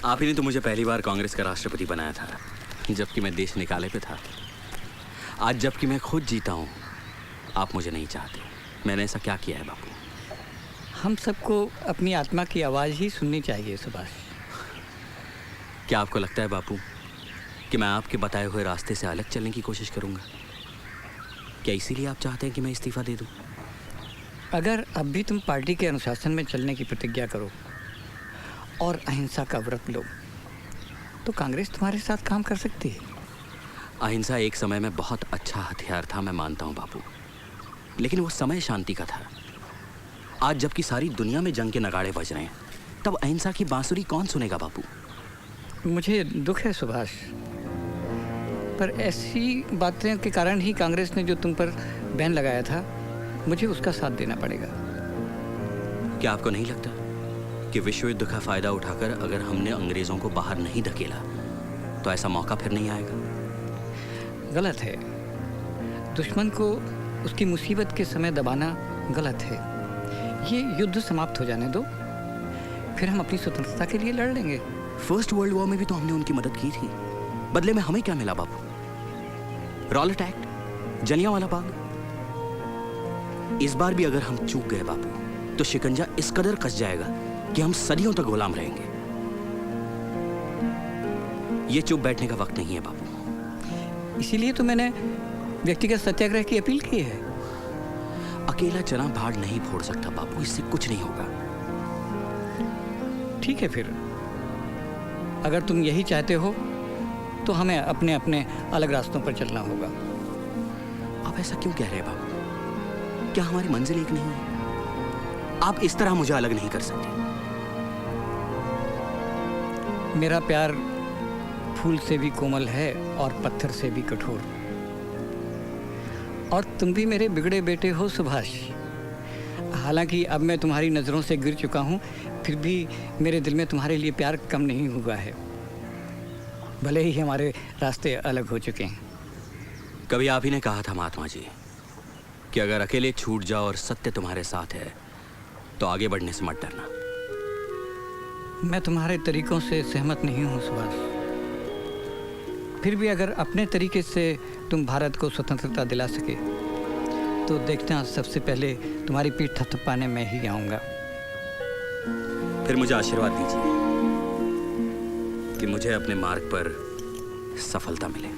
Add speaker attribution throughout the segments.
Speaker 1: आप ही ने तो मुझे पहली बार कांग्रेस का राष्ट्रपति बनाया था, जबकि मैं देश निकाले पे था। आज जबकि मैं खुद जीता हूँ, आप मुझे नहीं चाहते। मैंने ऐसा क्या किया है बापू?
Speaker 2: हम सबको अपनी आत्मा की आवाज़ ही सुननी चाहिए सुभाष।
Speaker 1: क्या आपको लगता है बापू कि मैं आपके बताए हुए रास्ते से अलग चलने की कोशिश करूँगा? क्या इसीलिए आप चाहते हैं कि मैं इस्तीफ़ा दे दूँ?
Speaker 2: अगर अब भी तुम पार्टी के अनुशासन में चलने की प्रतिज्ञा करो और अहिंसा का व्रत लो तो कांग्रेस तुम्हारे साथ काम कर सकती है।
Speaker 1: अहिंसा एक समय में बहुत अच्छा हथियार था, मैं मानता हूँ बापू, लेकिन वो समय शांति का था। आज जबकि सारी दुनिया में जंग के नगाड़े बज रहे हैं, तब अहिंसा की बांसुरी कौन सुनेगा बापू?
Speaker 2: मुझे दुख है सुभाष, पर ऐसी बातें के कारण ही कांग्रेस ने जो तुम पर बैन लगाया था, मुझे उसका साथ देना पड़ेगा।
Speaker 1: क्या आपको नहीं लगता कि विश्व युद्ध का फायदा उठाकर अगर हमने अंग्रेजों को बाहर नहीं धकेला तो ऐसा मौका फिर नहीं आएगा?
Speaker 2: गलत है। दुश्मन को उसकी मुसीबत के समय दबाना गलत है। ये युद्ध समाप्त हो जाने दो, फिर हम अपनी स्वतंत्रता के लिए लड़ लेंगे।
Speaker 1: फर्स्ट वर्ल्ड वॉर में भी तो हमने उनकी मदद की थी। बदले में हमें क्या मिला बापू? Rowlatt act, Jallianwala Bagh. इस बार भी अगर हम चूक गए बापू तो शिकंजा इस कदर कस जाएगा कि हम सदियों तक गुलाम रहेंगे। ये चुप बैठने का वक्त नहीं है बापू।
Speaker 2: इसीलिए तो मैंने व्यक्तिगत सत्याग्रह की अपील की है।
Speaker 1: अकेला चना भाड़ नहीं फोड़ सकता बापू, इससे कुछ नहीं होगा।
Speaker 2: ठीक है, फिर अगर तुम यही चाहते हो तो हमें अपने अपने अलग रास्तों पर चलना होगा।
Speaker 1: आप ऐसा क्यों कह रहे हैं बाबू? क्या हमारी मंजिल एक नहीं है? आप इस तरह मुझे अलग नहीं कर सकते।
Speaker 2: मेरा प्यार फूल से भी कोमल है और पत्थर से भी कठोर, और तुम भी मेरे बिगड़े बेटे हो सुभाष। हालांकि अब मैं तुम्हारी नज़रों से गिर चुका हूँ, फिर भी मेरे दिल में तुम्हारे लिए प्यार कम नहीं हुआ है, भले ही हमारे रास्ते अलग हो चुके हैं।
Speaker 1: कभी आप ही ने कहा था महात्मा जी कि अगर अकेले छूट जाओ और सत्य तुम्हारे साथ है तो आगे बढ़ने से मत डरना।
Speaker 2: मैं तुम्हारे तरीकों से सहमत नहीं हूँ सुभाष, फिर भी अगर अपने तरीके से तुम भारत को स्वतंत्रता दिला सके तो देखना, सबसे पहले तुम्हारी पीठ थपथपाने मैं ही आऊँगा।
Speaker 1: फिर मुझे आशीर्वाद दीजिए कि मुझे अपने मार्ग पर सफलता मिले।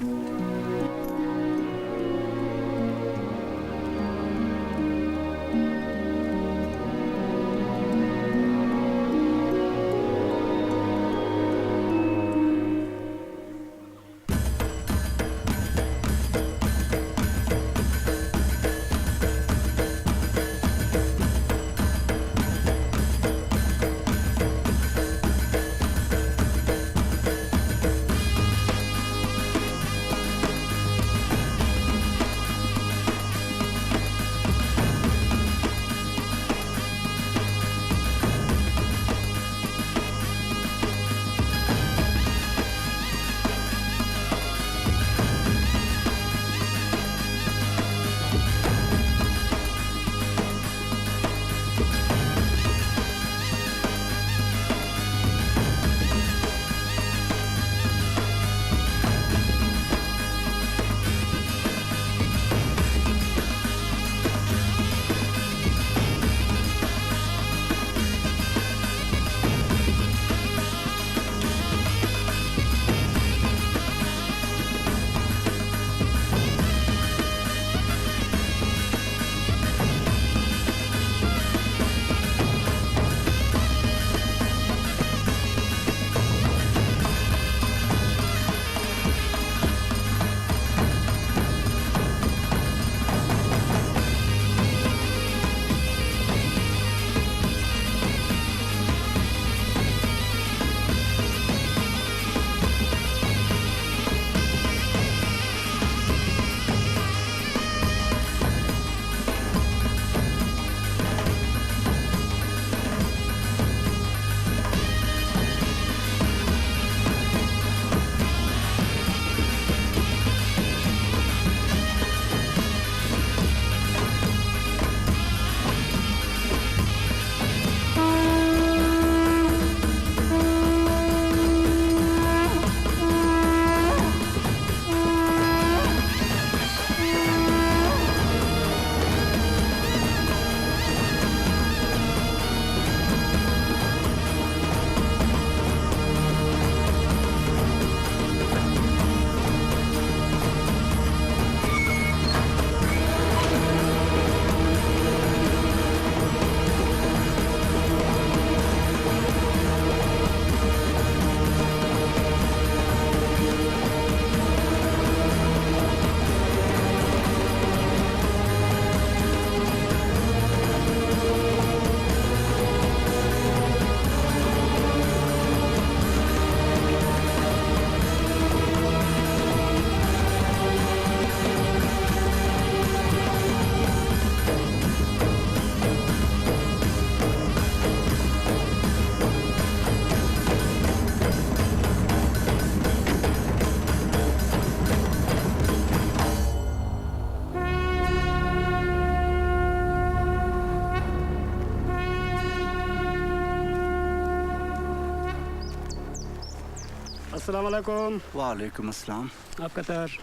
Speaker 3: अस्सलाम वालेकुम।
Speaker 4: वालेकुम अस्सलाम।
Speaker 3: आपका तर।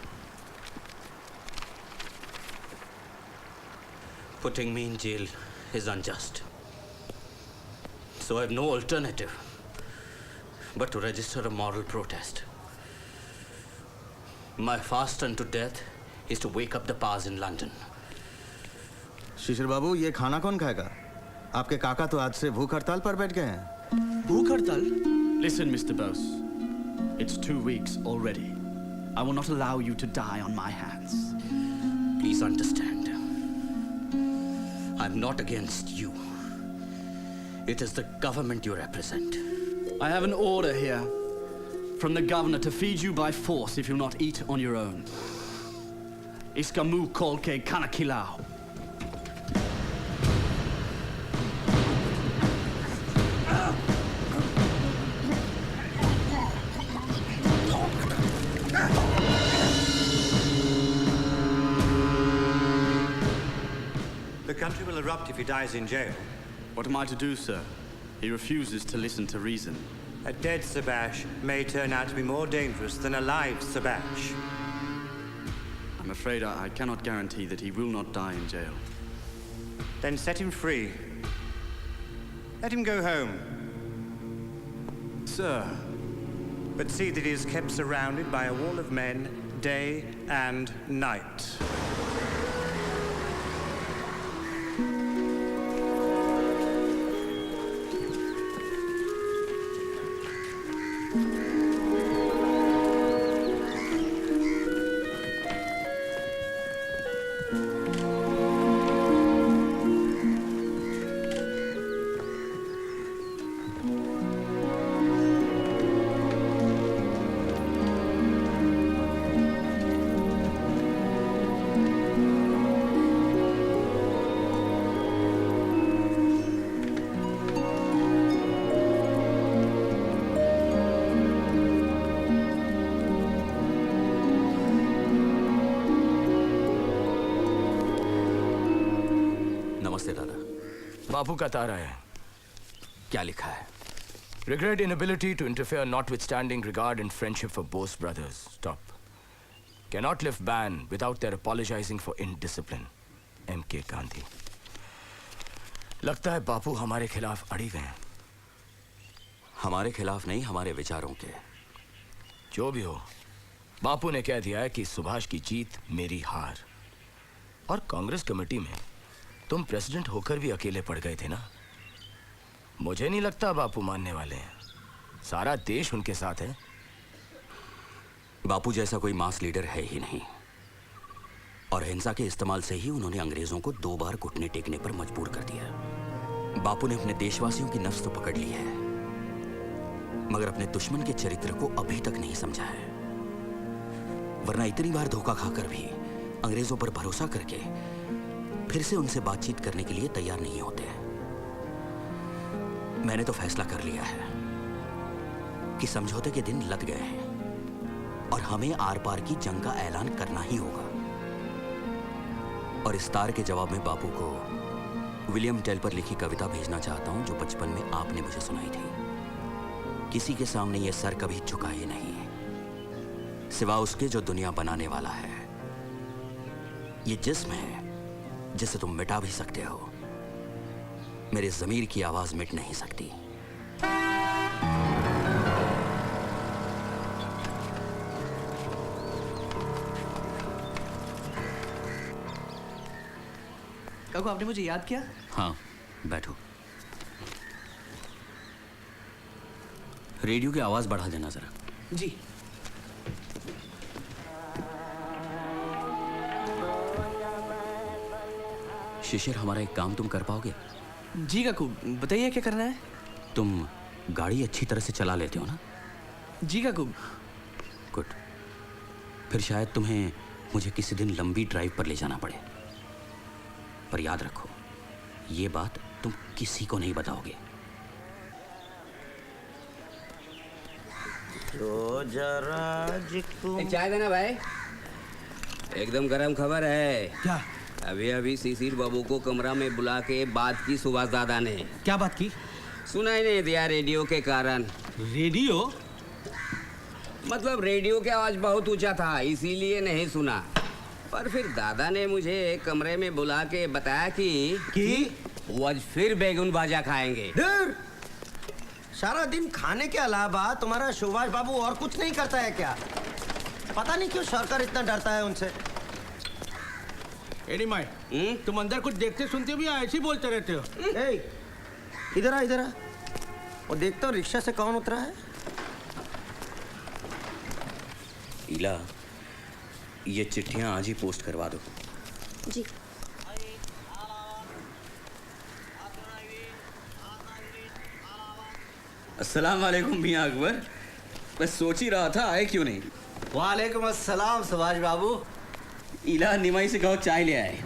Speaker 1: Putting me in jail is unjust. So I have no alternative but to register a moral protest. My fast unto death is to wake up the powers in London.
Speaker 5: शिशिर बाबू, ये खाना कौन खाएगा? आपके काका तो आज से भूख हड़ताल पर बैठ गए हैं।
Speaker 4: भूख हड़ताल?
Speaker 3: Listen, Mr. Bose. It's 2 weeks already. I will not allow you to die on my hands.
Speaker 1: Please understand. I'm not against you. It is the government you represent.
Speaker 3: I have an order here from the governor to feed you by force if you'll not eat on your own. Iskamu kolke kanakilao.
Speaker 6: The country will erupt if he dies in jail.
Speaker 3: What am I to do, sir? He refuses to listen to reason.
Speaker 6: A dead Sabash may turn out to be more dangerous than a live Sabash.
Speaker 3: I'm afraid I cannot guarantee that he will not die in jail.
Speaker 6: Then set him free. Let him go home.
Speaker 3: Sir.
Speaker 6: But see that he is kept surrounded by a wall of men day and night.
Speaker 1: नमस्ते दादा।
Speaker 7: बापू का तारा है।
Speaker 1: क्या लिखा है?
Speaker 7: Regret inability to interfere notwithstanding regard and friendship for Bose brothers. Stop. Cannot lift ban without their apologizing for indiscipline. M.K. Gandhi. लगता है बापू हमारे खिलाफ अड़ी गए हैं।
Speaker 1: हमारे खिलाफ नहीं, हमारे विचारों के।
Speaker 7: जो भी हो, बापू ने कह दिया है कि सुभाष की जीत मेरी हार। और कांग्रेस कमेटी में तुम प्रेसिडेंट होकर भी अकेले पड़ गए थे ना। मुझे नहीं लगता बापू मानने वाले हैं। सारा देश उनके साथ है।
Speaker 1: बापू जैसा कोई मास लीडर है ही नहीं, और हिंसा के इस्तेमाल से ही उन्होंने अंग्रेजों को 2 बार घुटने टेकने पर मजबूर कर दिया। बापू ने अपने देशवासियों की नफ्स तो पकड़ ली है, मगर अपने दुश्मन के चरित्र को अभी तक नहीं समझा है। वरना इतनी बार धोखा खाकर भी अंग्रेजों पर भरोसा करके फिर से उनसे बातचीत करने के लिए तैयार नहीं होते। मैंने तो फैसला कर लिया है कि समझौते के दिन लग गए हैं और हमें आर पार की जंग का ऐलान करना ही होगा। और इस तार के जवाब में बापू को विलियम टेल पर लिखी कविता भेजना चाहता हूं, जो बचपन में आपने मुझे सुनाई थी। किसी के सामने ये सर कभी झुकाए नहीं, सिवा उसके जो दुनिया बनाने वाला है। ये जिस्म है जिसे तुम मिटा भी सकते हो, मेरे ज़मीर की आवाज मिट नहीं सकती।
Speaker 4: काकू, आपने मुझे याद किया?
Speaker 1: हाँ, बैठो। रेडियो की आवाज बढ़ा देना जरा।
Speaker 4: जी।
Speaker 1: शिशिर, हमारा एक काम तुम कर पाओगे?
Speaker 4: जी काकू, बताइए क्या करना है?
Speaker 1: तुम गाड़ी अच्छी तरह से चला लेते हो ना?
Speaker 4: जी काकू।
Speaker 1: गुड। फिर शायद तुम्हें मुझे किसी दिन लंबी ड्राइव पर ले जाना पड़े, पर याद रखो, ये बात तुम किसी को नहीं बताओगे।
Speaker 8: तो जरा
Speaker 9: एक चाय देना भाई। एकदम गरम खबर है।
Speaker 4: क्या?
Speaker 9: अभी अभी शिशिर बाबू को कमरा में बुला के बात की सुभाष दादा ने।
Speaker 4: क्या बात की?
Speaker 9: सुनाई नहीं दिया रेडियो के कारण।
Speaker 4: रेडियो?
Speaker 9: मतलब रेडियो की आवाज बहुत ऊंचा था, इसीलिए नहीं सुना। पर फिर दादा ने मुझे एक कमरे में बुला के बताया कि वो आज फिर बैगन भाजा खाएंगे।
Speaker 8: डर सारा दिन खाने के अलावा तुम्हारा सुभाष बाबू और कुछ नहीं करता है क्या? पता नहीं क्यों सरकार इतना डरता है उनसे।
Speaker 10: एडी माय, तुम अंदर कुछ देखते सुनते भी ऐसे ही बोलते रहते हो।
Speaker 8: इधर आ, इधर आ। वो देखता हूँ रिक्शा से कौन उतरा है।
Speaker 1: इला, ये चिट्ठियां आज ही पोस्ट करवा दो।
Speaker 11: जी।
Speaker 1: अस्सलाम वालेकुम मियां अकबर। मैं सोच ही रहा था आए क्यों नहीं।
Speaker 8: वालेकुम अस्सलाम सुभाष बाबू।
Speaker 1: इला, निमाई से कहो चाय ले आए।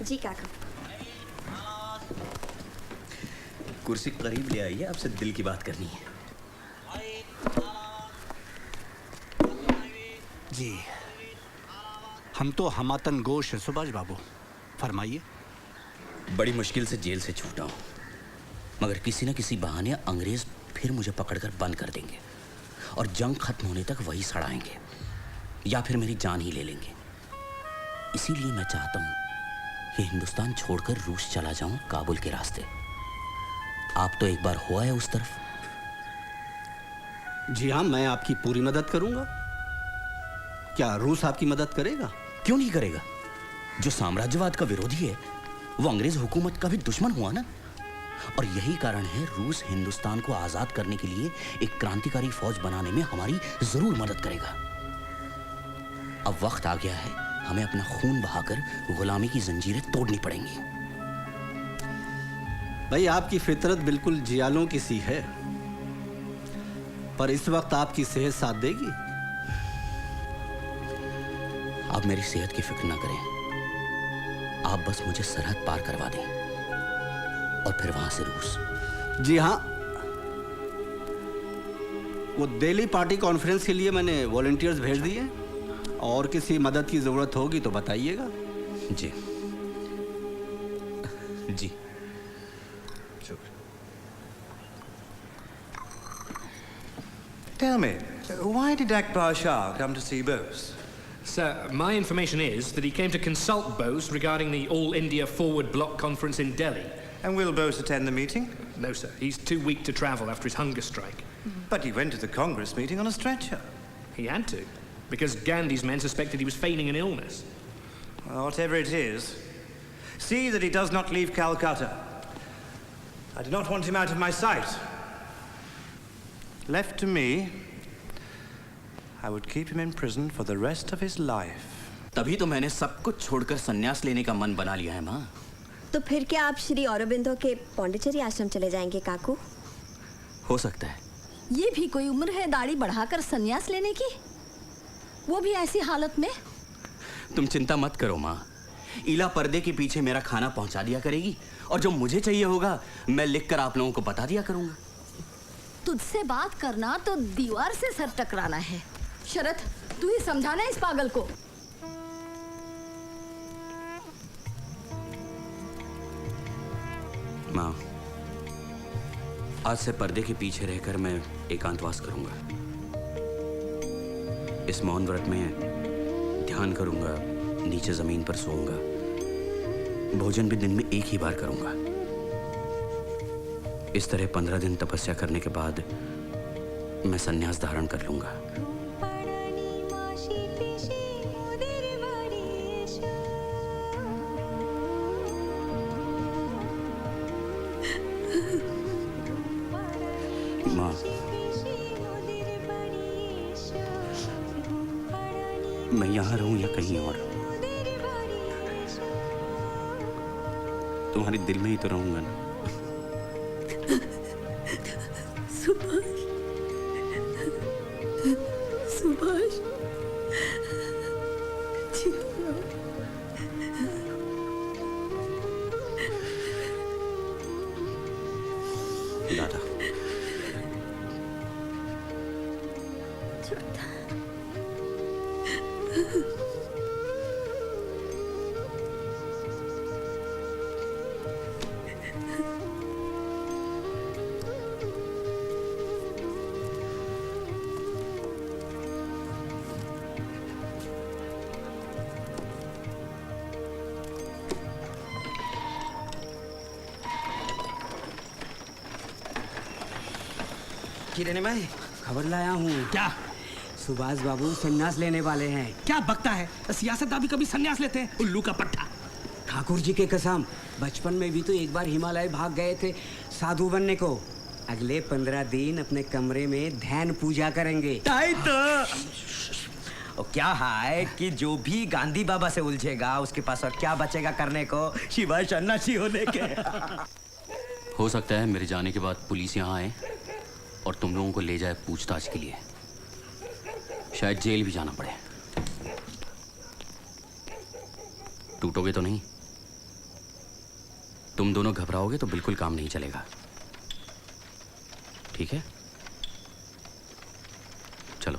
Speaker 11: जी काका।
Speaker 1: कुर्सी करीब ले आइए, आपसे दिल की बात करनी है।
Speaker 3: जी, हम तो हमातन गोश है सुभाष बाबू, फरमाइए।
Speaker 1: बड़ी मुश्किल से जेल से छूटा हूं, मगर किसी न किसी बहाने अंग्रेज फिर मुझे पकड़कर बंद कर देंगे और जंग खत्म होने तक वही सड़ाएंगे या फिर मेरी जान ही ले लेंगे। इसीलिए मैं चाहता हूं कि हिंदुस्तान छोड़कर रूस चला जाऊं, काबुल के रास्ते। आप तो एक बार हुआ है उस तरफ।
Speaker 3: जी हाँ, मैं आपकी पूरी मदद करूंगा। क्या रूस आपकी मदद करेगा?
Speaker 1: क्यों नहीं करेगा? जो साम्राज्यवाद का विरोधी है वो अंग्रेज हुकूमत का भी दुश्मन हुआ ना। और यही कारण है रूस हिंदुस्तान को आजाद करने के लिए एक क्रांतिकारी फौज बनाने में हमारी जरूर मदद करेगा। अब वक्त आ गया है, हमें अपना खून बहाकर गुलामी की जंजीरें तोड़नी पड़ेंगी।
Speaker 3: भाई, आपकी फितरत बिल्कुल जियालों की सी है, पर इस वक्त आपकी सेहत साथ देगी।
Speaker 1: आप मेरी सेहत की फिक्र ना करें, आप बस मुझे सरहद पार करवा दें और फिर वहां से रूस।
Speaker 3: जी हाँ, वो दिल्ली पार्टी कॉन्फ्रेंस के लिए मैंने वॉलंटियर्स भेज दिए, और किसी मदद की जरूरत होगी तो बताइएगा।
Speaker 1: जी जी।
Speaker 6: Tell me, why did Akbar Shah come to see Bose?
Speaker 12: Sir, my information is that he came to consult Bose regarding the All India Forward Bloc Conference in Delhi.
Speaker 6: And will Bose attend the meeting?
Speaker 12: No, sir. He's too weak to travel after his hunger strike.
Speaker 6: But he went to the Congress meeting on a stretcher.
Speaker 12: He had to, because Gandhi's men suspected he was feigning an illness.
Speaker 6: Well, whatever it is, see that he does not leave Calcutta. I do not want him out of my sight. Left to me, I would keep him in prison for the rest of his life.
Speaker 1: तभी तो मैंने सब कुछ छोड़कर संन्यास लेने का मन बना लिया है माँ।
Speaker 11: तो फिर क्या आप श्री औरबिंदो के पौंडीचेरी आश्रम चले जाएंगे काकू?
Speaker 1: हो सकता है।
Speaker 13: ये भी कोई उम्र है दाढ़ी बढ़ाकर संन्यास लेने की, वो भी ऐसी हालत में?
Speaker 1: तुम चिंता मत करो माँ, ईला पर्दे के पीछे मेरा खाना पहुंचा दिया करेगी और जो मुझे चाहिए होगा मैं लिखकर आप लोगों को बता दिया करूंगा।
Speaker 13: तुझसे बात करना तो दीवार से सर टकराना है। शरद, तू ही समझाना इस पागल को।
Speaker 1: माँ, आज से पर्दे के पीछे रहकर मैं एकांतवास करूंगा। इस मौन व्रत में ध्यान करूंगा, नीचे जमीन पर सोऊंगा, भोजन भी दिन में एक ही बार करूंगा। इस तरह 15 दिन तपस्या करने के बाद मैं संन्यास धारण कर लूंगा। माँ, मैं यहाँ रहूं या कहीं और, तुम्हारे दिल में ही तो रहूंगा ना।
Speaker 13: सुभाष, सुभाष,
Speaker 1: दादा,
Speaker 9: किरण मैं खबर लाया हूँ।
Speaker 4: क्या?
Speaker 9: सुभाष बाबू संन्यास लेने वाले हैं।
Speaker 4: क्या बकता है? सियासतदान भी कभी संन्यास लेते हैं? उल्लू का पट्टा।
Speaker 9: ठाकुर जी के कसम, बचपन में भी तो एक बार हिमालय भाग गए थे साधु बनने को। अगले 15 दिन अपने कमरे में ध्यान पूजा करेंगे।
Speaker 8: तो क्या है कि जो भी गांधी बाबा से उलझेगा उसके पास और क्या बचेगा करने को शिवाय सन्यासी होने के।
Speaker 1: हो सकता है मेरे जाने के बाद पुलिस यहाँ आए और तुम लोगों को ले जाए पूछताछ के लिए। शायद जेल भी जाना पड़े। टूटोगे तो नहीं? तुम दोनों घबराओगे तो बिल्कुल काम नहीं चलेगा। ठीक है, चलो।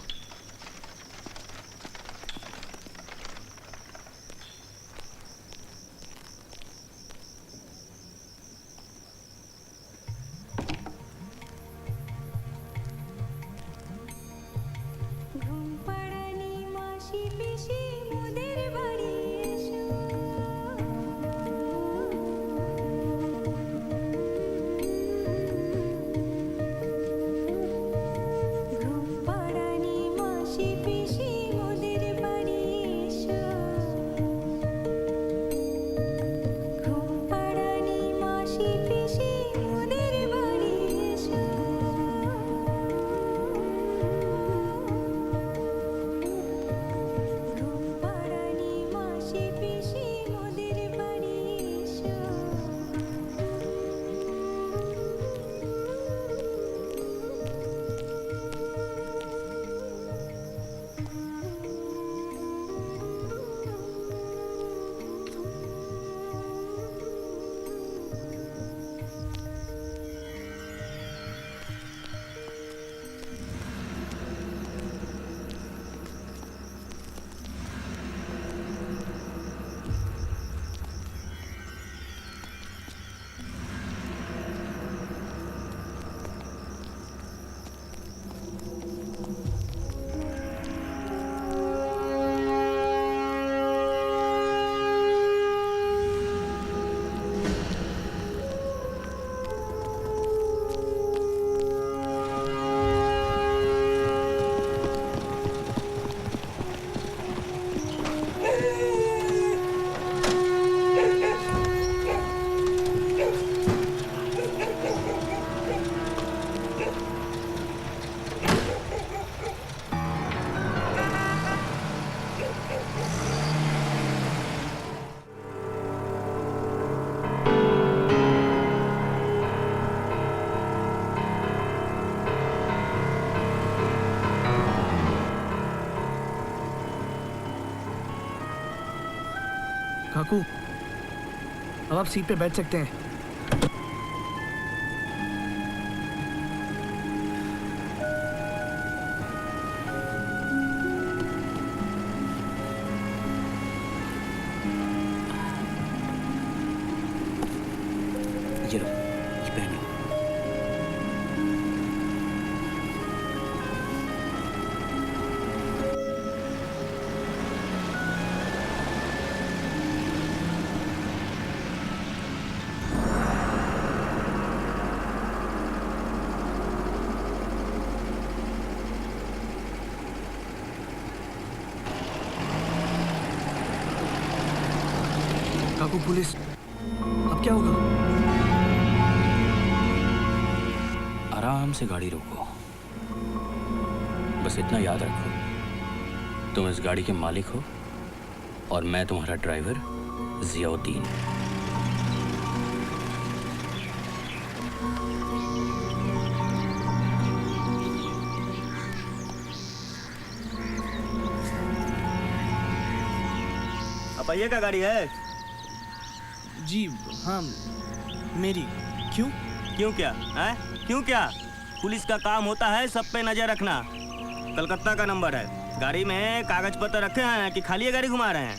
Speaker 10: काकू, अब आप सीट पे बैठ सकते हैं।
Speaker 1: ये लो, ये पहनो।
Speaker 10: काकू, पुलिस, अब क्या होगा?
Speaker 1: आराम से गाड़ी रोको। बस इतना याद रखो, तुम इस गाड़ी के मालिक हो और मैं तुम्हारा ड्राइवर जियाउद्दीन।
Speaker 8: अपैया का गाड़ी है?
Speaker 10: जी हाँ, मेरी। क्यों?
Speaker 8: क्यों क्या है? क्यों क्या? पुलिस का काम होता है सब पे नजर रखना। कलकत्ता का नंबर है। गाड़ी में कागज पत्र रखे हैं कि खाली गाड़ी घुमा रहे हैं?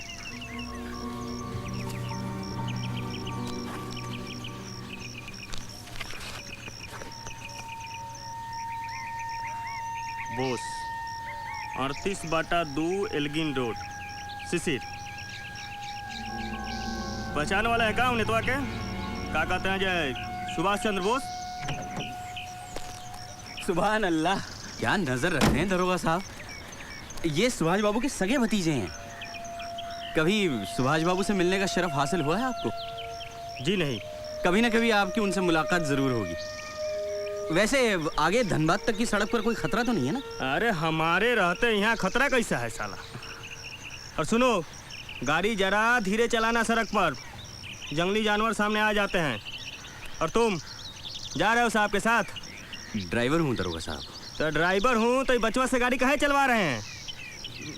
Speaker 8: Bose 38/2 Elgin road, Sisir. पहचान वाला है का उन्हें? तो आके क्या कहते हैं जय सुभाष चंद्र बोस?
Speaker 1: सुभान अल्लाह, क्या नजर रखते हैं दरोगा साहब। ये सुभाष बाबू के सगे भतीजे हैं। कभी सुभाष बाबू से मिलने का शरफ हासिल हुआ है आपको?
Speaker 8: जी नहीं।
Speaker 1: कभी ना कभी आपकी उनसे मुलाकात जरूर होगी। वैसे आगे धनबाद तक की सड़क पर कोई खतरा तो नहीं है ना?
Speaker 8: अरे हमारे रहते यहाँ खतरा कैसा है साला। और सुनो, गाड़ी जरा धीरे चलाना सड़क पर, जंगली जानवर सामने आ जाते हैं। और तुम जा रहे हो साहब के साथ?
Speaker 1: ड्राइवर हूँ दरोगा साहब।
Speaker 8: तो ड्राइवर हूँ तो बचवा से गाड़ी काहे चलवा रहे हैं?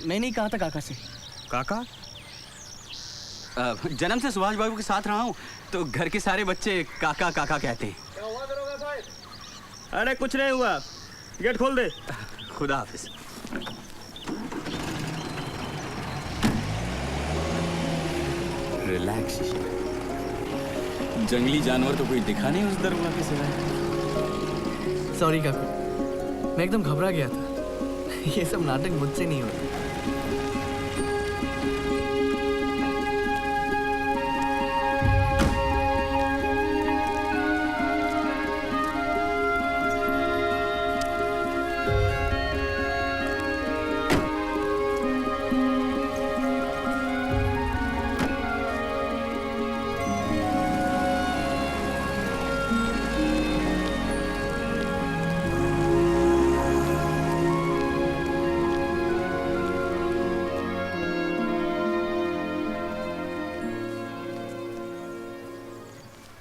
Speaker 1: मैं नहीं कहा था काका से।
Speaker 8: काका?
Speaker 1: जन्म से सुभाष बाबू के साथ रहा हूँ, तो घर के सारे बच्चे काका काका कहते हैं।
Speaker 8: अरे कुछ नहीं हुआ, गेट खोल दे।
Speaker 1: खुदा हाफिज। रिलैक्स। जंगली जानवर तो कोई दिखा नहीं उस दरोगा के सिवाय।
Speaker 14: सॉरी काकू, मैं एकदम घबरा गया था। ये सब नाटक मुझसे नहीं होता।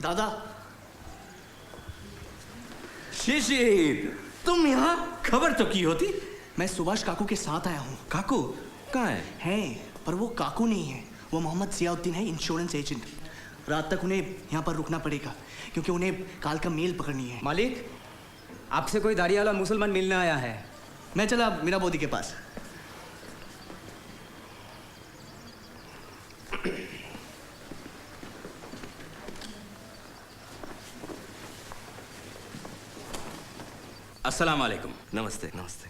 Speaker 10: दादा,
Speaker 15: शिशिर, तुम यहाँ? खबर तो की होती।
Speaker 10: मैं सुभाष काकू के साथ आया हूँ।
Speaker 15: काकू कहाँ है?
Speaker 10: हैं, पर वो काकू नहीं है, वो मोहम्मद जियाउद्दीन है, इंश्योरेंस एजेंट। रात तक उन्हें यहाँ पर रुकना पड़ेगा, क्योंकि उन्हें काल का मेल पकड़नी है।
Speaker 2: मालिक, आपसे कोई दाढ़ी वाला मुसलमान मिलने आया है।
Speaker 10: मैं चला मीरा मोदी के पास।
Speaker 1: अस्सलाम वालेकुम।
Speaker 15: नमस्ते नमस्ते।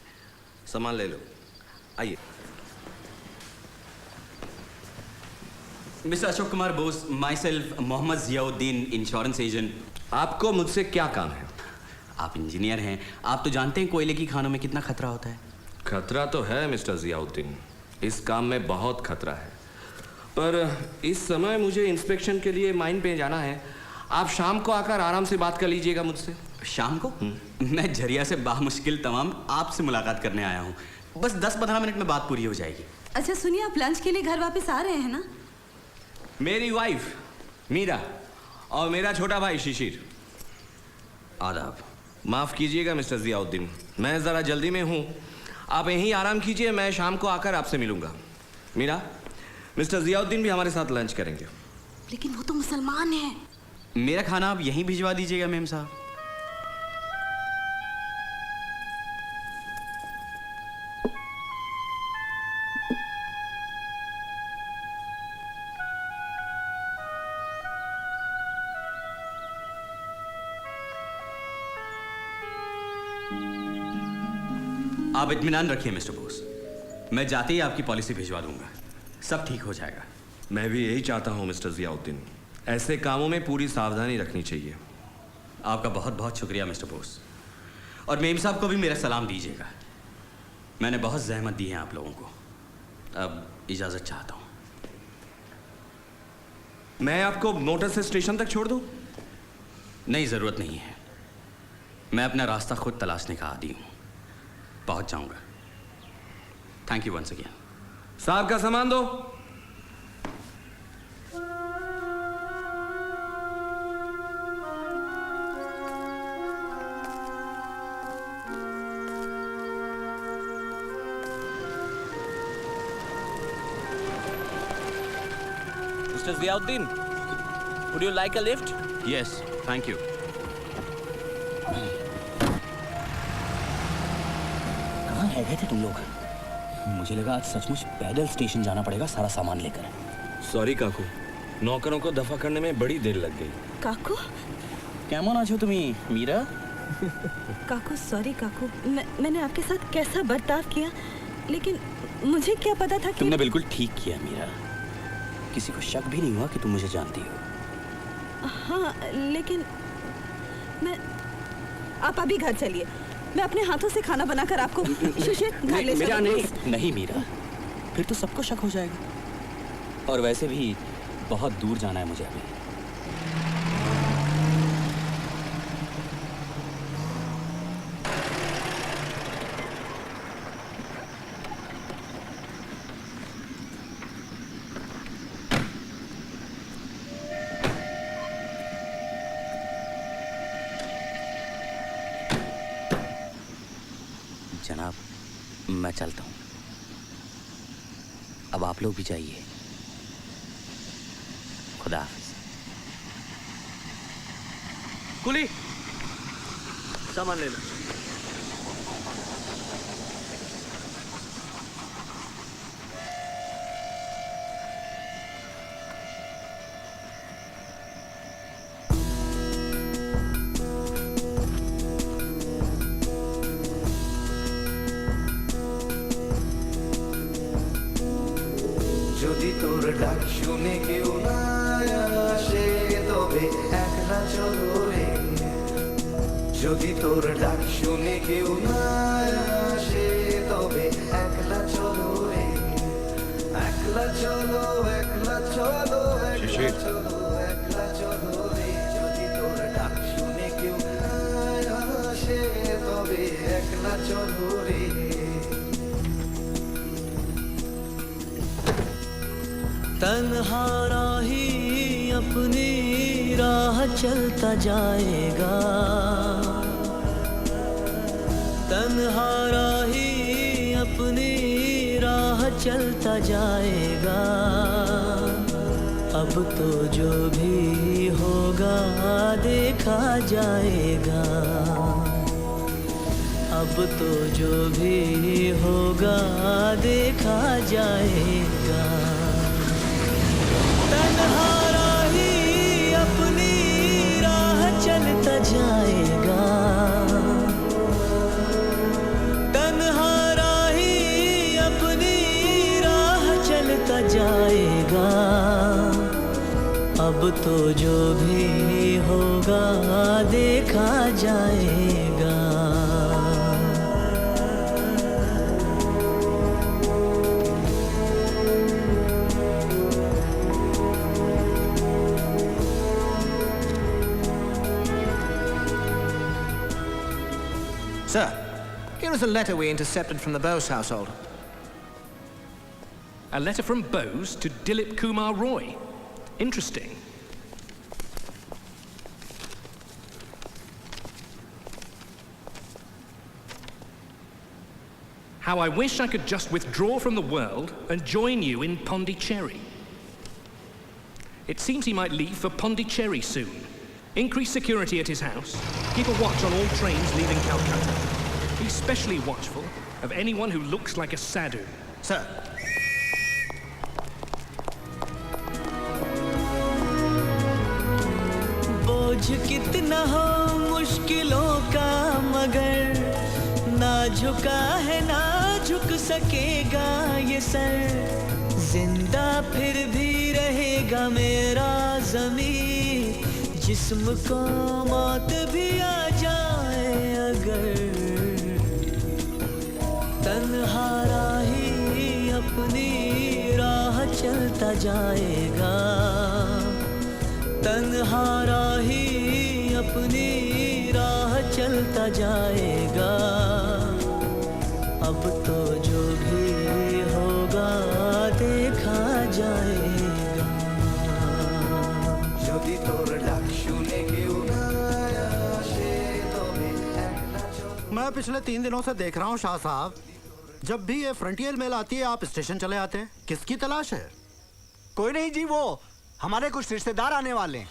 Speaker 15: सामान ले लो, आइए।
Speaker 1: Mister Ashok Kumar Bose, myself Mohammed Ziauddin, insurance agent.
Speaker 15: आपको मुझसे क्या काम है?
Speaker 1: आप इंजीनियर हैं, आप तो जानते हैं कोयले की खानों में कितना खतरा होता है।
Speaker 15: खतरा तो है मिस्टर जियाउद्दीन, इस काम में बहुत खतरा है। पर इस समय मुझे इंस्पेक्शन के लिए माइन पे जाना है। आप शाम को आकर आराम से बात कर लीजिएगा मुझसे।
Speaker 1: शाम को? मैं झरिया से बामुश्किल तमाम आपसे मुलाकात करने आया हूँ। बस 10-15 मिनट में बात पूरी हो जाएगी।
Speaker 13: अच्छा सुनिए, आप लंच के लिए घर वापस आ रहे हैं ना?
Speaker 1: मेरी वाइफ मीरा और मेरा छोटा भाई शिशिर। आदाब।
Speaker 15: माफ कीजिएगा मिस्टर जियाउद्दीन, मैं जरा जल्दी में हूँ। आप यहीं आराम कीजिए, मैं शाम को आकर आपसे मिलूंगा। मीरा, मिस्टर जियाउद्दीन भी हमारे साथ लंच करेंगे।
Speaker 13: लेकिन वो तो मुसलमान है।
Speaker 1: मेरा खाना आप यहीं भिजवा दीजिएगा मेम साहब। आप इत्मीनान रखिए मिस्टर बोस, मैं जाते ही आपकी पॉलिसी भिजवा दूंगा, सब ठीक हो जाएगा।
Speaker 15: मैं भी यही चाहता हूँ मिस्टर जियाउद्दीन, ऐसे कामों में पूरी सावधानी रखनी चाहिए।
Speaker 1: आपका बहुत बहुत शुक्रिया मिस्टर बोस, और मेम साहब को भी मेरा सलाम दीजिएगा। मैंने बहुत जहमत दी है आप लोगों को। अब इजाज़त चाहता हूँ।
Speaker 15: मैं आपको मोटर से स्टेशन तक छोड़ दूँ?
Speaker 1: नहीं, ज़रूरत नहीं है। मैं अपना रास्ता खुद तलाशने का आदी हूँ, पहुँच जाऊँगा। Thank you once again.
Speaker 15: साहब का सामान दो।
Speaker 7: Mr. Ziauddin, would you like a lift?
Speaker 1: Yes, thank you. कहाँ रह गए थे तुम लोग? मुझे लगा आज सचमुच पैदल स्टेशन जाना पड़ेगा सारा सामान लेकर।
Speaker 15: सॉरी काकू, नौकरों को दफा करने में बड़ी देर लग गई।
Speaker 11: काकू?
Speaker 1: केमन आछो तुमी मीरा?
Speaker 11: काकू सॉरी काकू, मैंने आपके साथ कैसा बर्ताव किया, लेकिन मुझे क्या पता था कि...
Speaker 1: तुमने बिल्कुल ठीक किया मीरा, किसी को शक भी नहीं हुआ कि तुम मुझे जानती हो।
Speaker 11: हाँ, लेकिन मैं... आप अभी घर चलिए, मैं अपने हाथों से खाना बनाकर आपको शिशिर घर ले
Speaker 1: मीरा
Speaker 11: चलूंगी।
Speaker 1: नहीं मीरा, फिर तो सबको शक हो जाएगा। और वैसे भी बहुत दूर जाना है मुझे अभी। जनाब, मैं चलता हूँ। अब आप लोग भी जाइए। खुदा हाफिज।
Speaker 8: कुली, सामान ले लो।
Speaker 16: যদি তোর ডাক শুনে কেউ না আসে তবে একলা চলো রে, যদি তোর ডাক শুনে কেউ না আসে তবে একলা চলো রে, একলা চলো একলা চলো একলা চলো একলা চলো রে, যদি তোর ডাক শুনে কেউ না আসে তবে একলা চলো রে।
Speaker 17: तन्हा राही अपनी राह चलता जाएगा, तन्हा राही अपनी राह चलता जाएगा। अब तो जो भी होगा देखा जाएगा, अब तो जो भी होगा देखा जाएगा। तन्हा राही अपनी राह चलता जाएगा, तन्हा राही अपनी राह चलता जाएगा। अब तो जो भी होगा देखा जाएगा।
Speaker 6: Sir, here is a letter we intercepted from the Bose household.
Speaker 12: A letter from Bose to Dilip Kumar Roy. Interesting. How I wish I could just withdraw from the world and join you in Pondicherry. It seems he might leave for Pondicherry soon. Increase security at his house. Keep a watch on all trains leaving Calcutta. Be especially watchful of anyone who looks like a sadhu.
Speaker 6: Sir.
Speaker 17: बोझ कितना हो मुश्किलों का मगर ना झुका है ना झुक सकेगा ये सर, जिंदा फिर भी रहेगा मेरा ज़मीर, जिस्म को मौत भी आ जाए अगर। तन्हा राही अपनी राह चलता जाएगा, तन्हा राही अपनी राह चलता जाएगा। अब तो जो भी होगा देखा जाएगा।
Speaker 16: যদি তোর ডাক শুনে কেউ না আসে তবে একলা চলো।
Speaker 5: मैं पिछले 3 दिनों से देख रहा हूँ शाह साहब, जब भी ये फ्रंटियर मेल आती है आप स्टेशन चले आते हैं। किसकी तलाश है?
Speaker 18: कोई नहीं जी, वो हमारे कुछ रिश्तेदार आने वाले हैं।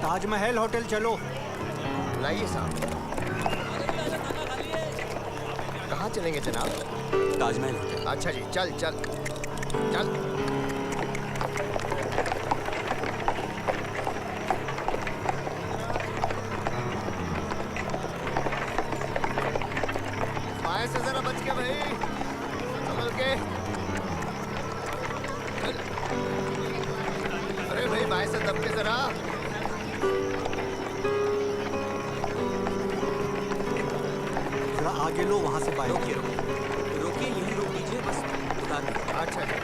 Speaker 18: ताजमहल होटल चलो।
Speaker 5: लाइए साहब।
Speaker 19: चलेंगे जनाब?
Speaker 1: ताजमहल होटल।
Speaker 19: अच्छा जी, चल चल चल। बाएं से जरा बच के भाई, संभल के। अरे भाई बाएं से दब के जरा।
Speaker 18: आगे लो, वहां से बाइक।
Speaker 1: रोकिए रोकिए, यहीं रोक लीजिए, बस उतार दीजिए।
Speaker 19: अच्छा जी।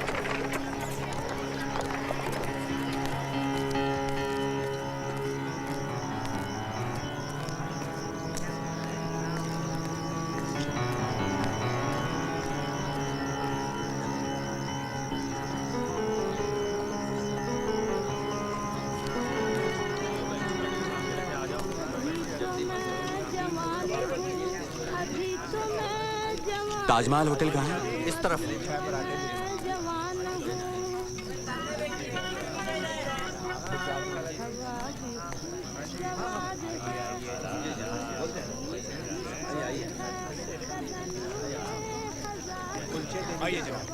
Speaker 1: ताजमहल होटल कहाँ है?
Speaker 18: इस तरफ।
Speaker 12: आइए जनाब,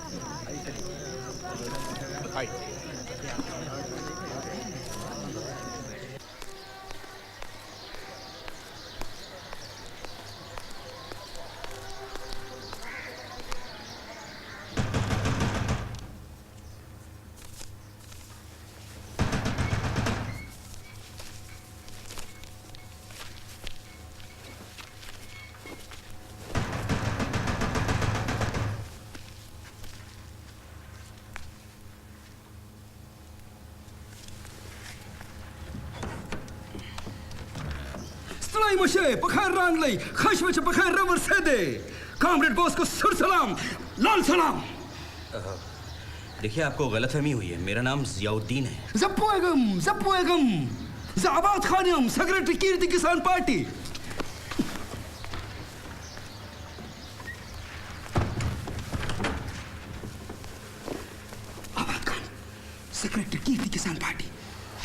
Speaker 12: आइए।
Speaker 4: सलाई मशे बखैर रंग लई खशम च बखैर रवर से दे कामरेड बॉस को सुर सलाम लाल सलाम।
Speaker 1: देखिए, आपको गलतफहमी हुई है। मेरा नाम जियाउद्दीन है।
Speaker 4: जप्पोएगम जाबाद खानियम, सेक्रेटरी कीर्ति किसान पार्टी। आबाद खान, सेक्रेटरी कीर्ति किसान पार्टी।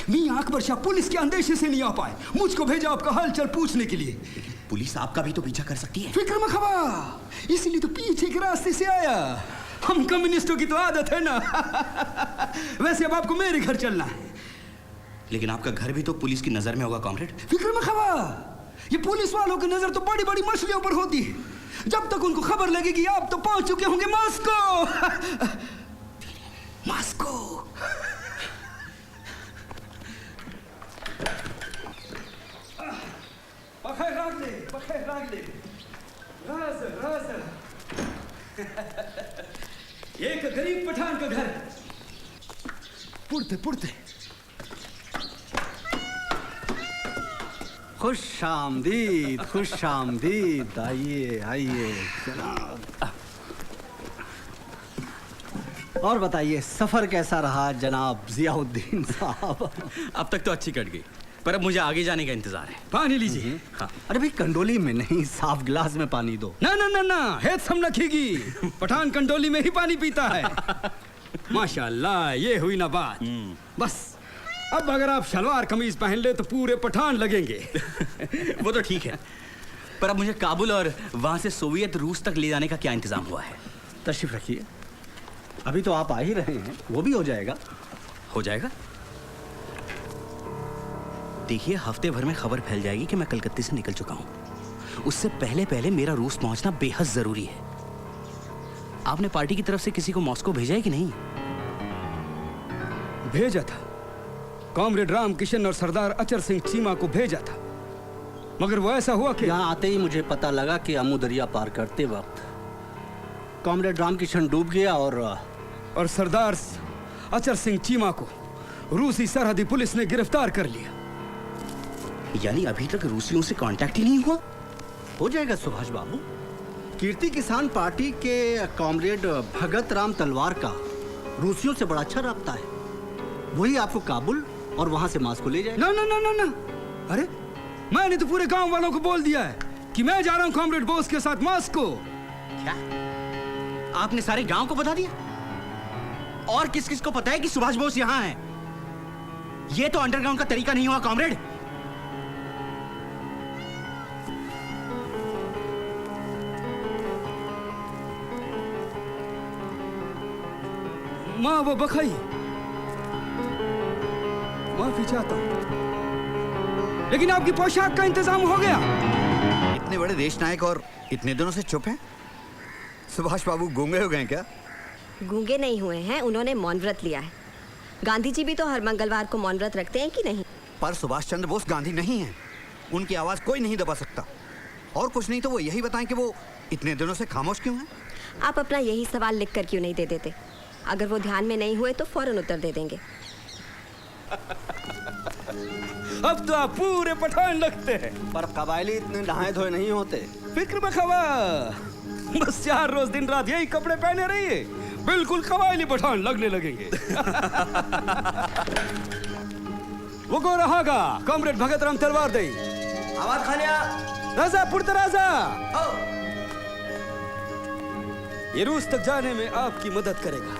Speaker 4: मियां अकबर शाह पुलिस के अंदेशे से नहीं आ पाए, मुझको भेजा आपका हालचाल पूछने के लिए।
Speaker 1: पुलिस आपका भी तो पीछा कर सकती है।
Speaker 4: फिक्र मत खबा, इसीलिए तो पीछे के रास्ते से आया। हम कम्युनिस्टों की तो आदत है ना। वैसे अब आपको मेरे घर चलना है।
Speaker 1: लेकिन आपका घर भी तो पुलिस की नजर में होगा कॉमरेड।
Speaker 4: फिक्र मत खबा, ये पुलिस वालों की नजर तो बड़ी बड़ी मछलियों पर होती है। जब तक उनको खबर लगेगी आप तो पहुंच चुके होंगे मॉस्को। मॉस्को। बखैर राग ले। राज। एक गरीब पठान का घर। पुड़ते।
Speaker 18: खुश आमदीद। आइए जनाब। और बताइए, सफर कैसा रहा जनाब जियाउद्दीन साहब?
Speaker 1: अब तक तो अच्छी कट गई, पर अब मुझे आगे जाने का इंतजार है।
Speaker 4: पानी लीजिए।
Speaker 1: हाँ।
Speaker 18: अरे भाई, कंडोली में नहीं, साफ गिलास में पानी दो।
Speaker 4: ना, हेत सम रखेगी। पठान कंडोली में ही पानी पीता है। माशाल्लाह, ये हुई ना बात। बस अब अगर आप शलवार कमीज पहन ले तो पूरे पठान लगेंगे।
Speaker 1: वो तो ठीक है, पर अब मुझे काबुल और वहां से सोवियत रूस तक ले जाने का क्या इंतजाम हुआ है?
Speaker 18: तशरीफ रखिए, अभी तो आप आ ही रहे हैं, वो भी हो जाएगा।
Speaker 1: हो जाएगा? देखिए, हफ्ते भर में खबर फैल जाएगी कि मैं कलकत्ते से निकल चुका हूं। उससे पहले मेरा रूस पहुंचना बेहद जरूरी है। आपने पार्टी की तरफ से किसी को मॉस्को भेजा है कि नहीं?
Speaker 4: भेजा था, कॉमरेड राम किशन और सरदार अचर सिंह चीमा को भेजा था, मगर वो ऐसा हुआ कि
Speaker 18: यहाँ आते ही मुझे पता लगा कि अमू दरिया पार करते वक्त कॉमरेड राम किशन डूब गया और
Speaker 4: सरदार अचर सिंह चीमा को रूसी सरहदी पुलिस ने गिरफ्तार कर लिया।
Speaker 1: यानी अभी तक रूसियों से कांटेक्ट ही नहीं हुआ?
Speaker 18: हो जाएगा सुभाष बाबू। कीर्ति किसान पार्टी के कॉमरेड भगत राम तलवार का रूसियों से बड़ा अच्छा राब्ता है। वही आपको काबुल और वहां से मॉस्को ले जाए।
Speaker 4: ना। अरे, मैंने तो पूरे गांव वालों को बोल दिया है कि मैं जा रहा हूं कॉमरेड बोस के साथ मॉस्को।
Speaker 1: क्या आपने सारे गांव को बता दिया? और किस को पता है कि सुभाष बोस यहां है? यह तो अंडरग्राउंड का तरीका नहीं हुआ कॉमरेड।
Speaker 4: माँ वो बखाई, माफी चाहता हूँ, लेकिन आपकी पोशाक का इंतजाम हो गया।
Speaker 20: इतने बड़े देश नायक और इतने दिनों से चुप हैं। सुभाष बाबू गूंगे हो गए क्या?
Speaker 21: गूंगे नहीं हुए हैं, उन्होंने मौन व्रत लिया है। गांधी जी भी तो हर मंगलवार को मौन व्रत रखते हैं कि नहीं?
Speaker 20: पर सुभाष चंद्र बोस गांधी नहीं हैं। उनकी आवाज कोई नहीं दबा सकता। और कुछ नहीं तो वो यही बताएं कि वो इतने दिनों से खामोश क्यों हैं?
Speaker 21: आप अपना यही सवाल लिख कर क्यों नहीं दे देते? अगर वो ध्यान में नहीं हुए तो फौरन उत्तर दे देंगे।
Speaker 4: अब तो आप पूरे पठान लगते हैं।
Speaker 18: पर कबायली इतने नहाए धोए नहीं होते।
Speaker 4: फिक्र में खबा, बस 4 रोज दिन रात यही कपड़े पहने रहिए, बिल्कुल कबायली पठान लगने लगेंगे। वो को रहागा कॉमरेड भगत राम तलवार दे।
Speaker 6: आवाज खानिया
Speaker 4: राजा पुरतराजा, ये रूस तक जाने में आपकी मदद करेगा।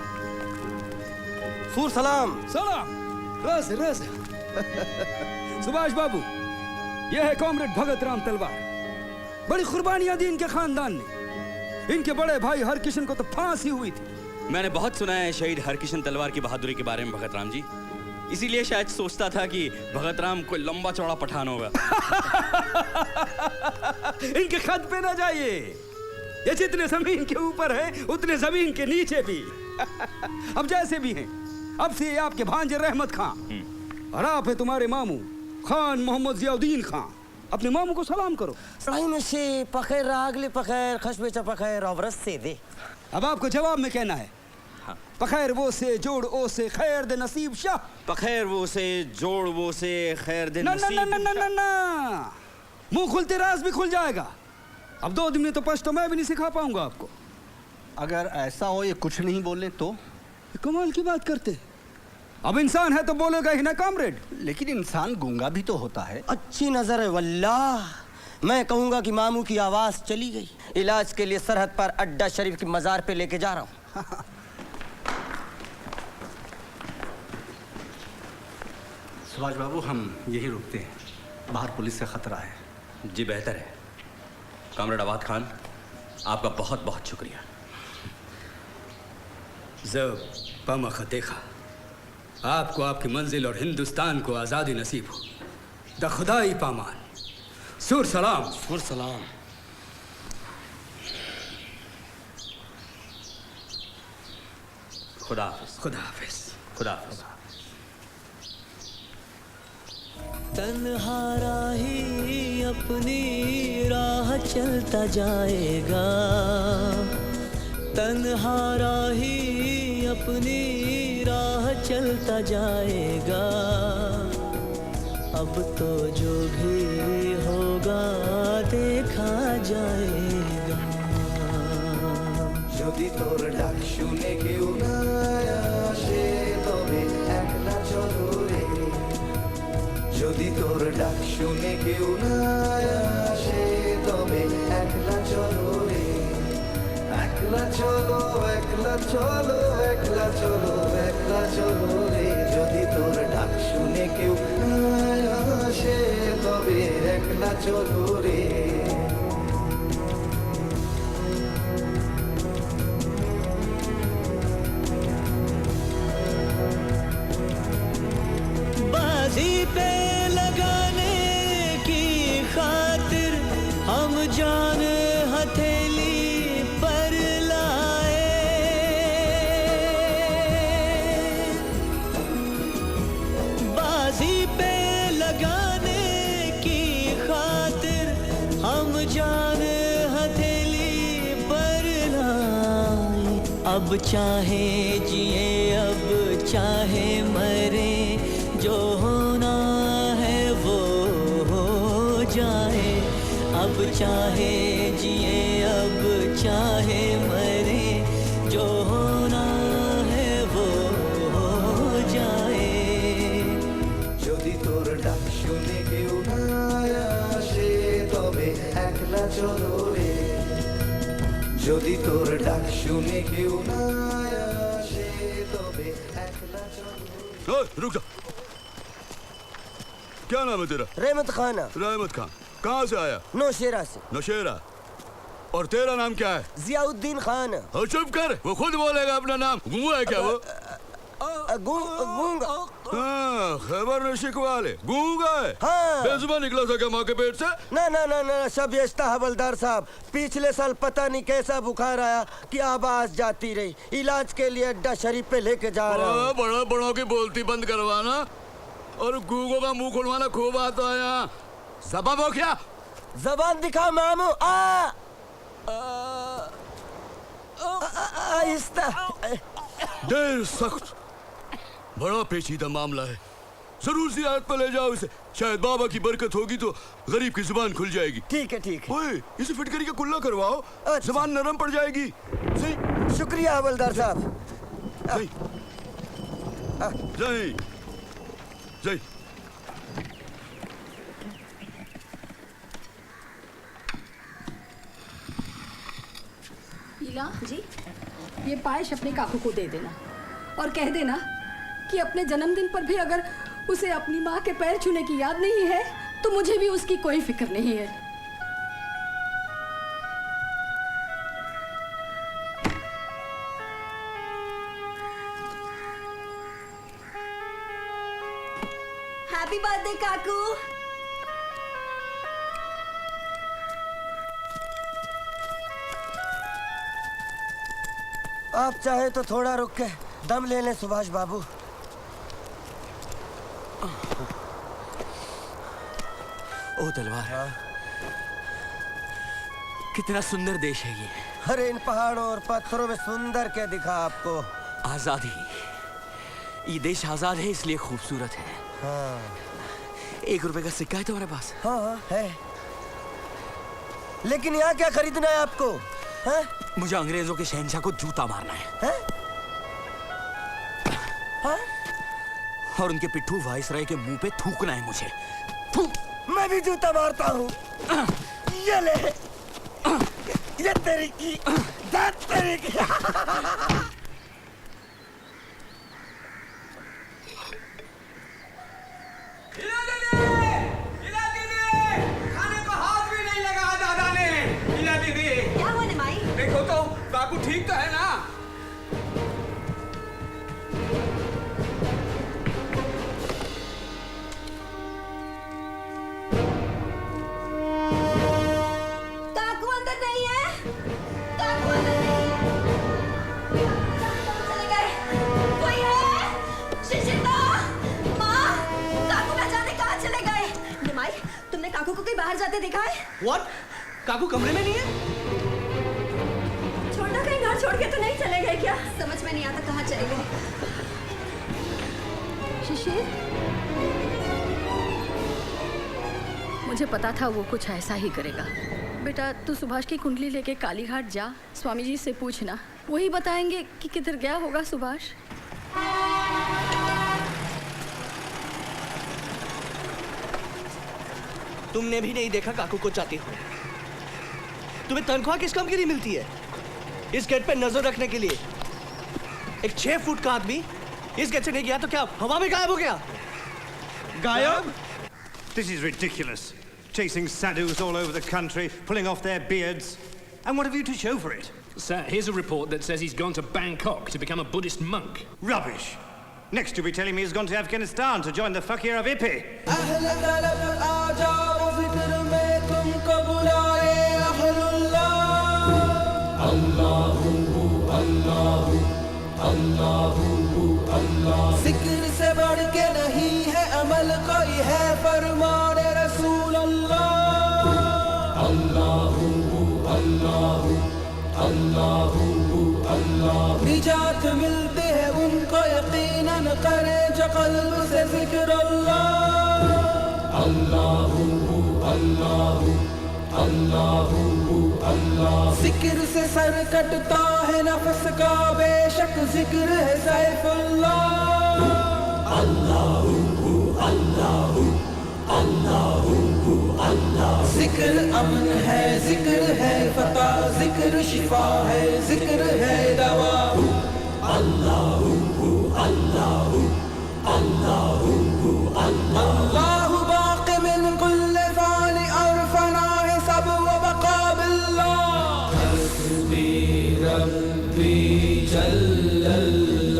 Speaker 6: सूर सलाम।
Speaker 4: सलाम। राजा राजा। सुभाष बाबू, यह है कॉमरेड भगत राम तलवार। बड़ी कुर्बानियां दी इनके खानदान ने। इनके बड़े भाई हरकिशन को तो फांसी हुई थी।
Speaker 1: मैंने बहुत सुना है शहीद हरकिशन तलवार की बहादुरी के बारे में भगत राम जी, इसीलिए शायद सोचता था कि भगत राम कोई लंबा चौड़ा पठान होगा।
Speaker 4: इनके खत पे ना जाइए, ये जितने जमीन के ऊपर है उतने जमीन के नीचे भी। अब जैसे भी हैं, अब से ये आपके भांजे रहमत खान और आप है तुम्हारे मामू खान मोहम्मद जियाउद्दीन खान। अपने मामू को सलाम करो।
Speaker 6: सड़ाई में से पखैर रागले पखैर खशबेचा पखैर और रस से दे।
Speaker 4: अब आपको जवाब में कहना है। पखैर वो से जोड़ ओ से खैर दे नसीब शाह।
Speaker 1: पखैर वो से जोड़ वो से खैर दे
Speaker 4: ना
Speaker 1: नसीब
Speaker 4: ना ना ना ना ना, मुंह खुलते राज भी खुल जाएगा। अब 2 दिन में तो पश्तो मैं भी नहीं सिखा पाऊंगा आपको।
Speaker 18: अगर ऐसा हो ये कुछ नहीं बोले तो?
Speaker 4: कमाल की बात करते। अब इंसान है तो बोलेगा ही ना कॉमरेड।
Speaker 18: लेकिन इंसान गूंगा भी तो होता है।
Speaker 6: अच्छी नजर है वल्लाह। मैं कहूंगा कि मामू की आवाज चली गई। इलाज के लिए सरहद पर अड्डा शरीफ की मजार पे लेके जा रहा हूँ।
Speaker 18: सुभाष बाबू, हम यही रुकते हैं, बाहर पुलिस से खतरा है।
Speaker 1: जी बेहतर है। कॉमरेड आवाद खान, आपका बहुत बहुत शुक्रिया।
Speaker 4: जब पमख देखा आपको आपकी मंजिल और हिंदुस्तान को आज़ादी नसीब हो। द खुदाई पामान। सुर सलाम।
Speaker 6: सुर सलाम।
Speaker 1: खुदा हाफिज।
Speaker 4: खुदा हाफिज।
Speaker 1: खुदा हाफिज।
Speaker 17: तन्हा राही अपनी राह चलता जाएगा, तन्हा राही अपनी राह चलता जाएगा। अब तो जो भी होगा देखा जाएगा।
Speaker 16: যদি তোর ডাক শুনে কেউ না আসে তবে একলা চলো রে। যদি তোর ডাক শুনে কেউ না আসে তবে একলা চলো রে। একলা চলো একলা চলো একলা চলো একলা চলো রে। যদি তোর ডাক শুনে কেউ না আসে তবে একলা চলো রে।
Speaker 17: बाजी पे लगाने की खातिर हम जान हथेली पर लाए। बाजी पे लगाने की खातिर हम जान हथेली पर लाए। अब चाहे जिए अब चाहे मरे, जो होना है वो हो जाए। अब चाहे जिए अब चाहे मरे, जो होना है वो हो जाए।
Speaker 16: যদি তোর ডাক শুনে কেউ না আসে তবে একলা চলো রে। যদি তোর ডাক শুনে কেউ না আসে তবে একলা চলো।
Speaker 22: रुक जा। क्या नाम है तेरा?
Speaker 6: रहमत खान।
Speaker 22: रहमत खान। कहाँ से आया?
Speaker 6: नौशेरा से।
Speaker 22: नौशेरा। और तेरा नाम क्या है?
Speaker 6: जियाउद्दीन खान।
Speaker 22: चुप कर, वो खुद बोलेगा अपना नाम। गुंगा है क्या वो?
Speaker 6: गूंगा।
Speaker 22: हाँ, खैबर नशीक वाले गूंगा है।
Speaker 6: हाँ।
Speaker 22: बेजुबान निकला था क्या माँ के पेट से?
Speaker 6: ना ना ना ना शबियस्ता हवलदार साहब, पिछले साल पता नहीं कैसा बुखार आया कि आवाज जाती रही। इलाज के लिए अड्डा शरीफ पे लेके जा रहा हूँ।
Speaker 22: बड़ा बड़ों की बोलती बंद करवाना और गूंगों का मुंह खुलवाना खूब आता है यहाँ। जबान हो क्या?
Speaker 6: जबान दिखा मामू। आहिस्ता।
Speaker 22: देर सख्त बड़ा पेचीदा मामला है, जरूर जियारत पर ले जाओ इसे। शायद बाबा की बरकत होगी तो गरीब की जुबान खुल जाएगी।
Speaker 6: ठीक है ठीक है।
Speaker 22: ओए, इसे फिटकरी का कुल्ला करवाओ, जुबान नरम पड़ जाएगी। सही।
Speaker 6: शुक्रिया हवलदार साहब।
Speaker 22: जय जय।
Speaker 13: ईला जी, ये पायश अपने काकू को दे देना और कह देना कि अपने जन्मदिन पर भी अगर उसे अपनी माँ के पैर छूने की याद नहीं है तो मुझे भी उसकी कोई फिक्र नहीं है।
Speaker 21: हैप्पी बर्थडे काकू।
Speaker 6: आप चाहे तो थोड़ा रुक के दम ले लें सुभाष बाबू।
Speaker 1: ओ तलवार, कितना सुंदर देश है ये।
Speaker 6: अरे इन पहाड़ों और पत्थरों में सुंदर क्या दिखा आपको?
Speaker 1: आजादी। ये देश आजाद है इसलिए खूबसूरत है।
Speaker 6: हाँ।
Speaker 1: 1 रुपए का सिक्का है तुम्हारे पास?
Speaker 6: हाँ हाँ है। लेकिन यहाँ क्या खरीदना है आपको? है?
Speaker 1: मुझे अंग्रेजों के शहंशाह को जूता मारना है।
Speaker 6: हाँ?
Speaker 1: और उनके पिट्ठू वाइसराय के मुंह पे थूकना है मुझे।
Speaker 6: मैं भी जूता मारता हूँ। ये ले, ये तेरी की, तेरी की।
Speaker 4: खाने को हाथ भी नहीं लगा दादा ने। इला दीदी,
Speaker 21: क्या हुआ निमाई?
Speaker 4: देखो तो काकू ठीक तो है ना?
Speaker 21: काकू अंदर नहीं है। काकू अंदर नहीं है। चले गए। कोई है? शिशिता, माँ, काकू न जाने कहाँ चले गए। निमाई, तुमने काकू को कहीं बाहर जाते देखा है?
Speaker 10: What? काकू कमरे में नहीं है?
Speaker 21: छोटा कहीं घर छोड़ के तो नहीं चले गए क्या? समझ में नहीं आता कहाँ चले गए।
Speaker 13: शिशिर, मुझे पता था वो कुछ ऐसा ही करेगा। बेटा तू सुभाष की कुंडली लेके कालीघाट जा, स्वामी जी से पूछना, वही बताएंगे कि किधर गया होगा सुभाष।
Speaker 10: तुमने भी नहीं देखा काकू को जाते हुए। तुम्हें तनख्वाह किस काम के लिए मिलती है? इस गेट पे नजर रखने के लिए। एक 6 फुट का आदमी इस गेट से नहीं गया तो क्या हवा में गायब हो गया?
Speaker 3: गायब? This is ridiculous. Chasing sadhus all over the country, pulling off their beards. And what have you to show for it?
Speaker 12: Sir, here's a report that says he's gone to Bangkok to become a Buddhist monk.
Speaker 3: Rubbish. Next you'll be telling me he's gone to Afghanistan to join the fakir of Ipi.
Speaker 16: जिक्र से बढ़ के नहीं है अमल कोई है फरमान रसूल अल्लाह। अल्लाहू अल्लाहू अल्लाहू अल्लाह। निजात मिलती है उनको यकीनन करे जो कल्ब से जिक्र अल्लाह। अल्लाहू अल्लाहू अल्लाहू अल्लाह। जिक्र से सर कटता है नफ्स का बेशक जिक्र है सैफुल्लाह। अल्लाहू अल्लाहू अल्लाहू अल्लाह। जिक्र अमन है, जिक्र है फतह, जिक्र शिफा है, जिक्र है दवा। अल्लाहू अल्लाहू अल्लाहू अल्लाह। अल्लाहु बाक़ि मिन कुल्लि फ़ानि और फना है सब व बक़ा बिल्लाह। हस्बी रब्बी जल्लल्लाह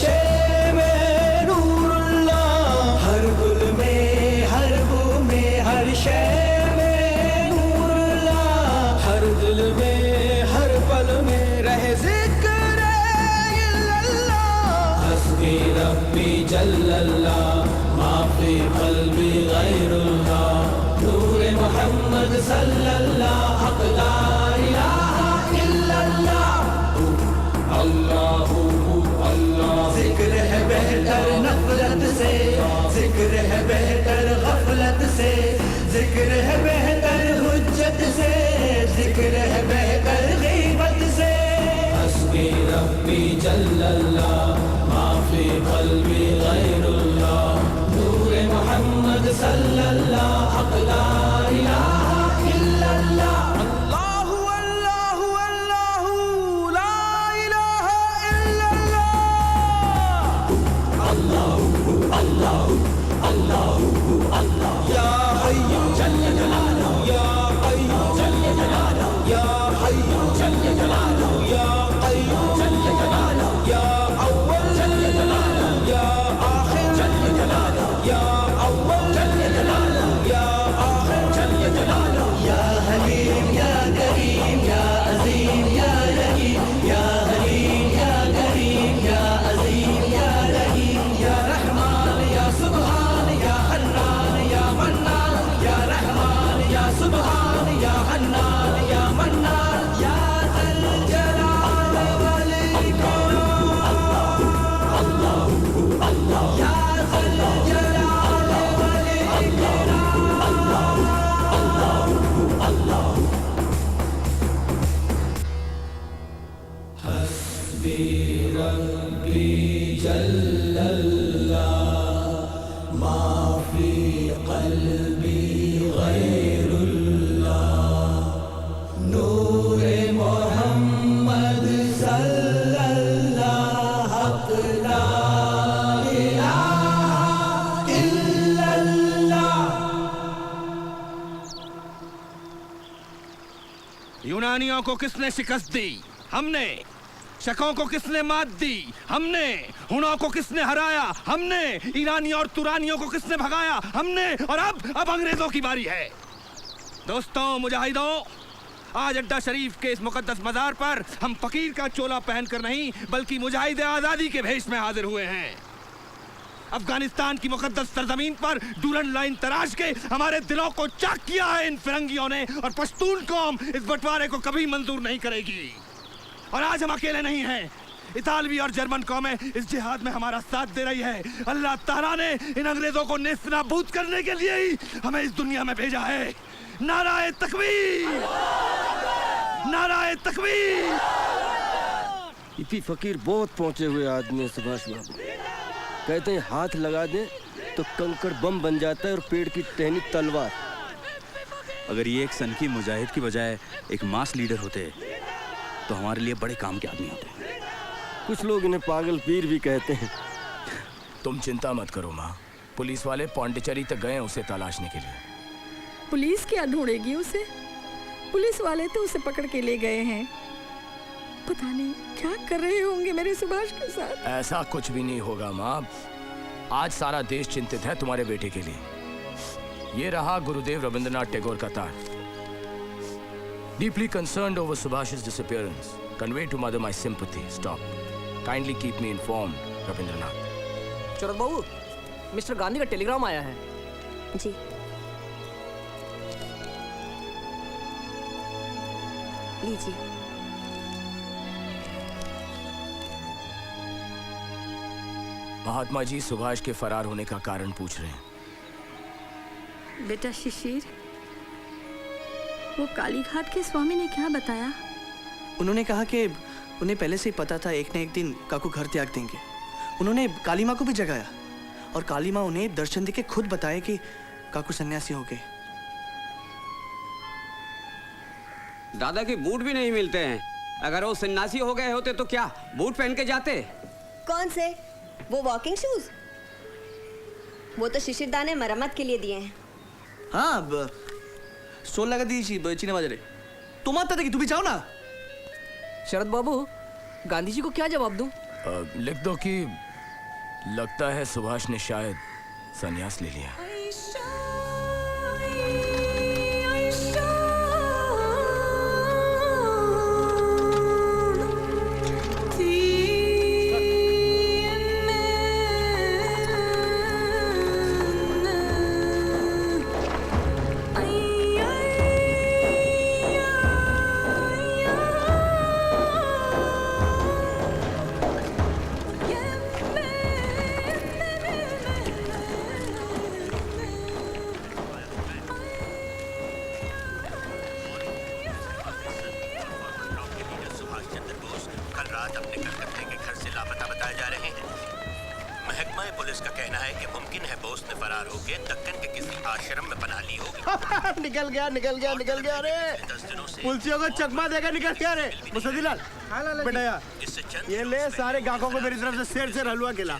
Speaker 17: नशे में नूरुल्लाह, हर गुल में हर बू में हर शय में नूरुल्लाह, हर दिल में हर पल में रहे जिक्र इल्लल्लाह। हस्बी रब्बी जल्लल्लाह, माफी क़ल्बी गैरुल्लाह, नूर मोहम्मद सल्लल्लाह, हक़ ला इलाहा इल्लल्लाह। अल्लाहू अल्लाह, जिक्र है बेहतर नफरत से, जिक्र है बेहतर गफलत से, जिक्र है बेहतर हुज्जत से, जिक्र है बेहतर गीबत से। हस्बी रब्बी जल्लल्लाह, माफी क़ल्बी गैरुल्लाह, नूर मोहम्मद सल्लल्लाह, हक़ ला इलाहा इल्लल्लाह। अल्लाहु अल्लाहु अल्लाहु ला इलाहा इल्लल्लाह। अल्लाहु अल्लाहु अल्लाहु अल्लाह, या हय्यु जल्ल जलालुहु, या हय्यु जल्ल जलालुहु, या हय्यु जल्ल जलालुहु, या हय्यु जल्ल जलालुहु, या अव्वल जल्ल जलालुहु, या आखिर जल्ल जलालुहु, या अव्वल जल्ल जलालुहु, या आखिर जल्ल जलालुहु। या हलीम या करीम या अज़ीम या रहीम, या हलीम या करीम या अज़ीम या रहीम, या रहमान या सुब्हान या हन्नान या मन्नान, या रहमान या सुब्हान या हन्नान या मन्नान, या ज़ल जलाल वल इकराम। अल्लाहु अल्लाह, या ज़ल जलाल वल इकराम। अल्लाहु अल्लाह। हस्बी रब्बी जल्लल्लाह, माफी क़ल्बी गैरुल्लाह, नूर मोहम्मद सल्लल्लाह, हक़ ला इलाहा इल्लल्लाह।
Speaker 7: यूनानियों को किसने शिकस्त दी? हमने। शकों को किसने मात दी? हमने। हुनों को किसने हराया? हमने। ईरानियों और तुरानियों को किसने भगाया? हमने। और अब अंग्रेजों की बारी है। दोस्तों, मुजाहिदों, आज अड्डा शरीफ के इस मुकद्दस मज़ार पर हम फकीर का चोला पहनकर नहीं बल्कि मुजाहिद आज़ादी के भेष में हाजिर हुए हैं। अफगानिस्तान की मुकद्दस सरजमीन पर डूरन लाइन तराश के हमारे दिलों को चाक किया है इन फिरंगियों ने, और पश्तून कौम इस बंटवारे को कभी मंजूर नहीं करेगी। और आज हम अकेले नहीं हैं, इतालवी और जर्मन कौमें इस जिहाद में हमारा साथ दे रही है। अल्लाह ताला ने इन अंग्रेजों को नेस्तनाबूद करने के लिए ही हमें इस दुनिया में भेजा है। नाराए तकबीर, नाराए तकबीर।
Speaker 6: इतनी फकीर बहुत पहुंचे हुए आदमी है सुभाष बाबू। कहते हैं हाथ लगा दे तो कंकड़ बम बन जाता है और पेड़ की टहनी तलवार।
Speaker 1: अगर ये एक सनकी मुजाहिद की बजाय एक मास लीडर होते तो हमारे लिए बड़े काम के आदमी होते।
Speaker 6: कुछ लोग इन्हें पागल पीर भी कहते हैं।
Speaker 7: तुम चिंता मत करो माँ, पुलिस वाले पौंडीचेरी तक गए उसे तलाशने के लिए।
Speaker 13: पुलिस क्या ढूंढेगी उसे? पुलिस वाले तो उसे पकड़ के ले गए हैं। पता नहीं क्या कर रहे होंगे मेरे सुभाष के साथ।
Speaker 7: ऐसा कुछ भी नहीं होगा माँ। आज सारा देश चिंतित है तुम्हारे बेटे के लिए। ये रहा गुरुदेव रविंद्रनाथ टैगोर का तार। Deeply concerned over Subhash's disappearance. Convey to mother my sympathy. Stop. Kindly keep me informed, Rabindranath.
Speaker 10: Sharad Babu, mister Gandhi का टेलीग्राम आया है।
Speaker 21: जी। लीजिए।
Speaker 7: महात्मा जी सुभाष के फरार होने का कारण पूछ रहे हैं।
Speaker 13: बेटा शिशिर, वो कालीघाट के स्वामी ने क्या बताया?
Speaker 10: उन्होंने कहा कि उन्हें पहले से ही पता था एक न एक दिन काकू घर त्याग देंगे। उन्होंने काली माँ को भी जगाया और काली माँ उन्हें दर्शन देके खुद बताए कि काकू सन्यासी हो गए।
Speaker 9: दादा के बूट भी नहीं मिलते हैं। अगर वो सन्यासी हो गए होते तो क्या बूट पहन के जाते?
Speaker 21: कौन से? वो वॉकिंग शूज? वो तो शिशिरदा ने मरम्मत के लिए दिए हैं।
Speaker 10: हाँ, स्टोल लगा दीजिए चीने बाजारे। तुम आता था कि तू भी जाओ ना।
Speaker 14: शरद बाबू, गांधी जी को क्या जवाब दूं?
Speaker 7: लिख दो कि लगता है सुभाष ने शायद संन्यास ले लिया।
Speaker 8: निकल गया रे। पुलिसियों को चकमा देकर निकल गया रे। मुसद्दीलाल बेटा यार, ये ले सारे गाहकों को मेरी तरफ से शेर से हलवा खिला।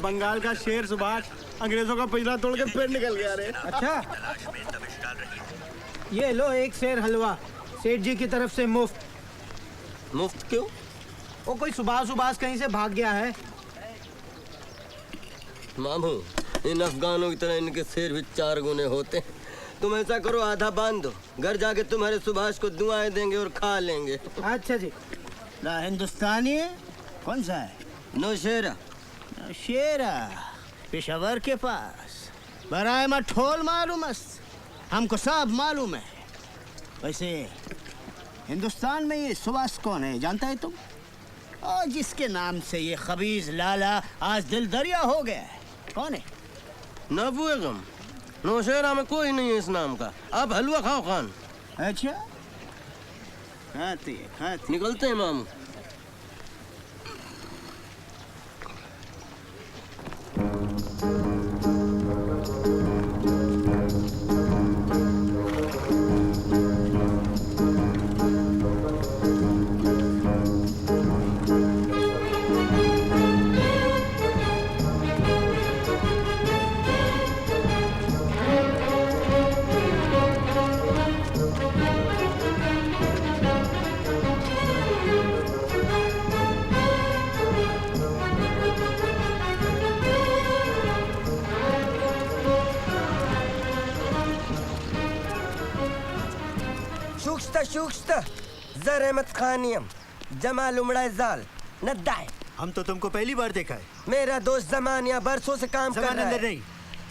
Speaker 8: बंगाल का शेर सुभाष अंग्रेजों का पिंजरा तोड़ के फिर निकल गया रे।
Speaker 2: अच्छा, ये लो एक शेर हलवा सेठ जी की तरफ से मुफ्त।
Speaker 6: मुफ्त क्यों?
Speaker 2: वो कोई सुभाष कहीं से भाग गया है।
Speaker 6: मामू, इन अफगानों की तरह इनके शेर भी 4 गुने होते हैं। तुम ऐसा करो, आधा बांध दो, घर जाके तुम्हारे सुभाष को दुआएं देंगे और खा लेंगे।
Speaker 2: अच्छा जी।
Speaker 10: ना हिंदुस्तानी है? कौन सा है?
Speaker 6: नौशेरा।
Speaker 10: नौशेरा पेशावर के पास। बराए मठोल मालूम, हमको सब मालूम है। वैसे हिंदुस्तान में ये सुभाष कौन है जानता है तुम? और जिसके नाम से ये खबीज लाला आज दिल दरिया हो गया है, कौन है?
Speaker 6: नबूगम। नौशेरा में कोई नहीं है इस नाम का। आप हलवा खाओ खान।
Speaker 10: अच्छा, खाते
Speaker 6: निकलते हैं मामू।
Speaker 14: शुक्ता जर अहमद खानियम जमाल उमड़ा जाल नद्दाए।
Speaker 10: हम तो तुमको पहली बार देखा है।
Speaker 14: मेरा दोस्त जमान यहाँ बरसों से काम कर रहा है।
Speaker 10: नहीं,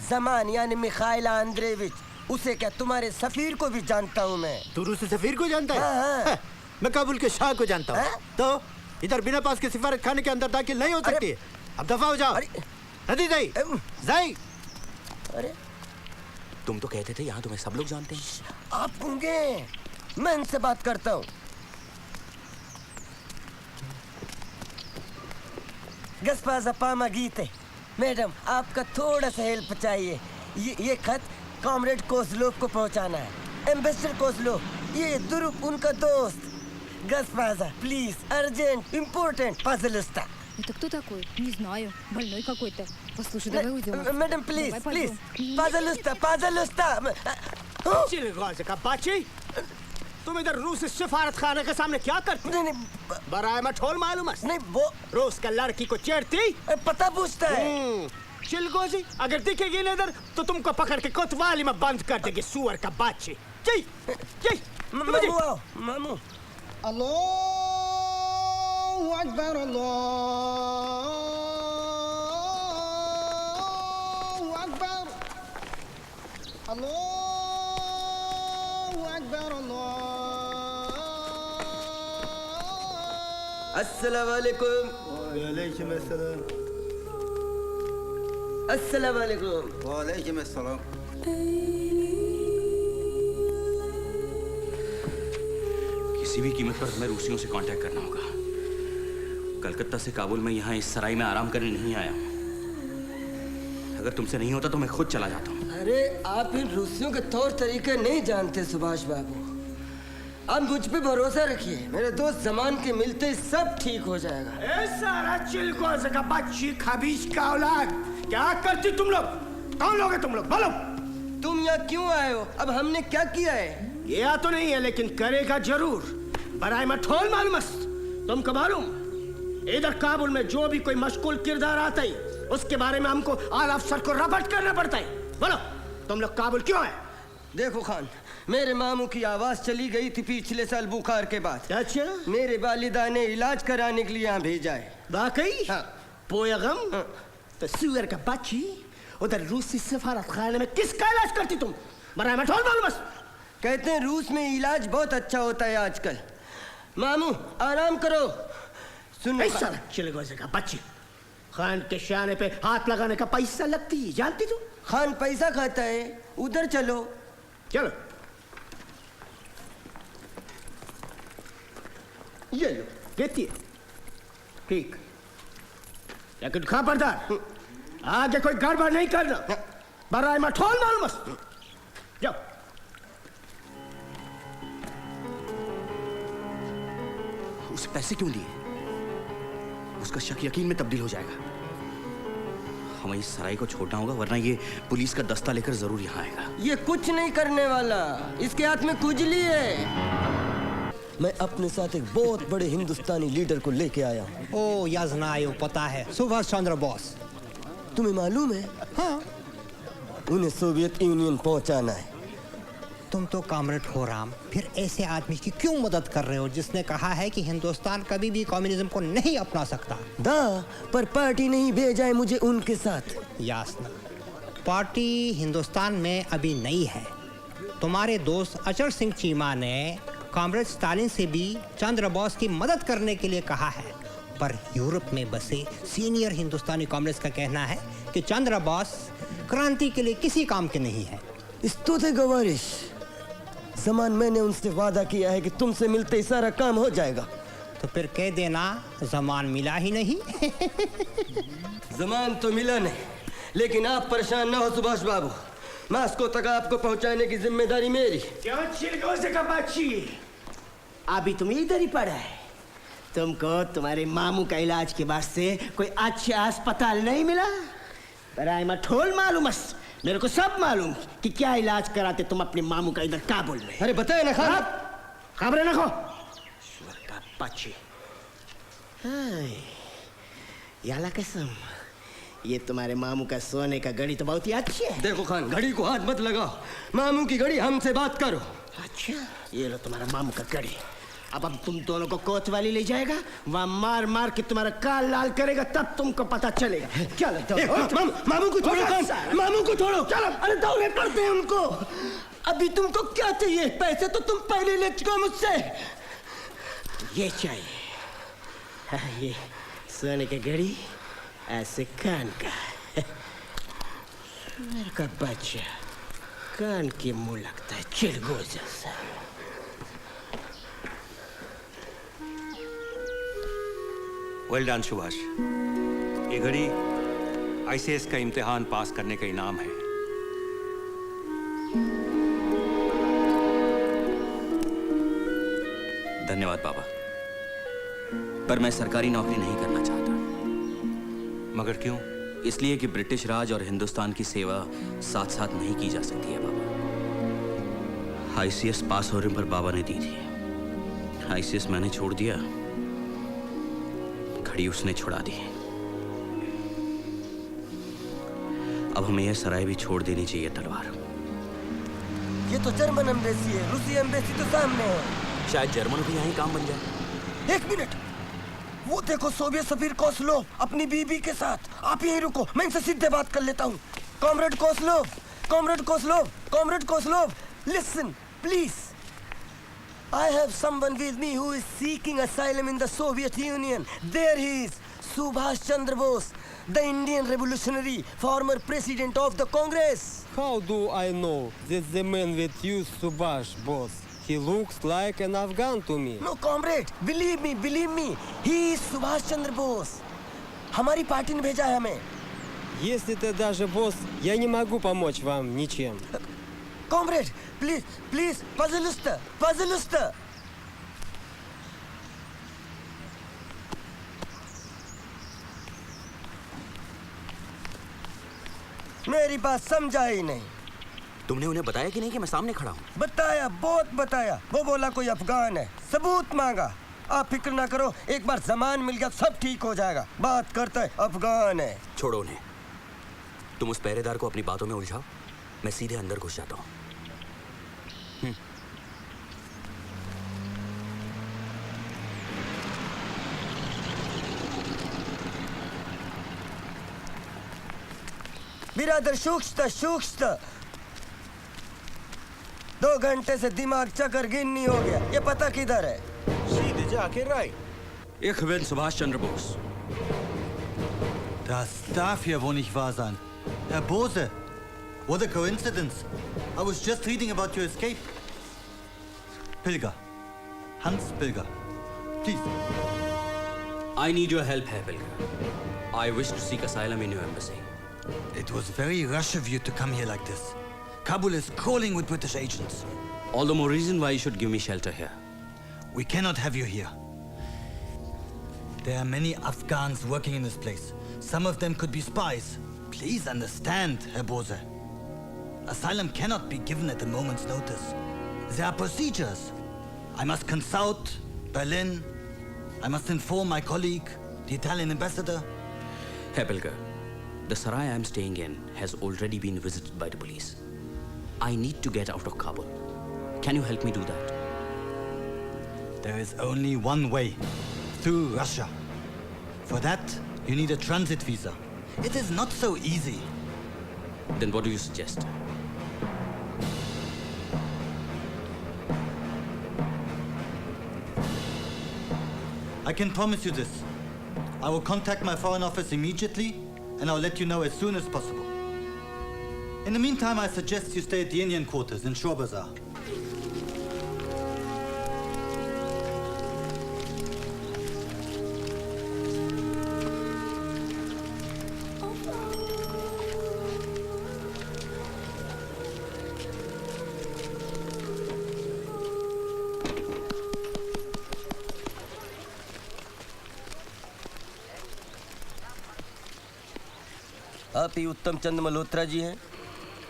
Speaker 14: जमान यानी मिखाइल आंद्रेविच, उसे क्या तुम्हारे सफीर को भी जानता हूँ मैं।
Speaker 10: तू रूसी सफीर को जानता है?
Speaker 14: हाँ।
Speaker 10: मैं काबुल के शाह को जानता हूँ। तो इधर बिना पास के सिफारत खाने के अंदर दाखिल नहीं हो सकती है। अब दफा हो जाओ। नदी जाई।
Speaker 14: अरे
Speaker 1: तुम तो कहते थे यहाँ तुम्हें सब लोग जानते हैं।
Speaker 14: आप होंगे, मैं इनसे बात करता हूँ। गस्पाजा पामा गीते मैडम, आपका थोड़ा सा हेल्प चाहिए। ये खत कॉमरेड कोसलोव को पहुंचाना है। एम्बेसडर कोसलोव, ये दुरुप उनका दोस्त। Госпожа, please, urgent, important, пожалуйста.
Speaker 23: Это кто такой? Не знаю. Больной какой-то. Послушай, давай уйдем.
Speaker 14: Мэдам, please, please. Пожалуйста, пожалуйста.
Speaker 10: बाची, तुम इधर रूस सिफारत खाने के सामने क्या करती?
Speaker 14: नहीं,
Speaker 10: बराए मठोल मालूम है?
Speaker 14: नहीं, वो
Speaker 10: रूस का लड़की को चेड़ती?
Speaker 14: पता पूछता है।
Speaker 10: चिलगोजी, अगर दिखेगी ना इधर तो तुमको पकड़ के कोतवाली में बंद कर देगी सुअर का बाची।
Speaker 14: मामू आओ, मामू।
Speaker 2: अल्लाहु अकबर, अल्लाहु अकबर, अल्लाहु अकबर, अल्लाह।
Speaker 14: अस्सलाम वालेकुम।
Speaker 10: वालेकुम अस्सलाम।
Speaker 14: अस्सलाम वालेकुम।
Speaker 5: वालेकुम अस्सलाम।
Speaker 1: किसी भी कीमत पर हमें रूसियों से कांटेक्ट करना होगा। कलकत्ता से काबुल में यहाँ इस सराय में आराम करने नहीं आया। अगर तुमसे नहीं होता तो मैं खुद चला जाता हूँ।
Speaker 14: अरे आप इन रूसियों के तौर तरीके नहीं जानते सुभाष बाबू। आप मुझ पे भरोसा रखिए, मेरे दोस्त जमान के मिलते ही सब ठीक हो जाएगा।
Speaker 10: ए सारा चिलगोज़ का बच्ची खबीश का औलाद, क्या करती तुम लोग? कौन लोग हैं तुम लोग? बोलो।
Speaker 14: तुम यहाँ क्यों आए हो? अब हमने क्या किया है?
Speaker 10: किया तो नहीं है लेकिन करेगा जरूर। बराए मठोल मालूम तुमको मालूम, इधर काबुल में जो भी कोई मशगूल किरदार आता है उसके बारे में हमको आला अफसर को रपट करना पड़ता है। बोलो तुम लोग काबुल क्यों है?
Speaker 14: देखो खान, मेरे मामू की आवाज चली गई थी पिछले साल बुखार के बाद।
Speaker 10: अच्छा?
Speaker 14: मेरे वालिदा ने इलाज कराने के लिए यहाँ भेजा है।
Speaker 10: वाकई? हाँ। पोयगम? हाँ। तो सुअर का बच्ची उधर रूसी सफारत खाने में किसका इलाज करती तुम? बराए में ठोल मालूम बस।
Speaker 14: कहते हैं रूस में इलाज बहुत अच्छा होता है आजकल। मामू आराम करो। सुनो
Speaker 10: चले गोजे का बच्ची, खान के शाने पे हाथ लगाने का पैसा लगती है, जानती तू?
Speaker 14: खान पैसा खाता है, उधर चलो।
Speaker 10: चलो ये लो, देती है। ठीक, लेकिन खबरदार आगे कोई गड़बड़ नहीं करना, बराए में ठोल मालूम बस। जाओ।
Speaker 1: उसे पैसे क्यों दिए? उसका शक यकीन में तब्दील हो जाएगा। हमें इस सराय को छोड़ना होगा, वरना ये पुलिस का दस्ता लेकर जरूर यहाँ आएगा।
Speaker 14: ये कुछ नहीं करने वाला, इसके हाथ में खुजली है। मैं अपने साथ एक बहुत बड़े हिंदुस्तानी लीडर को लेके आया हूँ।
Speaker 11: ओ याजनायो, पता है, सुभाष चंद्र बोस।
Speaker 14: तुम्हें मालूम है? हाँ। उन्हें सोवियत यूनियन पहुंचाना है।
Speaker 11: तुम तो कामरेड खुराम फिर ऐसे आदमी की क्यों मदद कर रहे हो जिसने कहा है कि हिंदुस्तान कभी भी कम्युनिज्म को नहीं अपना सकता?
Speaker 14: दा, पर पार्टी नहीं भेजा है मुझे उनके साथ।
Speaker 11: यासना, पार्टी हिंदुस्तान में अभी नहीं है। तुम्हारे दोस्त अचर सिंह चीमा ने कामरेड स्टालिन से भी चंद्र बोस की मदद करने के लिए कहा है, पर यूरोप में बसे सीनियर हिंदुस्तानी कांग्रेस का कहना है कि चंद्र बोस क्रांति के लिए किसी काम के नहीं है।
Speaker 14: स्तुति गवारिश, जमान मैंने उनसे वादा किया है कि तुमसे मिलते ही सारा काम हो जाएगा।
Speaker 11: तो फिर कह देना जमान मिला ही नहीं।
Speaker 14: जमान तो मिला नहीं, लेकिन आप परेशान ना हो सुभाष बाबू, मास्को तक आपको पहुंचाने की जिम्मेदारी मेरी।
Speaker 10: क्यों चिलगोजे का बच्ची, अभी तुम इधर ही पड़ा है। तुमको तुम्हारे मामू का इलाज के वास्ते कोई अच्छा अस्पताल नहीं मिला? बराए में ठोल मालूम, मेरे को सब मालूम कि क्या इलाज कराते तुम अपने मामू का इधर काबुल में।
Speaker 14: अरे बताए ना खान।
Speaker 10: खबरें ना खो का बच्ची। याला कसम, ये तुम्हारे मामू का सोने का घड़ी तो बहुत ही अच्छी है।
Speaker 14: देखो खान, घड़ी को हाथ मत लगाओ, मामू की घड़ी हमसे बात करो।
Speaker 10: अच्छा, ये लो तुम्हारा मामू का घड़ी। अब तुम दोनों को कोतवाली ले जाएगा, वहां मार मार के तुम्हारा काल लाल करेगा, तब तुमको पता चलेगा। चलो
Speaker 14: मामू को छोड़ो खान, मामू को छोड़ो।
Speaker 10: चलो,
Speaker 14: अरे दौरे करते हैं उनको। अभी तुमको क्या चाहिए? पैसे तो तुम पहले ले चुके हो मुझसे।
Speaker 10: ये चाहिए, ये सोने की घड़ी, ऐसे कान का। मेरे का बच्चा कान के मुंह लगता है चिलगोजा सा।
Speaker 3: वेल डन सुभाष, ये घड़ी आईसीएस का इम्तिहान पास करने का इनाम है।
Speaker 1: धन्यवाद बाबा, पर मैं सरकारी नौकरी नहीं करना चाहता।
Speaker 3: मगर क्यों?
Speaker 1: इसलिए कि ब्रिटिश राज और हिंदुस्तान की सेवा साथ साथ नहीं की जा सकती है बाबा। आईसीएस पास होने पर बाबा ने दी थी, आईसीएस मैंने छोड़ दिया, घड़ी उसने छुड़ा दी। अब हमें यह सराय भी छोड़ देनी चाहिए तलवार।
Speaker 14: ये तो जर्मन एम्बेसी है, रूसी एम्बेसी तो सामने है।
Speaker 1: शायद जर्मनों भी यहीं काम बन जाए।
Speaker 14: एक मिनट, वो देखो सोवियत सफीर कोस्लोव अपनी बीबी के साथ। आप यहीं रुको, मैं इनसे सीधे बात कर लेता हूँ। Comrade Kozlov, comrade Kozlov, comrade Kozlov, listen please. I have someone with me who is seeking asylum in the Soviet Union. There he is, Subhash Chandra Bose, the Indian revolutionary, former president of the Congress.
Speaker 6: How do I know that the man with you, Subhash Bose? He looks like an Afghan to me.
Speaker 14: No, comrade, believe me, he is Subhash Chandra Bose. हमारी party ने भेजा है हमें।
Speaker 6: Если ты даже босс, я не могу помочь вам ничем.
Speaker 14: Comrade, please, пожалуйста. मेरी बात समझा ही नहीं।
Speaker 1: तुमने उन्हें बताया कि नहीं कि मैं सामने खड़ा हूँ?
Speaker 14: बताया, बहुत बताया। वो बोला कोई अफगान है, सबूत मांगा। आप फिक्र ना करो, एक बार जमान मिल गया सब ठीक हो जाएगा। बात करता है अफगान है।
Speaker 1: छोड़ो उन्हें, तुम उस पहरेदार को अपनी बातों में उलझाओ, मैं सीधे अंदर घुस जाता हूं।
Speaker 14: बिरादर सूक्ष्म सूक्ष्म, 2 घंटे से दिमाग चक्कर गिन्नी हो गया। ये पता किधर है?
Speaker 10: सीधे जाके right.
Speaker 1: Ich bin Subhash Chandra Bose.
Speaker 5: Das darf ja wohl nicht wahr sein. Herr Bose, what a coincidence. I was just reading about your escape. Pilger. Hans Pilger. Please.
Speaker 1: I need your help, Herr Pilger. I wish to seek asylum in your embassy.
Speaker 5: It was very rash of you to come here like this. Kabul is crawling with British agents.
Speaker 1: All the more reason why you should give me shelter here.
Speaker 5: We cannot have you here. There are many Afghans working in this place. Some of them could be spies. Please understand, Herr Bose. Asylum cannot be given at a moment's notice. There are procedures. I must consult Berlin. I must inform my colleague, the Italian ambassador.
Speaker 1: Herr Pilger, the sarai I am staying in has already been visited by the police. I need to get out of Kabul. Can you help me do that?
Speaker 5: There is only one way, through Russia. For that, you need a transit visa. It is not so easy.
Speaker 1: Then what do you suggest?
Speaker 5: I can promise you this. I will contact my foreign office immediately, and I'll let you know as soon as possible. In the meantime, I suggest you stay at the Indian quarters in Shore Bazaar.
Speaker 14: आप ही उत्तम चंद मल्होत्रा जी हैं?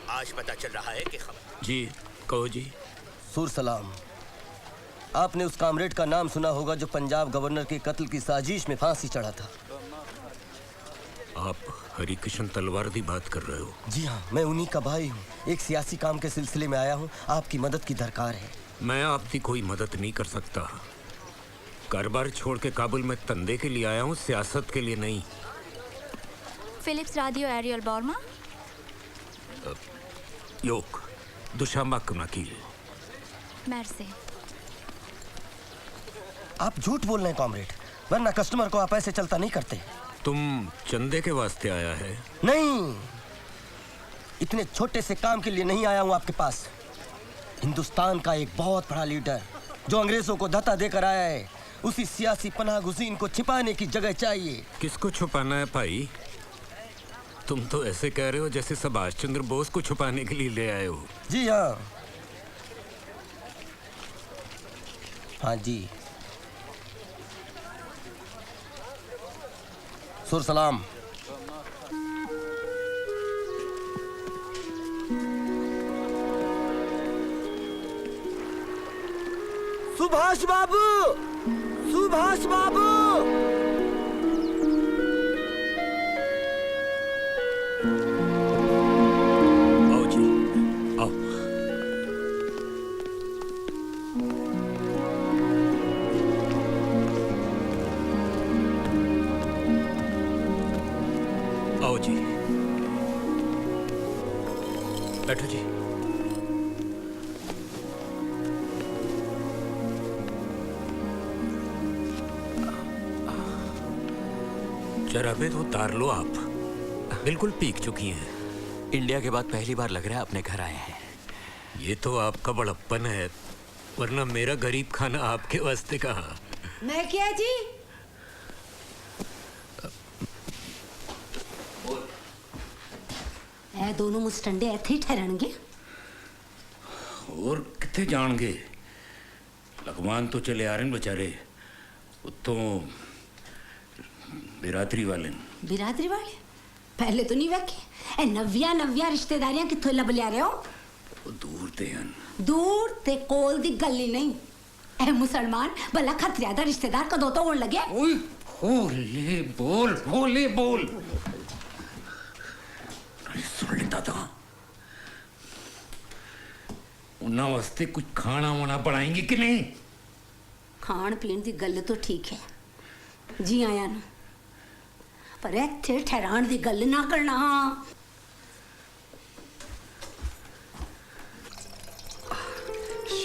Speaker 7: आज पता चल रहा है कि खबर। जी कहो जी।
Speaker 14: सुर सलाम। आपने उस कामरेड का नाम सुना होगा जो पंजाब गवर्नर के कत्ल की साजिश में फांसी चढ़ा था।
Speaker 15: आप हरिकिशन तलवार की बात कर रहे हो?
Speaker 14: जी हाँ, मैं उन्हीं का भाई हूँ। एक सियासी काम के सिलसिले में आया हूँ, आपकी मदद की दरकार है।
Speaker 15: मैं आपकी कोई मदद नहीं कर सकता। कारोबार छोड़ के काबुल में धंधे के लिए आया हूँ, सियासत के लिए नहीं।
Speaker 23: Philips Radio Ariel Borma?
Speaker 15: Yok. Dushanbak nakil.
Speaker 23: Merci.
Speaker 14: आप झूठ बोल रहे हैं कॉमरेड, वरना कस्टमर को आप ऐसे चलता नहीं करते।
Speaker 15: तुम चंदे के वास्ते आया है?
Speaker 14: नहीं, इतने छोटे से काम के लिए नहीं आया हूँ आपके पास। हिंदुस्तान का एक बहुत बड़ा लीडर जो अंग्रेजों को धत्ता देकर आया है, उसी सियासी पनाहगुज़ीन को छिपाने की जगह चाहिए।
Speaker 15: किसको छुपाना है भाई? तुम तो ऐसे कह रहे हो जैसे सुभाष चंद्र बोस को छुपाने के लिए ले आए हो।
Speaker 14: जी हाँ। हाँ जी। सुर सलाम। सुभाष बाबू, सुभाष बाबू।
Speaker 15: बैठो जी। शराबें तो उतार लो आप, बिल्कुल पीक चुकी हैं।
Speaker 1: इंडिया के बाद पहली बार लग रहा है अपने घर आए हैं।
Speaker 15: ये तो आपका बड़प्पन है, वरना मेरा गरीब खाना आपके वास्ते कहाँ।
Speaker 21: मैं क्या जी? ए दोनों मुस्टंडे ऐसे ही ठहरनगे।
Speaker 15: और कितने जाएंगे? लगवान तो चले आ रहे हैं बेचारे, उत्तों बिरादरी वाले।
Speaker 21: बिरादरी वाले? पहले तो नहीं वेखे। ए नव्या रिश्तेदारियां कित्थों लब लिया रहे हो?
Speaker 15: दूर ते हैं।
Speaker 21: दूर ते कोल दी गल ही नहीं। ए मुसलमान भला खतरियादा रिश्तेदार कदों तो होने लगे।
Speaker 15: ओए होले बोल, होले बोल। सुन ले दादा, उन्ना वास्ते कुछ खाना वाना बनाएंगे कि नहीं?
Speaker 21: खान पीन की गल तो ठीक है जी आया ना, पर इत्थे ठहरान की गल ना करना।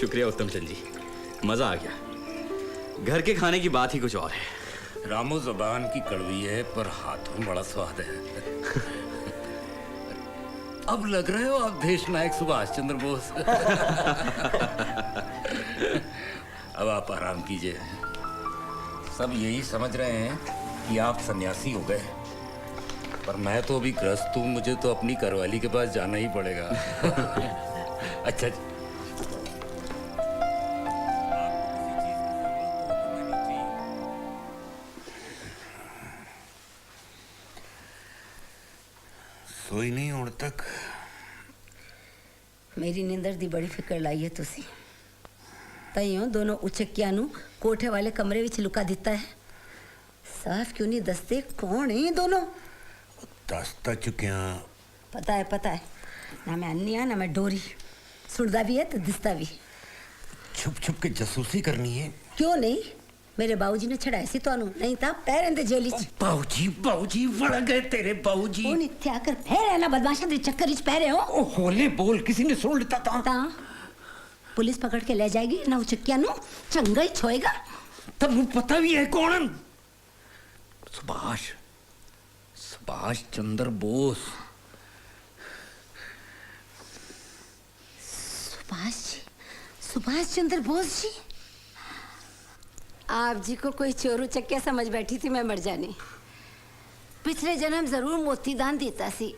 Speaker 1: शुक्रिया उत्तम चंद जी, मजा आ गया। घर के खाने की बात ही कुछ और है।
Speaker 15: रामो जबान की कड़वी है पर हाथों बड़ा स्वाद है। अब लग रहे हो आप देश नायक सुभाष चंद्र बोस। अब आप आराम कीजिए। सब यही समझ रहे हैं कि आप सन्यासी हो गए, पर मैं तो अभी ग्रस्त हूँ, मुझे तो अपनी घरवाली के पास जाना ही पड़ेगा। अच्छा सोई नहीं और तक
Speaker 21: मेरी नींदर दी बड़ी फिक्र लाई है तुसी, ताइयों दोनों उचक्कियां नू कोठे वाले कमरे विच लुका दिता है। साफ क्यों नहीं दसते कौन है दोनों?
Speaker 15: दसता चुकिया।
Speaker 21: पता है ना मैं अन्नी ना मैं डोरी, सुनदा भी है तो दिसता भी।
Speaker 15: छुप छुप के जासूसी करनी है?
Speaker 21: क्यों नहीं, मेरे बाबूजी ने छड़ाई सी तोनू, नहीं था पैर दे जेल च।
Speaker 15: बाबूजी वड़ गए तेरे बाबूजी।
Speaker 21: ओ नित्या कर फेर है ना बदमाशा दे चक्कर विच पै रहे हो।
Speaker 15: ओ होले बोल, किसी ने सुन लेता था।
Speaker 21: पुलिस पकड़ के ले जाएगी ना उचक्किया नु, चंगा ही छोएगा।
Speaker 15: तब वो पता भी है कौन? सुभाष चंद्र बोस।
Speaker 21: सुभाष चंद्र बोस जी। आप जी को कोई चोरू चक्किया समझ बैठी थी मैं मर जाने। पिछले जन्म जरूर मोती दान देता सी,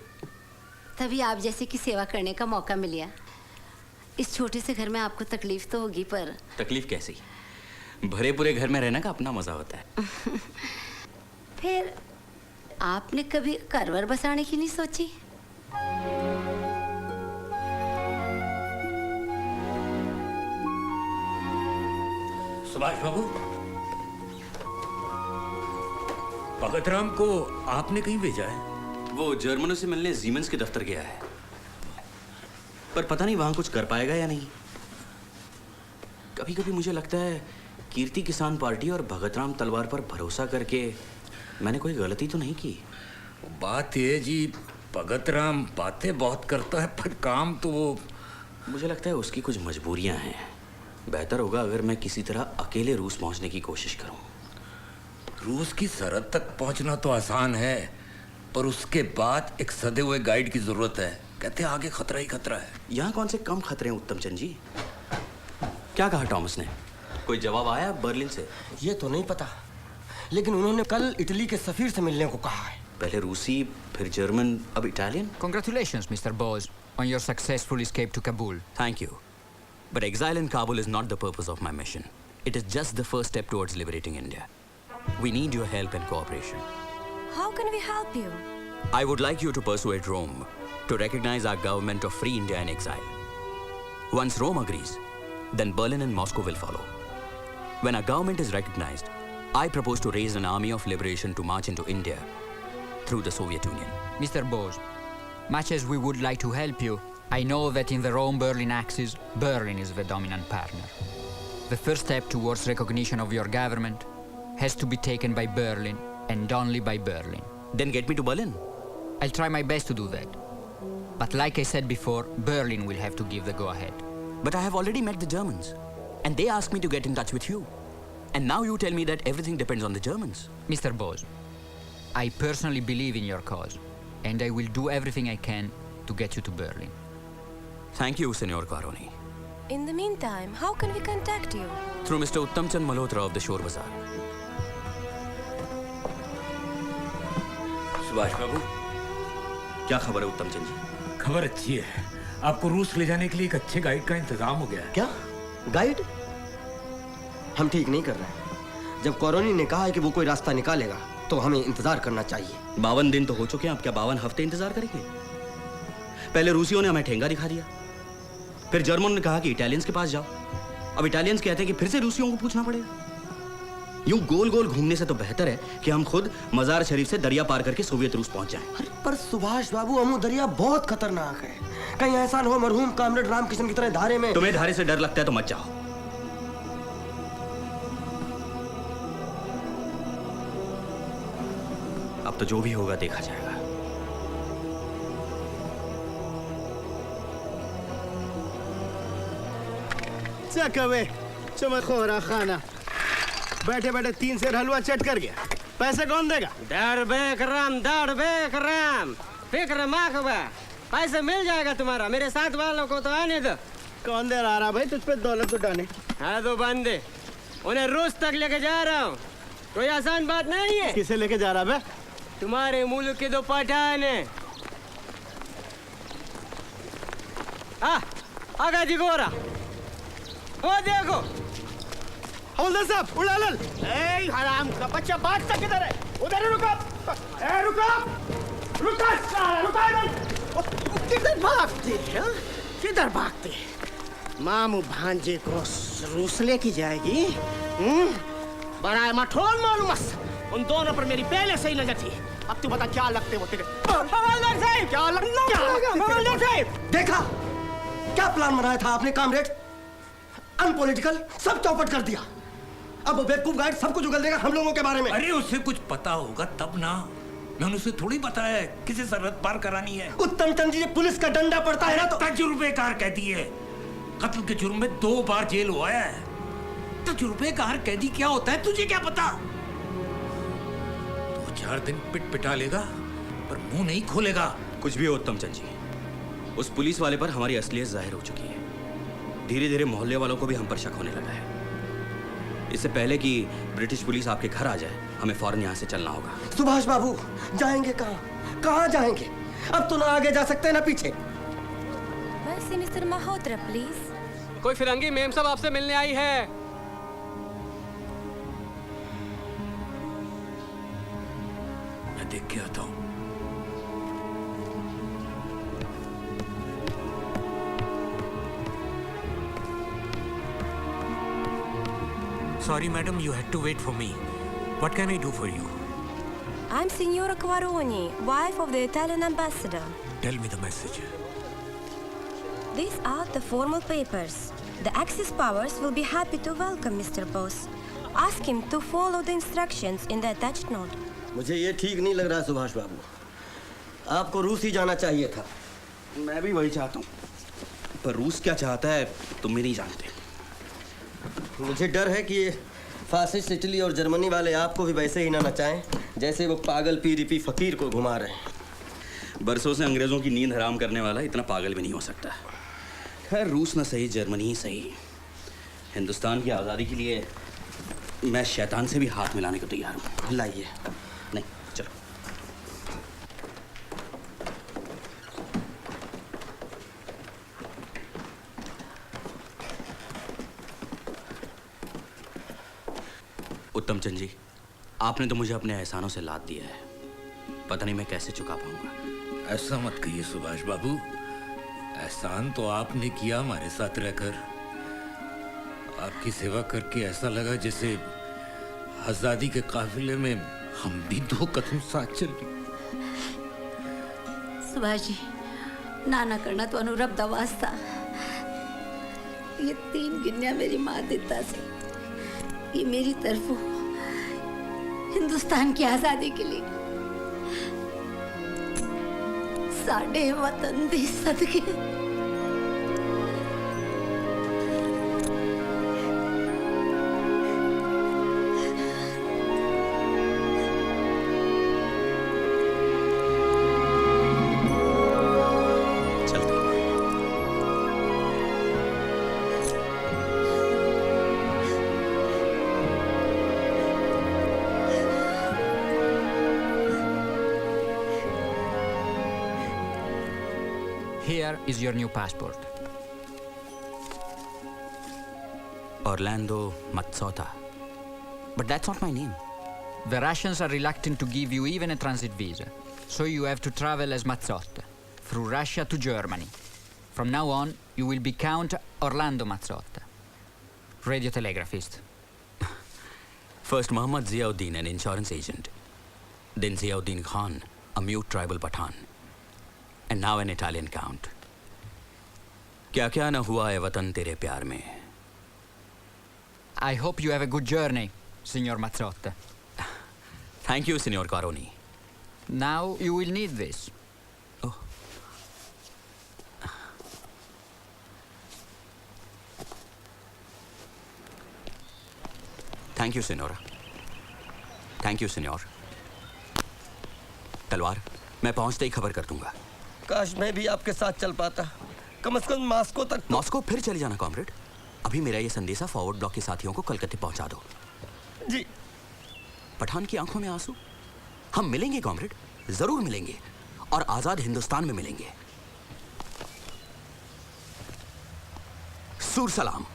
Speaker 21: तभी आप जैसे की सेवा करने का मौका मिला। इस छोटे से घर में आपको तकलीफ तो होगी, पर
Speaker 1: तकलीफ कैसी? भरे पूरे घर में रहने का अपना मजा होता है।
Speaker 21: फिर आपने कभी करवर बसाने की नहीं सोची?
Speaker 15: सुभाष बाबू, भगत राम को आपने कहीं भेजा है?
Speaker 1: वो जर्मनों से मिलने जीमेंस के दफ्तर गया है, पर पता नहीं वहां कुछ कर पाएगा या नहीं। कभी कभी मुझे लगता है कीर्ति किसान पार्टी और भगत राम तलवार पर भरोसा करके मैंने कोई गलती तो नहीं की।
Speaker 15: बात ये जी, भगत राम बातें बहुत करता है पर काम तो वो,
Speaker 1: मुझे लगता है उसकी कुछ मजबूरियां हैं। बेहतर होगा अगर मैं किसी तरह अकेले रूस पहुंचने की कोशिश करूं।
Speaker 15: रूस की सरहद तक पहुंचना तो आसान है, पर उसके बाद एक सदे हुए गाइड की जरूरत है। कहते हैं आगे खतरा ही खतरा है।
Speaker 1: यहाँ कौन से कम खतरे हैं उत्तम चंद जी? क्या कहा टॉमस ने? कोई जवाब आया बर्लिन से?
Speaker 6: ये तो नहीं पता, लेकिन उन्होंने कल इटली के सफीर से मिलने को कहा है।
Speaker 1: पहले रूसी, फिर जर्मन, अब Italian.
Speaker 18: Congratulations, Mr. Bose, on your successful escape to Kabul.
Speaker 1: Thank you. But exile in Kabul is not the purpose of my mission. It is just the first step towards liberating India. We need your help and cooperation.
Speaker 21: How can we help you?
Speaker 1: I would like you to persuade Rome to recognize our government of free India in exile. Once Rome agrees, then Berlin and Moscow will follow. When our government is recognized, I propose to raise an army of liberation to march into India through the Soviet Union.
Speaker 18: Mr. Bose, much as we would like to help you, I know that in the Rome-Berlin axis, Berlin is the dominant partner. The first step towards recognition of your government has to be taken by Berlin, and only by Berlin.
Speaker 1: Then get me to Berlin.
Speaker 18: I'll try my best to do that. But like I said before, Berlin will have to give the go-ahead.
Speaker 1: But I have already met the Germans, and they asked me to get in touch with you. And now you tell me that everything depends on the Germans.
Speaker 18: Mr. Bose, I personally believe in your cause, and I will do everything I can to get you to Berlin.
Speaker 1: Thank you, Senor Caroni.
Speaker 21: In the meantime, how can we contact you?
Speaker 1: Through Mr. Uttamchand Malhotra of the Shore Bazaar.
Speaker 15: Subhas Babu,
Speaker 1: क्या खबर है उत्तम चंद जी?
Speaker 15: खबर अच्छी है। आपको रूस ले जाने के लिए एक अच्छे गाइड का इंतजाम हो गया है।
Speaker 6: क्या गाइड? हम ठीक नहीं कर रहे हैं। जब कॉलोनी ने कहा है कि वो कोई रास्ता निकालेगा, तो हमें इंतजार करना चाहिए।
Speaker 1: 52 दिन तो हो चुके हैं, अब क्या 52 हफ्ते इंतजार करेंगे? पहले रूसियों ने हमें ठेंगा दिखा दिया, फिर जर्मन ने कहा कि इटालियंस के पास जाओ, अब इटालियंस कहते हैं कि फिर से रूसियों को पूछना पड़ेगा। यूं गोल गोल घूमने से तो बेहतर है कि हम खुद मजार शरीफ से दरिया पार करके सोवियत रूस पहुंच जाएं।
Speaker 6: पर सुभाष बाबू, अमू दरिया बहुत खतरनाक है। कहीं ऐसा न हो मरहूम कॉमरेड रामकृष्ण की तरह धारे में।
Speaker 1: तुम्हें धारे से डर लगता है तो मत जाओ। अब तो जो भी होगा देखा जाएगा।
Speaker 2: चकवे चमखोरा खाना, बैठे बैठे 3 सेर हलवा चट कर गया। पैसे कौन देगा?
Speaker 19: दर बेकराम फिक्र माखबा, पैसे मिल जाएगा तुम्हारा। मेरे साथ वालों को तो आने दो।
Speaker 2: कौन दे रहा भाई तुझ पे दौलत उठाने?
Speaker 19: हाँ तो बंदे, उन्हें रूस तक लेके जा रहा हूँ। कोई आसान बात नहीं है।
Speaker 2: किसे लेके जा रहा बे?
Speaker 19: तुम्हारे मुल्क के 2 पठान है। आगा जी गोरा, वो देखो।
Speaker 2: हवलदार साहब, उड़ालल।
Speaker 19: ए हराम का बच्चा, बात तक किधर है? उधर रुको।
Speaker 2: किधर भागते हैं? किधर भागते? मामू भांजे को रूस लेके जाएगी?
Speaker 19: बड़ा मठोल मालूमस। उन दोनों पर मेरी पहले से ही नजर थी। अब तू बता क्या लगते वो तेरे? हवलदार साहब, क्या हवलदार साहब,
Speaker 6: देखा क्या प्लान बनाया था आपने कॉमरेड? अनपॉलिटिकल, सब चौपट कर दिया। अब वो बेवकूफ गाइड सब कुछ उगल देगा हम लोगों के बारे में।
Speaker 15: अरे उसे कुछ पता होगा तब ना। मैंने उसे थोड़ी बताया है किसी सरहद पार करानी है।
Speaker 6: उत्तम चंद जी, पुलिस का डंडा पड़ता है ना तो।
Speaker 15: तजुर्बेकार कहती है। कत्ल के जुर्म में 2 बार जेल हुआ है। तजुर्बेकार कैदी क्या होता है तुझे क्या पता? 2-4 दिन पिट पिटा लेगा पर मुंह नहीं खोलेगा।
Speaker 1: कुछ भी हो उत्तम चंद जी, उस पुलिस वाले पर हमारी असलियत जाहिर हो चुकी है। धीरे धीरे मोहल्ले वालों को भी हम पर शक होने लगा है। इससे पहले कि ब्रिटिश पुलिस आपके घर आ जाए, हमें फौरन यहाँ से चलना होगा।
Speaker 6: सुभाष बाबू, जाएंगे कहाँ? कहाँ जाएंगे? अब तो ना आगे जा सकते ना पीछे।
Speaker 21: बस मिस्टर मल्होत्रा प्लीज।
Speaker 19: कोई फिरंगी मेम साहब आपसे मिलने आई है।
Speaker 15: मैं देख के आता हूँ। Sorry, madam, you had to wait for me. What can I do for you?
Speaker 21: I'm Signora Quaroni, wife of the Italian ambassador.
Speaker 15: Tell me the message.
Speaker 21: These are the formal papers. The Axis powers will be happy to welcome Mr. Bose. Ask him to follow the instructions in the attached note.
Speaker 6: मुझे ये ठीक नहीं लग रहा सुभाष बाबू। आपको रूस ही जाना चाहिए था।
Speaker 1: मैं भी वही चाहता हूँ, पर रूस क्या चाहता है तुम भी नहीं जानते।
Speaker 6: मुझे डर है कि ये फासिस्ट इटली और जर्मनी वाले आपको भी वैसे ही ना नचाएं जैसे वो पागल पीरीपी फकीर को घुमा रहे हैं।
Speaker 1: बरसों से अंग्रेजों की नींद हराम करने वाला इतना पागल भी नहीं हो सकता। खैर, रूस ना सही, जर्मनी ही सही, हिंदुस्तान की आज़ादी के लिए मैं शैतान से भी हाथ मिलाने को तैयार हूँ।
Speaker 6: लाइए।
Speaker 1: नहीं, चलो। उत्तम चंद जी, आपने तो मुझे अपने एहसानों से लाद दिया है। पता नहीं मैं कैसे चुका पाऊंगा।
Speaker 15: ऐसा मत कहिए सुभाष बाबू। एहसान तो आपने किया हमारे साथ रहकर। आपकी सेवा करके ऐसा लगा जैसे आजादी के काफिले में हम भी 2 कदम साथ चल रहे।
Speaker 13: सुभाष जी, नाना करना तो अनुरब दा वास्ता। ये 3 गिन्नियां मेरी माँ दिता से, ये मेरी तरफों हिंदुस्तान की आजादी के लिए, साडे वतन दे सदके।
Speaker 18: Here is your new passport.
Speaker 1: Orlando Mazzotta. But that's not my name.
Speaker 18: The Russians are reluctant to give you even a transit visa, so you have to travel as Mazzotta, through Russia to Germany. From now on, you will be Count Orlando Mazzotta. radiotelegraphist.
Speaker 1: First Muhammad Ziauddin, an insurance agent. Then Ziauddin Khan, a mute tribal Pathan. And now an Italian count. क्या क्या न हुआ है वतन तेरे प्यार में.
Speaker 18: I hope you have a good journey, Signor Mazzotta.
Speaker 1: Thank you, Signor Caroni.
Speaker 18: Now you will need this.
Speaker 1: Oh. Thank you, Signora. Thank you, Signor. तलवार, मैं पहुंचते ही खबर कर दूंगा.
Speaker 6: काश मैं भी आपके साथ चल पाता. कम से कम मॉस्को तक.
Speaker 1: मॉस्को फिर चले जाना कॉमरेड. अभी मेरा ये संदेशा फॉरवर्ड ब्लॉक के साथियों को कलकत्ते पहुंचा दो.
Speaker 6: जी.
Speaker 1: पठान की आंखों में आंसू. हम मिलेंगे कॉमरेड, जरूर मिलेंगे, और आजाद हिंदुस्तान में मिलेंगे. सूर सलाम.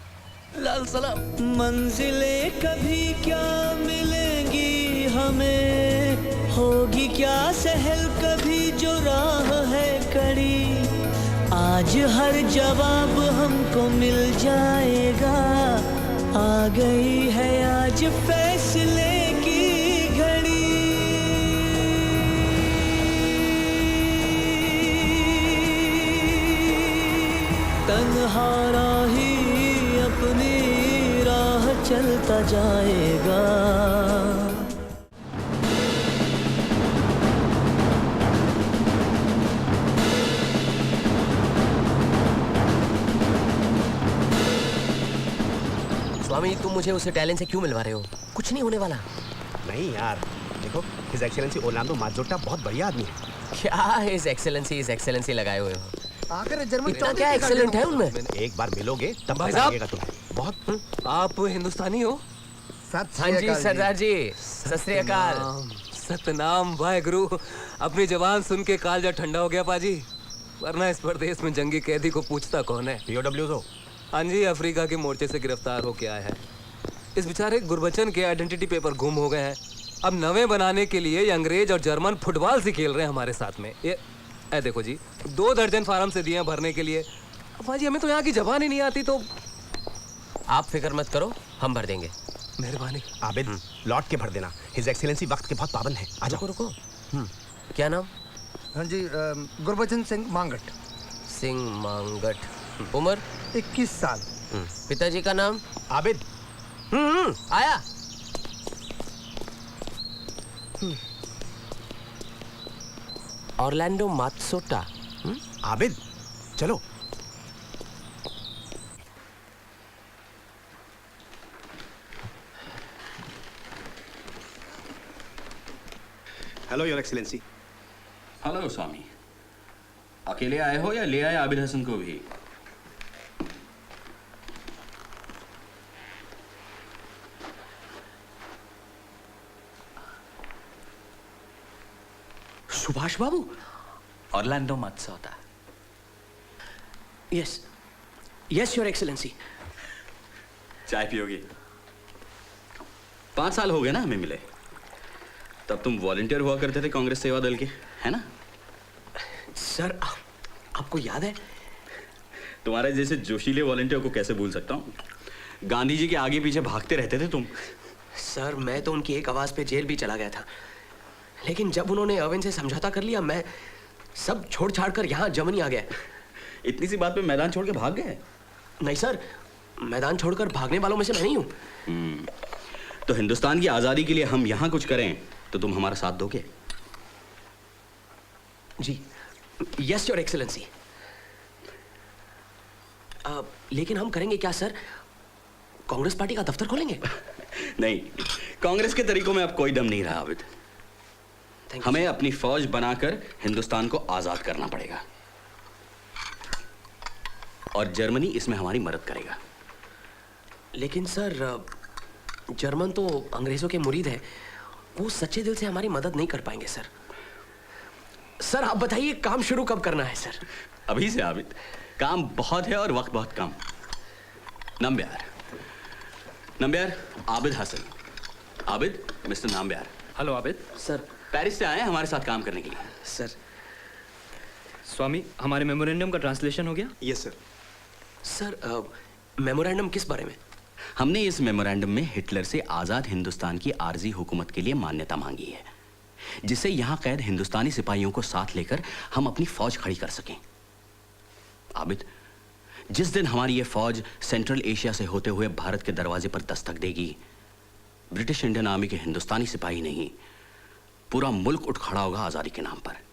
Speaker 6: लाल सलाम.
Speaker 10: मंजिलें कभी क्या मिलेंगी हमें, होगी क्या सहल कभी जो राह है कड़ी. आज हर जवाब हमको मिल जाएगा. आ गई है आज फैसले की घड़ी. तन्हा राही अपनी राह चलता जाएगा.
Speaker 4: स्वामी, तुम मुझे उस इटालियन से क्यों मिलवा रहे हो? कुछ नहीं होने वाला.
Speaker 2: नहीं यार, देखो हिज एक्सेलेंसी ओरलैंडो माज़ोट्टा बहुत बढ़िया आदमी है.
Speaker 4: क्या हिज एक्सेलेंसी लगाए हुए हो?
Speaker 2: आकर जर्मन
Speaker 4: इतना क्या एक्सेलेंट है उनमें?
Speaker 2: एक बार मिलोगे तब
Speaker 6: भाई
Speaker 2: पता लगेगा तुम्हें. बहुत.
Speaker 6: आप हिंदुस्तानी हो?
Speaker 4: हाँ जी सरदार जी. सत श्री अकाल.
Speaker 6: सतनाम वाहेगुरु. अपनी जवान सुन के कालजा ठंडा हो गया पाजी. वरना इस प्रदेश में जंगी कैदी को पूछता कौन है?
Speaker 2: POWs हो?
Speaker 6: हाँ जी, अफ्रीका के मोर्चे से गिरफ्तार हो के आए हैं. इस बेचारे गुरबचन के आइडेंटिटी पेपर गुम हो गए हैं. अब नवे बनाने के लिए ये अंग्रेज और जर्मन फुटबॉल से खेल रहे हैं हमारे साथ में. ये देखो जी, 2 दर्जन फार्म से दिए हैं भरने के लिए. भाजी हमें तो यहाँ की जबान ही नहीं आती. तो
Speaker 4: आप फिक्र मत करो, हम भर देंगे.
Speaker 6: मेहरबानी.
Speaker 2: आबिद, लौट के भर देना. हिज एक्सेलेंसी वक्त के बहुत पाबंद है. आ जाओ.
Speaker 4: रुको. क्या नाम?
Speaker 20: हाँ जी, गुरबचन सिंह मांगट.
Speaker 4: सिंह मांगट. उम्र?
Speaker 20: 21 साल.
Speaker 4: पिताजी का नाम?
Speaker 2: आबिद.
Speaker 4: आया. ऑरलैंडो मात्सोटा.
Speaker 2: आबिद, चलो. Hello your excellency.
Speaker 1: हेलो स्वामी. अकेले आए हो या ले आए आबिद हसन को भी? Subhas Babu. Orlando Mazzotta.
Speaker 10: Yes yes your excellency.
Speaker 1: चाय पियोगे? 5 साल हो गए ना हमें मिले. तब तुम वॉलंटियर हुआ करते थे कांग्रेस सेवा दल के, है ना?
Speaker 10: सर आपको याद है?
Speaker 1: तुम्हारे जैसे जोशीले वॉलंटियर को कैसे भूल सकता हूँ. गांधी जी के आगे पीछे भागते रहते थे तुम.
Speaker 10: सर मैं तो उनकी एक आवाज पे जेल भी चला गया था. लेकिन जब उन्होंने अवन से समझौता कर लिया, मैं सब छोड़ छाड़ कर यहाँ जर्मनी आ गया.
Speaker 1: इतनी सी बात पे मैदान छोड़ के भाग गए?
Speaker 10: नहीं सर, मैदान छोड़कर भागने वालों में से मैं नहीं हूँ.
Speaker 1: तो हिंदुस्तान की आजादी के लिए हम यहाँ कुछ करें तो तुम हमारा साथ दोगे?
Speaker 10: जी. Yes your excellency. लेकिन हम करेंगे क्या सर? कांग्रेस पार्टी का दफ्तर खोलेंगे?
Speaker 1: नहीं, कांग्रेस के तरीकों में अब कोई दम नहीं रहा आबिद. हमें अपनी फौज बनाकर हिंदुस्तान को आजाद करना पड़ेगा, और जर्मनी इसमें हमारी मदद करेगा.
Speaker 10: लेकिन सर जर्मन तो अंग्रेजों के मुरीद है. वो सच्चे दिल से हमारी मदद नहीं कर पाएंगे सर. सर आप बताइए काम शुरू कब करना है सर?
Speaker 1: अभी से आबिद. काम बहुत है और वक्त बहुत कम. Nambiar Abid Hasan. Abid, mister Nambiar.
Speaker 22: Hello Abid.
Speaker 10: Sir
Speaker 1: Paris से आए हैं हमारे साथ काम करने के लिए.
Speaker 10: सर.
Speaker 22: स्वामी, हमारे मेमोरेंडम का ट्रांसलेशन हो गया?
Speaker 2: Yes sir.
Speaker 10: सर मेमोरेंडम किस बारे में?
Speaker 1: हमने इस मेमोरेंडम में हिटलर से आज़ाद हिंदुस्तान की आर्जी हुकूमत के लिए मान्यता मांगी है, जिससे यहाँ कैद हिंदुस्तानी सिपाहियों को साथ लेकर हम अपनी फौज खड़ी कर सकें। आबिद, जिस दिन हमारी ये फौज सेंट्रल एशिया से होते हुए भारत के दरवाजे पर दस्तक देगी, ब्रिटिश इंडियन आर्मी के हिंदुस्तानी सिपाही नहीं, पूरा मुल्क उठ खड़ा होगा आजादी के नाम पर।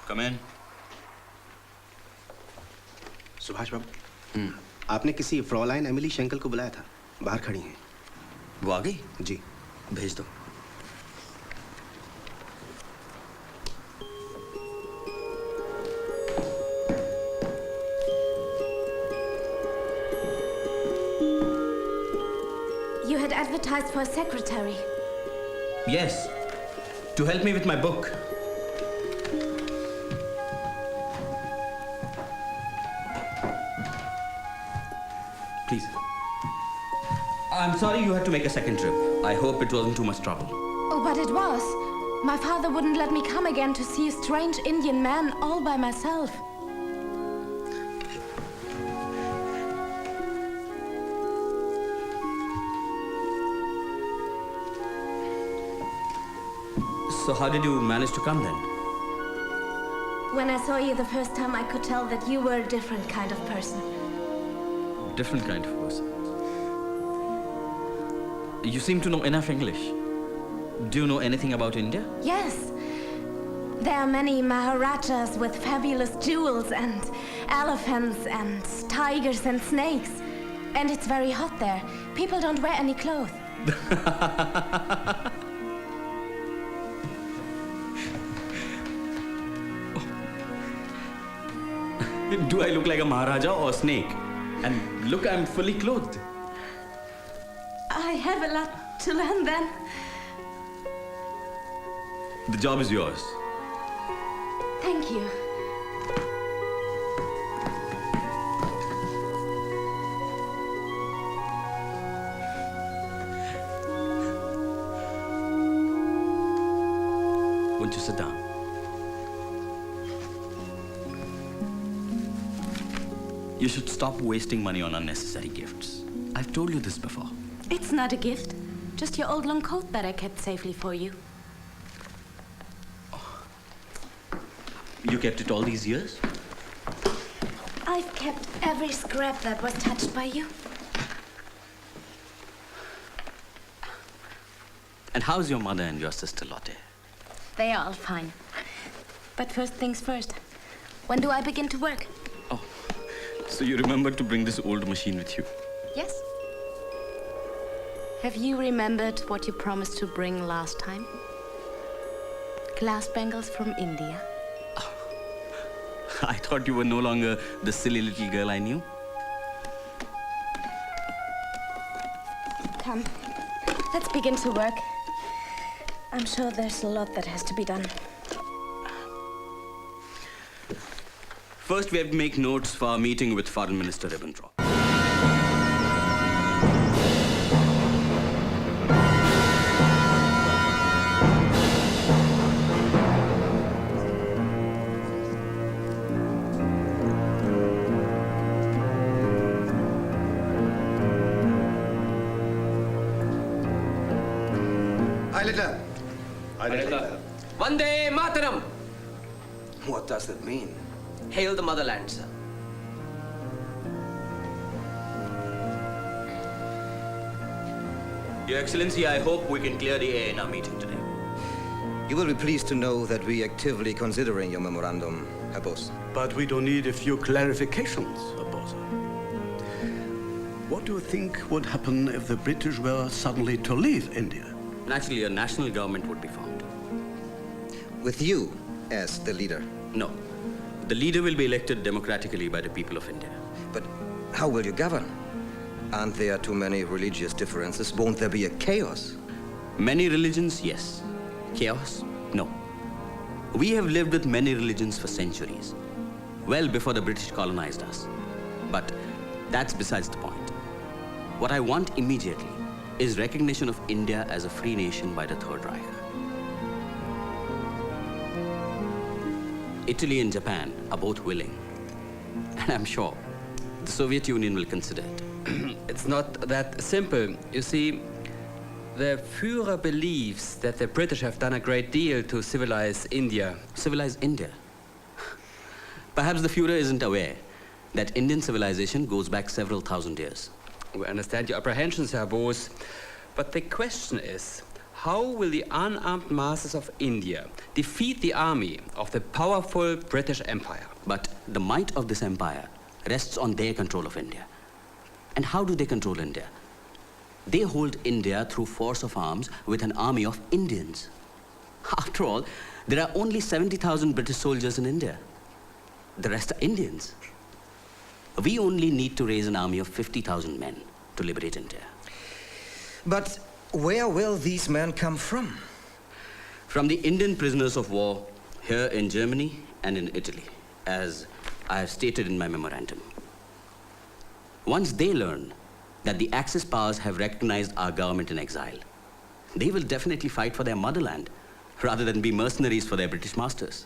Speaker 1: कम इन।
Speaker 2: सुभाष बाबू, आपने किसी फ्रॉलाइन एमिली शेंकल को बुलाया था, बाहर खड़ी हैं।
Speaker 1: वो आ गई?
Speaker 2: जी।
Speaker 1: भेज दो।
Speaker 21: You had advertised for a secretary.
Speaker 1: Yes, to help me with my book. Please. I'm sorry you had to make a second trip. I hope it wasn't too much trouble.
Speaker 21: Oh, but it was. My father wouldn't let me come again to see a strange Indian man all by myself.
Speaker 1: So how did you manage to come then?
Speaker 21: When I saw you the first time, I could tell that you were a different kind of person.
Speaker 1: Different kind of person. You seem to know enough English. Do you know anything about India?
Speaker 21: Yes. There are many Maharajas with fabulous jewels and elephants and tigers and snakes. And it's very hot there. People don't wear any clothes.
Speaker 1: Do I look like a Maharaja or a snake? And look, I'm fully clothed.
Speaker 21: I have a lot to learn then.
Speaker 1: The job is yours.
Speaker 21: Thank you.
Speaker 1: Won't you sit down? You should stop wasting money on unnecessary gifts. I've told you this before.
Speaker 21: It's not a gift. Just your old long coat that I kept safely for you.
Speaker 1: You kept it all these years?
Speaker 21: I've kept every scrap that was touched by you.
Speaker 1: And how's your mother and your sister Lotte?
Speaker 21: They are all fine. But first things first. When do I begin to work?
Speaker 1: So you remembered to bring this old machine with you?
Speaker 21: Yes. Have you remembered what you promised to bring last time? Glass bangles from India.
Speaker 1: I thought you were no longer the silly little girl I knew.
Speaker 21: Come, let's begin to work. I'm sure there's a lot that has to be done.
Speaker 1: First, we have to make notes for our meeting with Foreign Minister Ribbentrop.
Speaker 4: Vande Mataram!
Speaker 12: What does that mean?
Speaker 4: Hail the motherland, sir.
Speaker 1: Your Excellency, I hope we can clear the air in our meeting today.
Speaker 12: You will be pleased to know that we actively considering your memorandum, Herr Boss.
Speaker 16: But we do need a few clarifications, Herr Boss. What do you think would happen if the British were suddenly to leave India?
Speaker 1: Naturally, a national government would be formed.
Speaker 12: With you as the leader?
Speaker 1: No. The leader will be elected democratically by the people of India.
Speaker 12: But how will you govern? Aren't there too many religious differences? Won't there be a chaos?
Speaker 1: Many religions, yes. Chaos? No. We have lived with many religions for centuries, well before the British colonized us. But that's besides the point. What I want immediately is recognition of India as a free nation by the Third Reich. Italy and Japan are both willing, and I'm sure the Soviet Union will consider it.
Speaker 18: It's not that simple. You see, the Führer believes that the British have done a great deal to civilize India.
Speaker 1: Civilize India? Perhaps the Führer isn't aware that Indian civilization goes back several thousand years.
Speaker 18: We understand your apprehensions, Herr Bose, but the question is, how will the unarmed masses of India defeat the army of the powerful British Empire?
Speaker 1: But the might of this empire rests on their control of India. And how do they control India? They hold India through force of arms with an army of Indians. After all, there are only 70,000 British soldiers in India. The rest are Indians. We only need to raise an army of 50,000 men to liberate India.
Speaker 12: But where will these men come from?
Speaker 1: From the Indian prisoners of war here in Germany and in Italy, as I have stated in my memorandum. Once they learn that the Axis powers have recognized our government in exile, they will definitely fight for their motherland rather than be mercenaries for their British masters.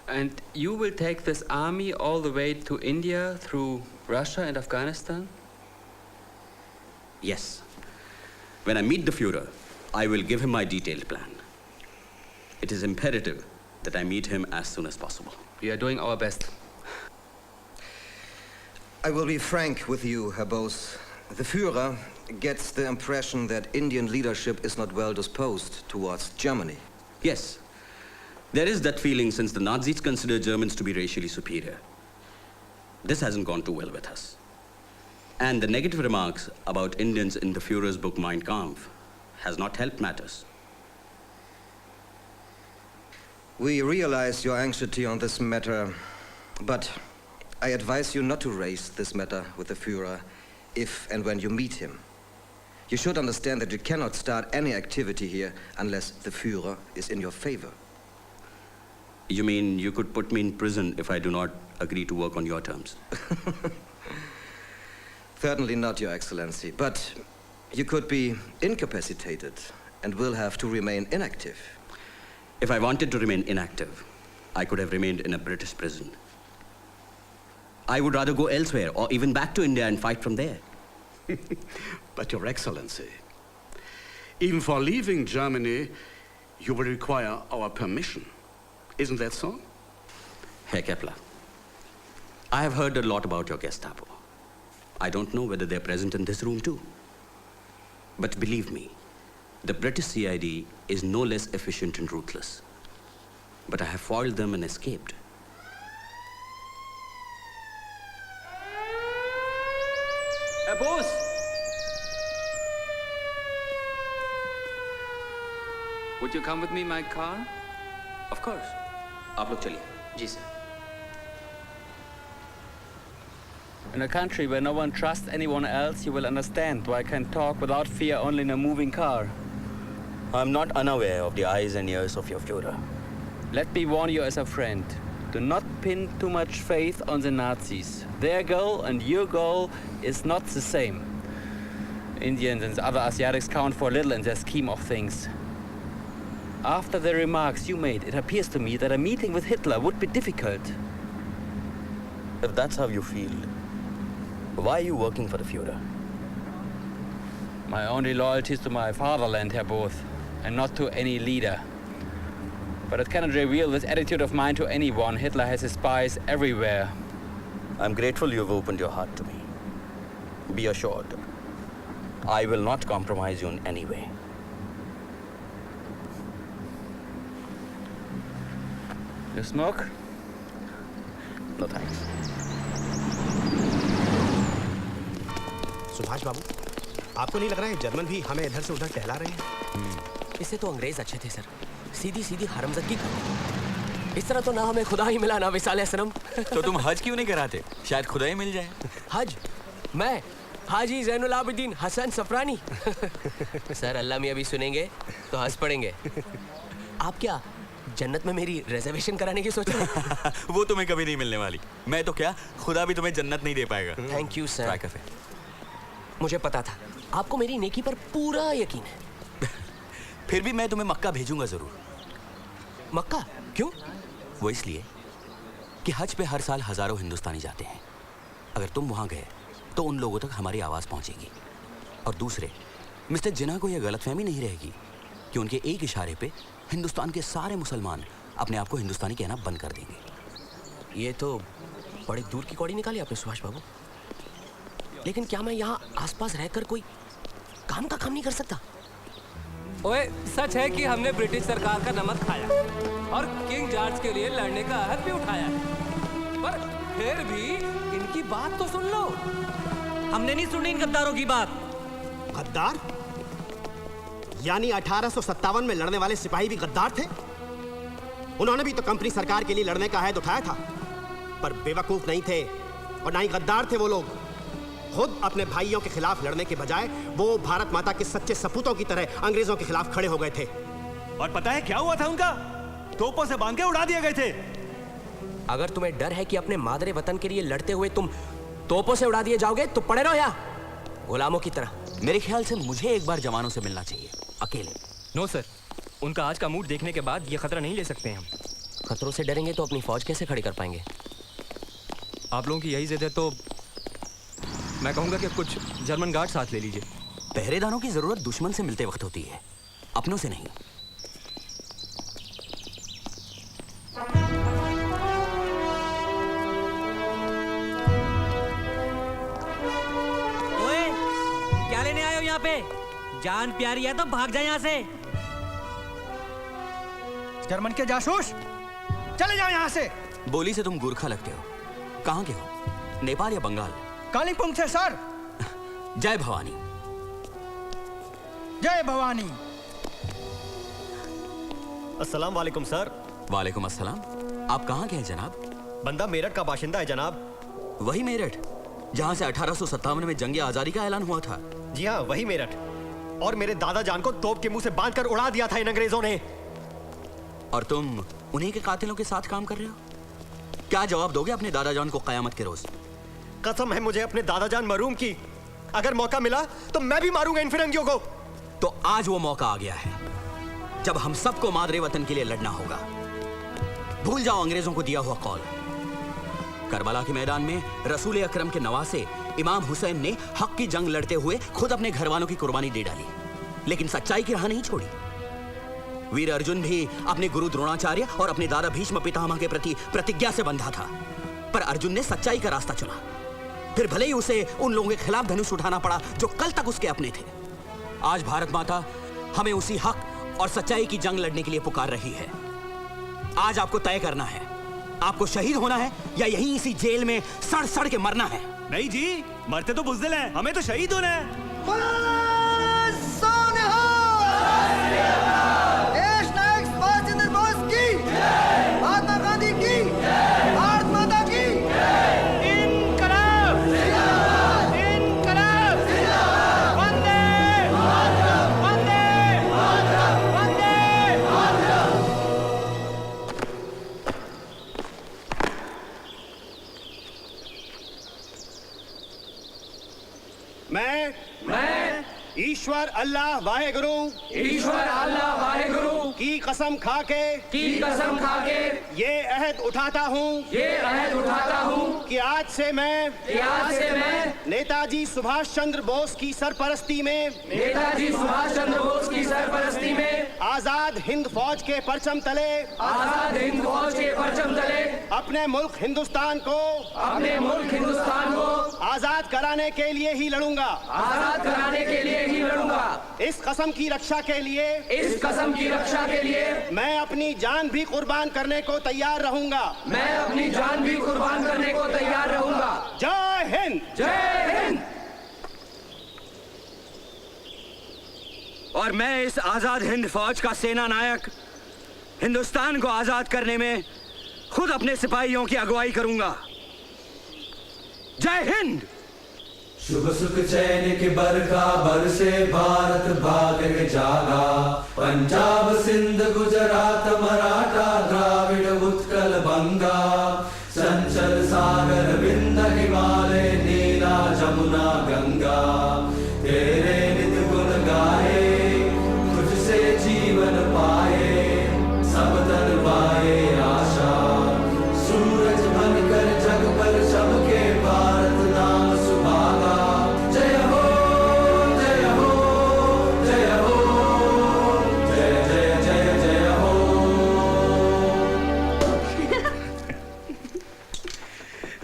Speaker 18: And you will take this army all the way to India through Russia and Afghanistan?
Speaker 1: Yes. When I meet the Führer, I will give him my detailed plan. It is imperative that I meet him as soon as possible.
Speaker 18: We are doing our best.
Speaker 12: I will be frank with you, Herr Bose. The Führer gets the impression that Indian leadership is not well disposed towards Germany.
Speaker 1: Yes. There is that feeling since the Nazis consider Germans to be racially superior. This hasn't gone too well with us. And the negative remarks about Indians in the Führer's book Mein Kampf has not helped matters.
Speaker 12: We realize your anxiety on this matter, but I advise you not to raise this matter with the Führer if and when you meet him. You should understand that you cannot start any activity here unless the Führer is in your favor.
Speaker 1: You mean you could put me in prison if I do not agree to work on your terms?
Speaker 12: Certainly not, Your Excellency, but you could be incapacitated and will have to remain inactive.
Speaker 1: If I wanted to remain inactive, I could have remained in a British prison. I would rather go elsewhere or even back to India and fight from there.
Speaker 16: But Your Excellency, even for leaving Germany, you will require our permission. Isn't that so?
Speaker 1: Herr Kepler, I have heard a lot about your Gestapo. I don't know whether they're present in this room too. But believe me, the British CID is no less efficient and ruthless. But I have foiled them and escaped.
Speaker 18: Herr Bose! Would you come with me in my car?
Speaker 1: Of course. आप लोग चलिए. जी sir.
Speaker 18: In a country where no one trusts anyone else, you will understand why I can talk without fear only in a moving car.
Speaker 1: I'm not unaware of the eyes and ears of your Führer.
Speaker 18: Let me warn you as a friend. Do not pin too much faith on the Nazis. Their goal and your goal is not the same. Indians and other Asiatics count for little in their scheme of things. After the remarks you made, it appears to me that a meeting with Hitler would be difficult.
Speaker 1: If that's how you feel, why are you working for the Führer?
Speaker 18: My only loyalty is to my fatherland, Herr Booth, and not to any leader. But it cannot reveal this attitude of mine to anyone. Hitler has his spies everywhere.
Speaker 1: I'm grateful you have opened your heart to me. Be assured, I will not compromise you in any way.
Speaker 18: You smoke?
Speaker 1: No thanks.
Speaker 2: Subhash बाबू, आपको नहीं लग रहा है German भी हमें इधर से उधर टहला रहे हैं?
Speaker 4: इससे तो अंग्रेज अच्छे थे सर, सीधी सीधी हरमजदगी करते। इस तरह तो ना हमें खुदा ही मिला ना विसाल सनम।
Speaker 8: तो तुम हज क्यों नहीं कराते? शायद खुदा ही मिल जाए।
Speaker 4: हज? मैं हाजी ज़ैनुल आबिदीन हसन सफरानी। सर अल्लाह मियां भी सुनेंगे तो हंस पड़ेंगे। आप क्या जन्नत में मेरी रिजर्वेशन कराने की सोच रहे हैं?
Speaker 8: वो तुम्हें कभी नहीं मिलने वाली। मैं तो क्या, खुदा भी तुम्हें जन्नत नहीं दे पाएगा।
Speaker 4: Thank you sir. मुझे पता था, आपको मेरी नेकी पर पूरा यकीन है।
Speaker 8: फिर भी मैं तुम्हें मक्का भेजूंगा जरूर।
Speaker 4: मक्का? क्यों?
Speaker 8: वो इसलिए कि हज पे हर साल हजारों हिंदुस्तानी जाते हैं।
Speaker 1: अगर तुम वहां गए तो उन लोगों तक हमारी आवाज पहुंचेगी। और दूसरे, मिस्टर जिन्ना को यह गलतफहमी नहीं रहेगी कि उनके एक इशारे पे हिंदुस्तान के सारे मुसलमान अपने आप को हिंदुस्तानी कहना बंद कर देंगे।
Speaker 4: ये तो बड़ी दूर की कौड़ी निकाली आपने सुभाष बाबू। लेकिन क्या मैं यहाँ आसपास रहकर कोई काम का काम नहीं कर सकता?
Speaker 6: ओए, सच है कि हमने ब्रिटिश सरकार का नमक खाया और किंग जॉर्ज के लिए लड़ने का अहद भी उठाया है, पर फिर भी इनकी बात तो सुन लो।
Speaker 10: हमने नहीं सुनी इन गद्दारों की बात।
Speaker 19: गद्दार? यानी 1857 में लड़ने वाले सिपाही भी गद्दार थे? उन्होंने भी तो कंपनी सरकार के लिए लड़ने का अहद उठाया था, पर बेवकूफ नहीं थे और ना ही गद्दार थे वो लोग। खुद अपने भाइयों के खिलाफ लड़ने के बजाय वो भारत माता के सच्चे सपूतों की तरह अंग्रेजों के खिलाफ खड़े हो गए थे।
Speaker 8: और पता है क्या हुआ था उनका? तोपों से बांध के उड़ा दिए गए थे।
Speaker 4: अगर तुम्हें डर है कि अपने मादरे वतन के लिए लड़ते हुए तुम तोपों से उड़ा दिए जाओगे तो पड़े रहो यहाँ गुलामों की तरह।
Speaker 1: मेरे ख्याल से मुझे एक बार जवानों से मिलना चाहिए, अकेले।
Speaker 22: नो सर, उनका आज का मूड देखने के बाद ये खतरा नहीं ले सकते हम।
Speaker 4: खतरों से डरेंगे तो अपनी फौज कैसे खड़ी कर पाएंगे?
Speaker 22: आप लोगों की यही जिद है तो मैं कहूंगा कि कुछ जर्मन गार्ड साथ ले लीजिए।
Speaker 1: पहरेदारों की जरूरत दुश्मन से मिलते वक्त होती है, अपनों से नहीं।
Speaker 10: ओए, क्या लेने आए हो यहाँ पे? जान प्यारी है तो भाग जाए यहाँ से।
Speaker 20: जर्मन के जासूस, चले जाओ यहाँ से।
Speaker 1: बोली से तुम गुरखा लगते हो। कहाँ के हो? नेपाल या बंगाल?
Speaker 20: कालिम्पोंग से सर।
Speaker 1: जय भवानी।
Speaker 20: जय भवानी।
Speaker 10: अस्सलाम वालेकुम सर।
Speaker 1: वालेकुम अस्सलाम। आप कहाँ के हैं जनाब?
Speaker 10: बंदा मेरठ का बाशिंदा है जनाब।
Speaker 1: वही मेरठ जहाँ से 1857 में जंग आजादी का ऐलान हुआ था।
Speaker 10: जी हाँ, वही मेरठ। और मेरे दादा जान को तोप के मुंह से बांधकर उड़ा दिया था इन अंग्रेजों ने।
Speaker 1: और तुम उन्हीं के कातिलों के साथ काम कर रहे हो? क्या जवाब दोगे अपने दादा जान को कयामत के रोज?
Speaker 10: कसम है मुझे अपने दादा जान मरूम की। अगर मौका मिला तो मैं भी मारूंगा इन फिरंगियों को।
Speaker 1: तो आज वो मौका आ गया है जब हम सबको मादरे वतन के लिए लड़ना होगा। भूल जाओ अंग्रेजों को दिया हुआ कॉल। करबला के मैदान में रसूल अकरम के नवासे इमाम हुसैन ने हक की जंग लड़ते हुए खुद अपने घर वालों की कुर्बानी दे डाली, लेकिन सच्चाई की राह नहीं छोड़ी। वीर अर्जुन भी अपने गुरु द्रोणाचार्य और अपने दादा भीष्म पितामह के प्रति प्रतिज्ञा से बंधा था, पर अर्जुन ने सच्चाई का रास्ता चुना। फिर भले ही उसे उन लोगों के खिलाफ धनुष उठाना पड़ा जो कल तक उसके अपने थे। आज भारत माता हमें उसी हक और सच्चाई की जंग लड़ने के लिए पुकार रही है। आज आपको तय करना है, आपको शहीद होना है या यहीं इसी जेल में सड़ सड़ के मरना है।
Speaker 8: नहीं जी, मरते तो बुज़दिल हैं, हमें तो शहीद होना है।
Speaker 20: देश नायक सुभाष चंद्र बोस की, महात्मा गांधी की, भारत माता की।
Speaker 19: इनकलाब! इनकलाब! वंदे! वंदे! वंदे! मैं ईश्वर अल्लाह वाहेगुरु की कसम खाके ये अहद उठाता हूँ कि आज से मैं नेताजी सुभाष चंद्र बोस की सरपरस्ती में आजाद हिंद फौज के परचम तले अपने मुल्क हिंदुस्तान को आजाद कराने के लिए ही लड़ूंगा। इस कसम की रक्षा के लिए मैं अपनी जान भी कुर्बान करने को तैयार रहूंगा। जय हिंद। जय हिंद।
Speaker 1: और मैं इस आजाद हिंद फौज का सेना नायक हिंदुस्तान को आजाद करने में खुद अपने सिपाहियों की अगुवाई करूंगा। जय हिंद।
Speaker 9: शुभ सुख चैन के बरखा बरसे भारत भाग में जागा। पंजाब सिंध गुजरात मराठा द्राविड़ उत्कल बंगा। संचल सागर विंध्य हिमालय नीला जमुना गंगा। तेरे नित गुण गाए तुझसे जीवन पाए। सब तन पाए आशा सूरज बनकर जग पर चमके भारत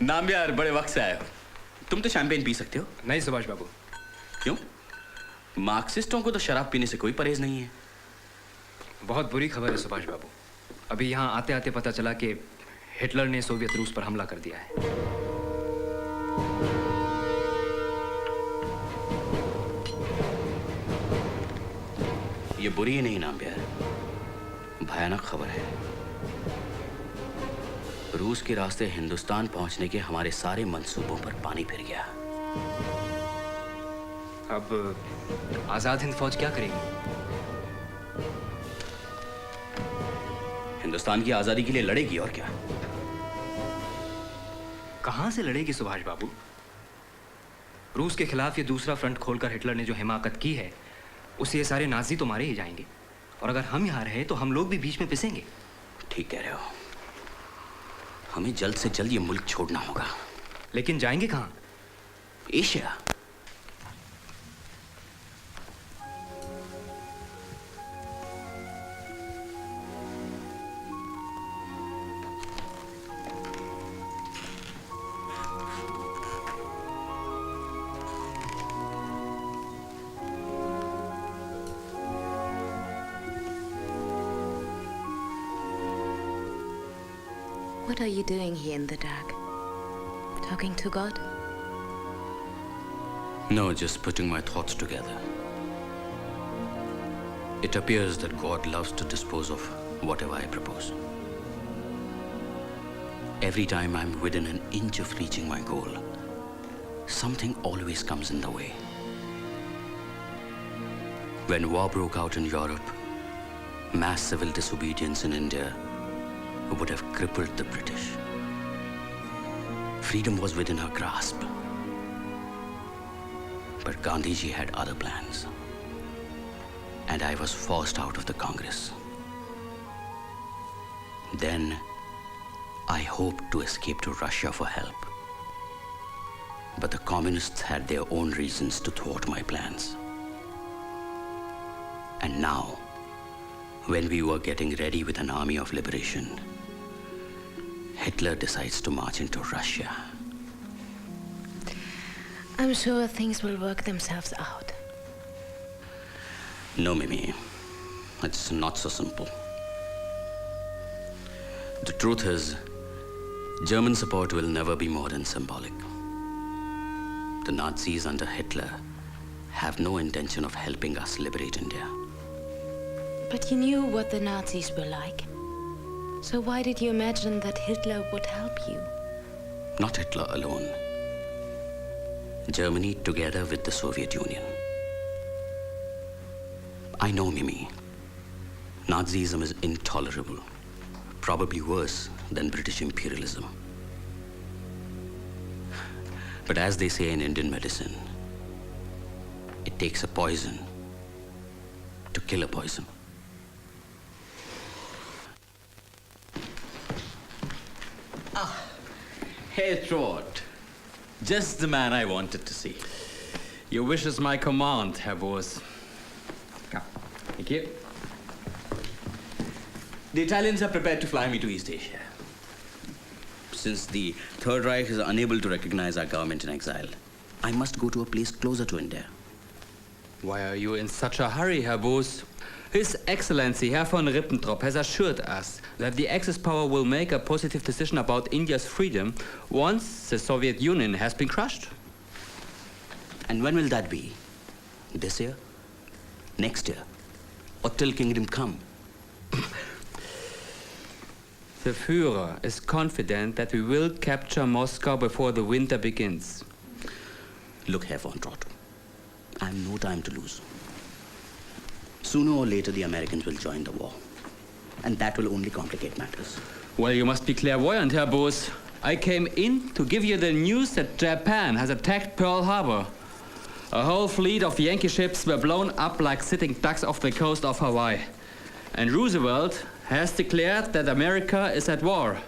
Speaker 8: नाम यार बड़े वक्त से आए हो। तुम तो शैंपेन पी सकते हो।
Speaker 22: नहीं सुभाष बाबू।
Speaker 8: क्यों? मार्क्सिस्टों को तो शराब पीने से कोई परहेज नहीं है।
Speaker 22: बहुत बुरी खबर है सुभाष बाबू। अभी यहाँ आते आते पता चला कि हिटलर ने सोवियत रूस पर हमला कर दिया है।
Speaker 1: ये बुरी ही नहीं नाम यार, भयानक खबर है। रूस के रास्ते हिंदुस्तान पहुंचने के हमारे सारे मंसूबों पर पानी फिर गया।
Speaker 22: अब आजाद हिंद फौज क्या करेगी?
Speaker 1: हिंदुस्तान की आजादी के लिए लड़ेगी और क्या।
Speaker 22: कहां से लड़ेगी सुभाष बाबू? रूस के खिलाफ ये दूसरा फ्रंट खोलकर हिटलर ने जो हिमाकत की है, उससे ये सारे नाजी तो मारे ही जाएंगे। और अगर हम यहाँ रहे तो हम लोग भी बीच में पिसेंगे।
Speaker 1: ठीक कह रहे हो। हमें जल्द से जल्द ये मुल्क छोड़ना होगा।
Speaker 22: लेकिन जाएंगे कहाँ?
Speaker 1: Asia.
Speaker 3: What are you doing here in the dark? Talking to God?
Speaker 1: No, just putting my thoughts together. It appears that God loves to dispose of whatever I propose. Every time I'm within an inch of reaching my goal, something always comes in the way. When war broke out in Europe, mass civil disobedience in India would have crippled the British. Freedom was within our grasp. But Gandhiji had other plans. And I was forced out of the Congress. Then, I hoped to escape to Russia for help. But the communists had their own reasons to thwart my plans. And now, when we were getting ready with an army of liberation, Hitler decides to march into Russia.
Speaker 3: I'm sure things will work themselves out.
Speaker 1: No, Mimi. It's not so simple. The truth is, German support will never be more than symbolic. The Nazis under Hitler have no intention of helping us liberate India.
Speaker 3: But you knew what the Nazis were like. So why did you imagine that Hitler would help you?
Speaker 1: Not Hitler alone. Germany together with the Soviet Union. I know, Mimi. Nazism is intolerable. Probably worse than British imperialism. But as they say in Indian medicine, it takes a poison to kill a poison.
Speaker 8: Hey, Trot. Just the man I wanted to see.
Speaker 22: Your wish is my command, Herr Boas.
Speaker 8: Thank you. The Italians are prepared to fly me to East Asia.
Speaker 1: Since the Third Reich is unable to recognize our government in exile, I must go to a place closer to India.
Speaker 6: Why are you in such a hurry, Herr Boos? His Excellency, Herr von Ribbentrop, has assured us that the Axis power will make a positive decision about India's freedom once the Soviet Union has been crushed.
Speaker 1: And when will that be? This year? Next year? Or till kingdom come?
Speaker 6: The Führer is confident that we will capture Moscow before the winter begins.
Speaker 1: Look, Herr von Trott, I have no time to lose. Sooner or later, the Americans will join the war. And that will only complicate matters.
Speaker 6: Well, you must be clairvoyant, Herr Boos. I came in to give you the news that Japan has attacked Pearl Harbor. A whole fleet of Yankee ships were blown up like sitting ducks off the coast of Hawaii. And Roosevelt has declared that America is at war.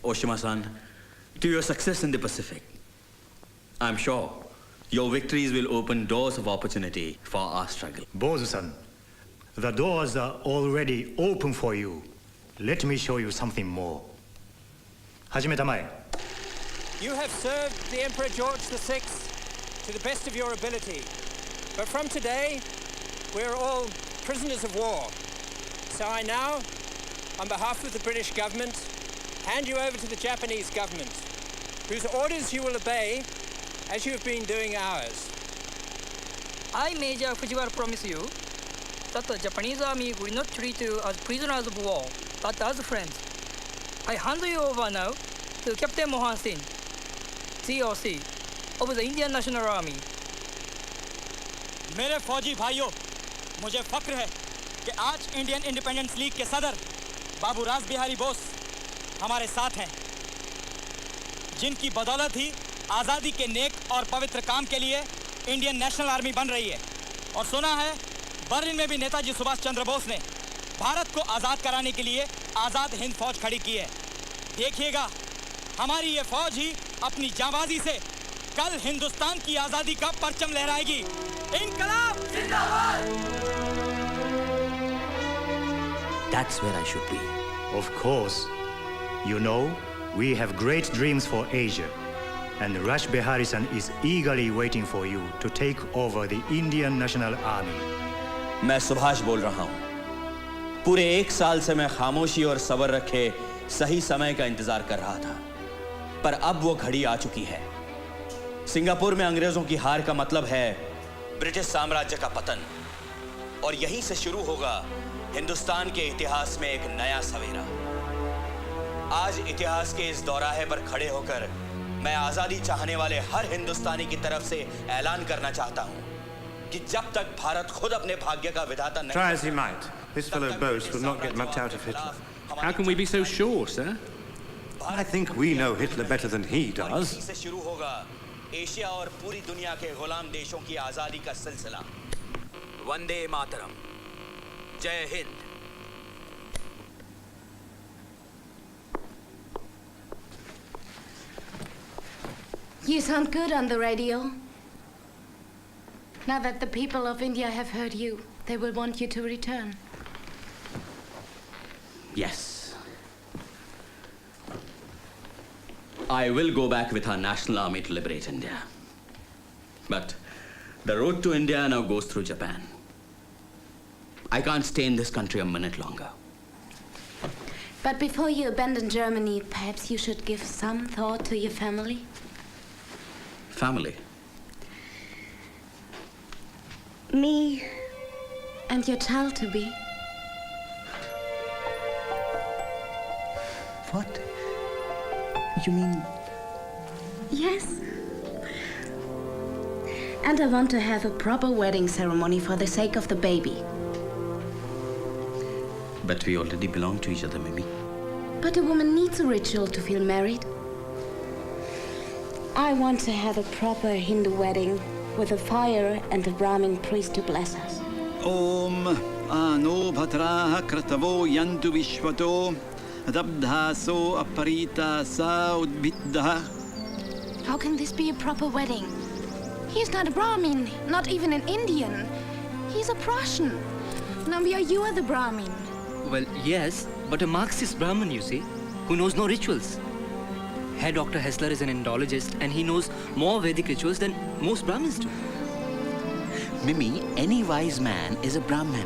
Speaker 8: Oshima-san, to your success in the Pacific. I'm sure your victories will open doors of opportunity for our struggle.
Speaker 5: Bozo-san, the doors are already open for you. Let me show you something more. Hajime Tamae.
Speaker 11: You have served the Emperor George VI to the best of your ability. But from today, we're all prisoners of war. So I now, on behalf of the British government, hand you over to the Japanese government, whose orders you will obey as you have been doing ours.
Speaker 17: I, Major Fujiwara, promise you that the Japanese army will not treat you as prisoners of war, but as friends. I hand you over now to Captain Mohan Singh, COC, of the Indian National Army.
Speaker 11: मेरे फौजी भाइयों, मुझे फक्र है कि आज Indian Independence league के सदर बाबू रास बिहारी बोस हमारे साथ हैं, जिनकी बदौलत ही आज़ादी के नेक और पवित्र काम के लिए इंडियन नेशनल आर्मी बन रही है। और सुना है बर्लिन में भी नेताजी सुभाष चंद्र बोस ने भारत को आज़ाद कराने के लिए आज़ाद हिंद फौज खड़ी की है। देखिएगा, हमारी ये फौज ही अपनी जांबाजी से कल हिंदुस्तान की आज़ादी का परचम लहराएगी। इनकलाब जिंदाबाद!
Speaker 1: That's where I should be.
Speaker 5: Of course. You know, we have great dreams for Asia. And Rash Behari-san is eagerly waiting for you to take over the Indian National Army.
Speaker 8: मैं सुभाष बोल रहा हूं। पूरे 1 साल से मैं खामोशी और सब्र रखे सही समय का इंतजार कर रहा था, पर अब वो घड़ी आ चुकी है। सिंगापुर में अंग्रेजों की हार का मतलब है ब्रिटिश साम्राज्य का पतन, और यहीं से शुरू होगा हिंदुस्तान के इतिहास में एक नया सवेरा। आज इतिहास के इस दौराहे पर खड़े होकर मैं आजादी चाहने वाले हर हिंदुस्तानी की तरफ से ऐलान करना चाहता हूं कि जब तक भारत खुद अपने भाग्य का विधाता नहीं,
Speaker 24: Try as he might, this fellow Bose will not get much out of Hitler.
Speaker 16: How can we be so sure, sir?
Speaker 24: I think we know Hitler better than he does.
Speaker 8: से शुरू होगा एशिया और पूरी दुनिया के गुलाम देशों की आजादी का सिलसिला। वंदे मातरम, जय Hind.
Speaker 3: You sound good on the radio. Now that the people of India have heard you, they will want you to return.
Speaker 8: Yes. I will go back with our national army to liberate India. But the road to India now goes through Japan. I can't stay in this country a minute longer.
Speaker 3: But before you abandon Germany, perhaps you should give some thought to your family?
Speaker 8: Family?
Speaker 3: Me and your child to be.
Speaker 1: What? You mean?
Speaker 3: Yes. And I want to have a proper wedding ceremony for the sake of the baby.
Speaker 8: But we already belong to each other, Mimi.
Speaker 3: But a woman needs a ritual to feel married. I want to have a proper Hindu wedding with a fire and a Brahmin priest to bless us.
Speaker 25: Om Ano Bhadraha Kratavo Yantu Vishwato Dabdhaso Aparita Sa Udbidha.
Speaker 3: How can this be a proper wedding? He's not a Brahmin, not even an Indian. He's a Prussian. Nambia, you are the Brahmin.
Speaker 22: Well, yes, but a Marxist Brahmin, you see, who knows no rituals. Herr Dr. Hessler is an Indologist, and he knows more Vedic rituals than most Brahmins do.
Speaker 1: Mimi, any wise man is a Brahmin.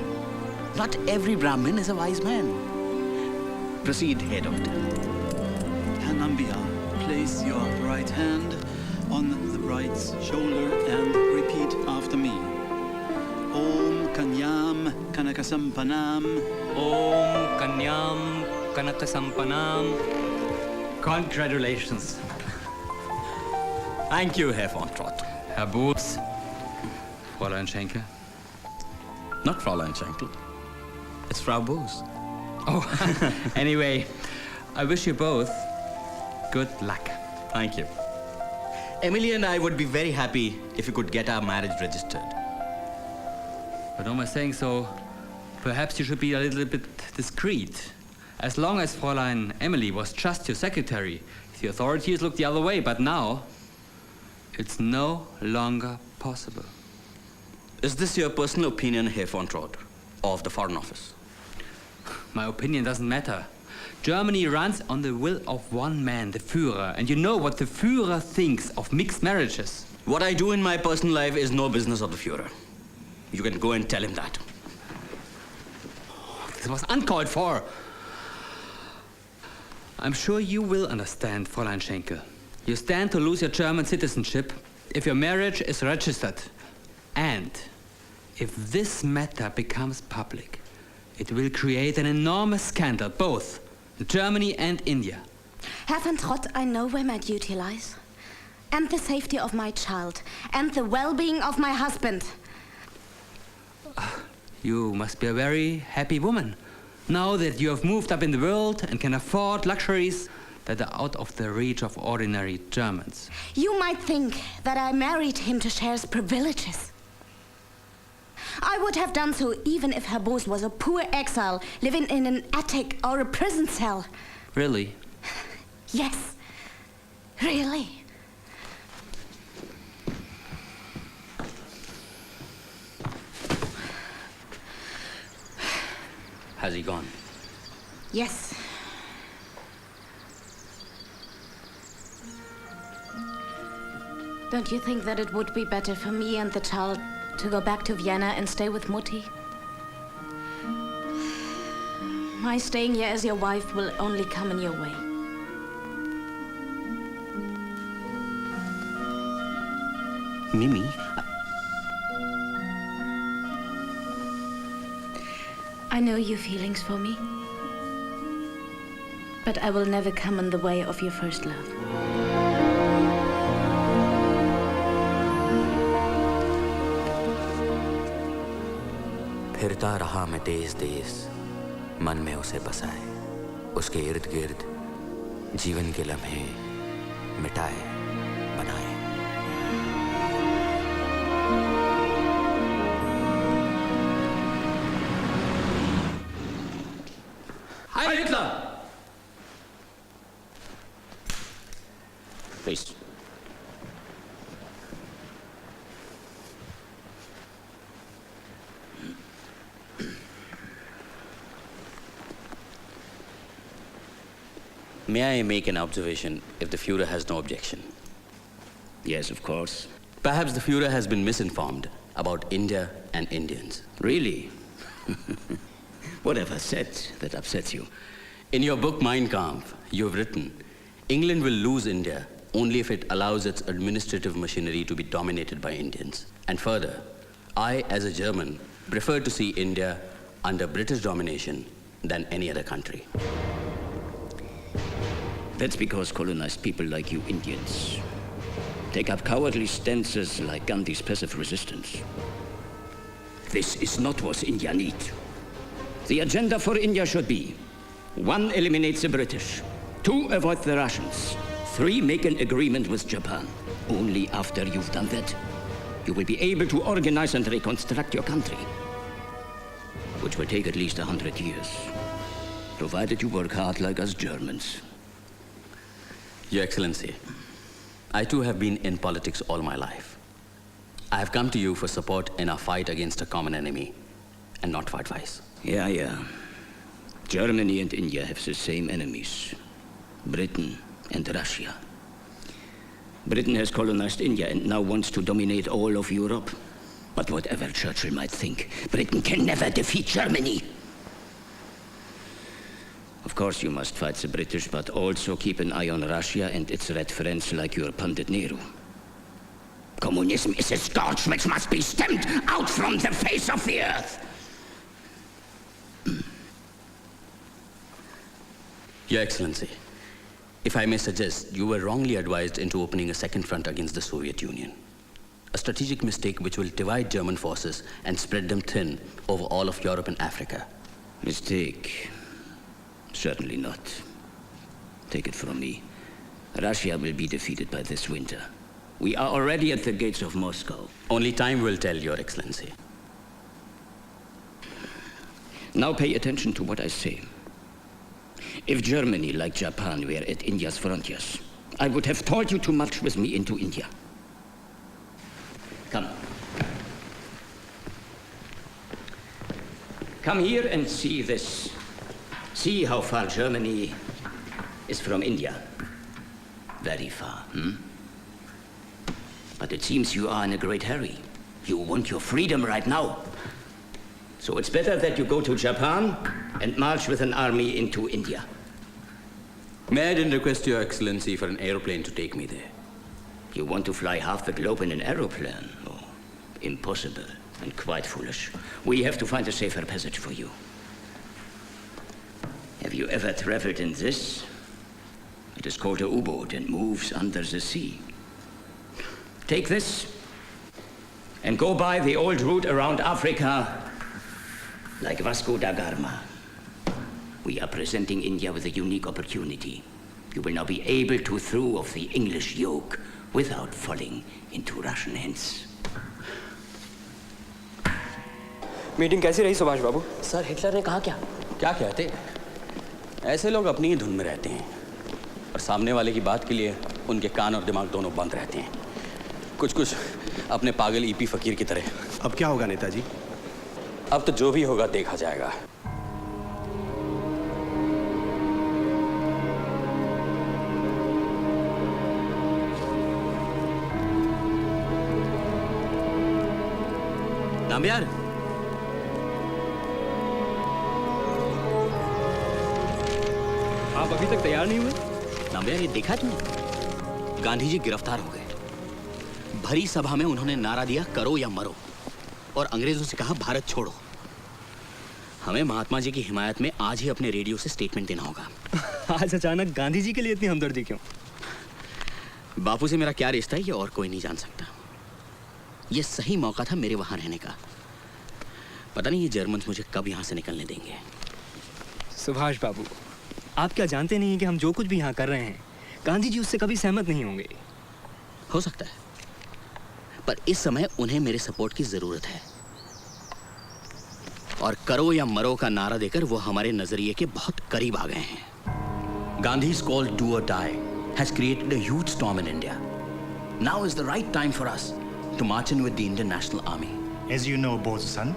Speaker 1: Not every Brahmin is a wise man. Proceed, Herr Doctor.
Speaker 25: Hanambia, place your right hand on the bride's shoulder and repeat after me. Om Kanyam Kanakasampanam.
Speaker 22: Om Kanyam Kanakasampanam.
Speaker 8: Congratulations. Thank you, Herr von Trott.
Speaker 22: Herr Boots. Fräulein Schenkel.
Speaker 8: Not Fräulein Schenkel. It's Frau Bose.
Speaker 22: Oh, anyway, I wish you both good luck.
Speaker 8: Thank you. Emily and I would be very happy if you could get our marriage registered.
Speaker 22: But on my saying so, perhaps you should be a little bit discreet.
Speaker 6: As long as Fräulein Emily was just your secretary, the authorities looked the other way, but now it's no longer possible.
Speaker 1: Is this your personal opinion, Herr von Trott, of the Foreign Office?
Speaker 6: My opinion doesn't matter. Germany runs on the will of one man, the Führer, and you know what the Führer thinks of mixed marriages.
Speaker 1: What I do in my personal life is no business of the Führer. You can go and tell him that.
Speaker 6: This was uncalled for. I'm sure you will understand, Fräulein Schenkel. You stand to lose your German citizenship if your marriage is registered. And if this matter becomes public, it will create an enormous scandal, both in Germany and India.
Speaker 3: Herr von Trott, I know where my duty lies. And the safety of my child. And the well-being of my husband.
Speaker 6: You must be a very happy woman, now that you have moved up in the world and can afford luxuries that are out of the reach of ordinary Germans.
Speaker 3: You might think that I married him to share his privileges. I would have done so even if Herr Boos was a poor exile living in an attic or a prison cell.
Speaker 6: Really?
Speaker 3: Yes, really.
Speaker 1: Has he gone?
Speaker 3: Yes. Don't you think that it would be better for me and the child to go back to Vienna and stay with Mutti? My staying here as your wife will only come in your way.
Speaker 1: Mimi?
Speaker 3: I know your feelings for me, but I will never come in the way of your first love.
Speaker 1: फिरता रहा मैं देश देश, मन में उसे बसाए, उसके इर्द गिर्द जीवन के लम्हे मिटाए, बनाए।
Speaker 8: Hi, Hitler! Please.
Speaker 1: May I make an observation if the Führer has no objection?
Speaker 8: Yes, of course.
Speaker 1: Perhaps the Führer has been misinformed about India and Indians.
Speaker 8: Really? What have I said that upsets you?
Speaker 1: In your book Mein Kampf, you have written, England will lose India only if it allows its administrative machinery to be dominated by Indians. And further, I, as a German, prefer to see India under British domination than any other country.
Speaker 8: That's because colonized people like you Indians take up cowardly stances like Gandhi's passive resistance. This is not what India needs. The agenda for India should be: 1, eliminate the British; 2, avoid the Russians; 3, make an agreement with Japan. Only after you've done that, you will be able to organize and reconstruct your country, which will take at least 100 years, provided you work hard like us Germans.
Speaker 1: Your Excellency, I too have been in politics all my life. I have come to you for support in our fight against a common enemy, and not for advice.
Speaker 8: Yeah. Germany and India have the same enemies: Britain and Russia. Britain has colonized India and now wants to dominate all of Europe. But whatever Churchill might think, Britain can never defeat Germany. Of course, you must fight the British, but also keep an eye on Russia and its red friends like your Pandit Nehru. Communism is a scourge which must be stamped out from the face of the earth.
Speaker 1: Your Excellency, if I may suggest, you were wrongly advised into opening a second front against the Soviet Union. A strategic mistake which will divide German forces and spread them thin over all of Europe and Africa.
Speaker 8: Mistake? Certainly not. Take it from me. Russia will be defeated by this winter. We are already at the gates of Moscow.
Speaker 1: Only time will tell, Your Excellency.
Speaker 8: Now pay attention to what I say.
Speaker 7: If Germany, like Japan, were at India's frontiers, I would have told you to march with me into India. Come. Come here and see this. See how far Germany is from India. Very far, But it seems you are in a great hurry. You want your freedom right now. So it's better that you go to Japan and march with an army into India.
Speaker 8: May I then request Your Excellency for an aeroplane to take me there?
Speaker 7: You want to fly half the globe in an aeroplane? Oh, impossible and quite foolish. We have to find a safer passage for you. Have you ever traveled in this? It is called a U-boat and moves under the sea. Take this and go by the old route around Africa like Vasco da Gama. We are presenting India with a unique opportunity. You will now be able to throw off the English yoke without falling into Russian hands.
Speaker 4: Meeting कैसी रही सुभाष बाबू? Sir Hitler ने कहा क्या?
Speaker 8: क्या कहते? ऐसे लोग अपनी ही धुन में रहते हैं और सामने वाले की बात के लिए उनके कान और दिमाग दोनों बंद रहते हैं। कुछ अपने पागल ईपी फकीर की तरह।
Speaker 19: अब क्या होगा नेताजी?
Speaker 8: अब तो जो भी होगा देखा जाएगा। नाम्यार,
Speaker 4: आप अभी तक तैयार नहीं हुए?
Speaker 8: नाम्यार, ये देखा तुमने? गांधी जी गिरफ्तार हो गए। भरी सभा में उन्होंने नारा दिया करो या मरो और अंग्रेजों से कहा भारत छोड़ो। हमें महात्मा जी की हिमायत में आज ही अपने रेडियो से स्टेटमेंट देना होगा।
Speaker 4: आज अचानक गांधी जी के लिए इतनी हमदर्दी क्यों?
Speaker 8: बापू से मेरा क्या रिश्ता है ये और कोई नहीं जान सकता। ये सही मौका था मेरे वहां रहने का। पता नहीं ये जर्मन मुझे कब यहां से निकलने देंगे।
Speaker 4: सुभाष बाबू, आप क्या जानते नहीं कि हम जो कुछ भी यहाँ कर रहे हैं गांधी जी उससे कभी सहमत नहीं होंगे?
Speaker 8: हो सकता है, पर इस समय उन्हें मेरे सपोर्ट की जरूरत है और करो या मरो का नारा देकर वो हमारे नजरिए के बहुत करीब आ गए हैं। Gandhi's call do or die has created a huge storm in India. Now is the right time for us to march in with the Indian National Army.
Speaker 5: As you know, Bozo-san,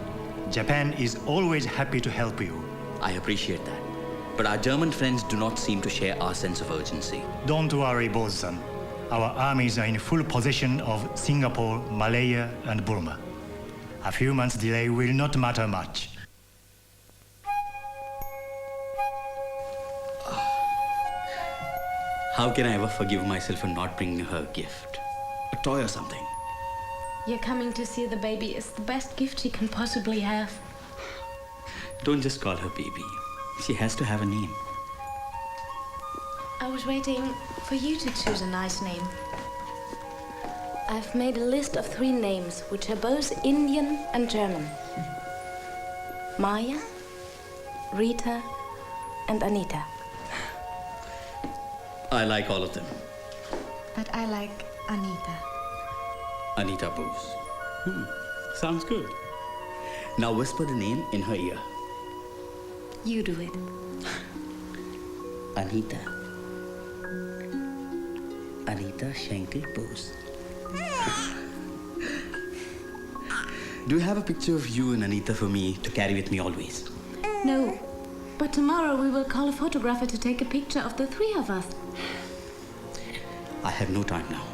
Speaker 5: Japan is always happy to help you.
Speaker 8: I appreciate that, but our German friends do not seem to share our sense of urgency.
Speaker 5: Don't worry, Bozo-san. Our armies are in full possession of Singapore, Malaya, and Burma. A few months' delay will not matter much.
Speaker 8: How can I ever forgive myself for not bringing her a gift? A toy or something?
Speaker 3: You're coming to see the baby is the best gift she can possibly have.
Speaker 8: Don't just call her baby. She has to have a name.
Speaker 3: I was waiting for you to choose a nice name. I've made a list of 3 names, which are both Indian and German. Maya, Rita, and Anita.
Speaker 8: I like all of them.
Speaker 3: But I like Anita.
Speaker 8: Anita Bose. Sounds good. Now whisper the name in her ear.
Speaker 3: You do it.
Speaker 8: Anita. Anita Schenkel Bose. Do you have a picture of you and Anita for me to carry with me always?
Speaker 3: No, but tomorrow we will call a photographer to take a picture of the 3 of us.
Speaker 8: I have no time now.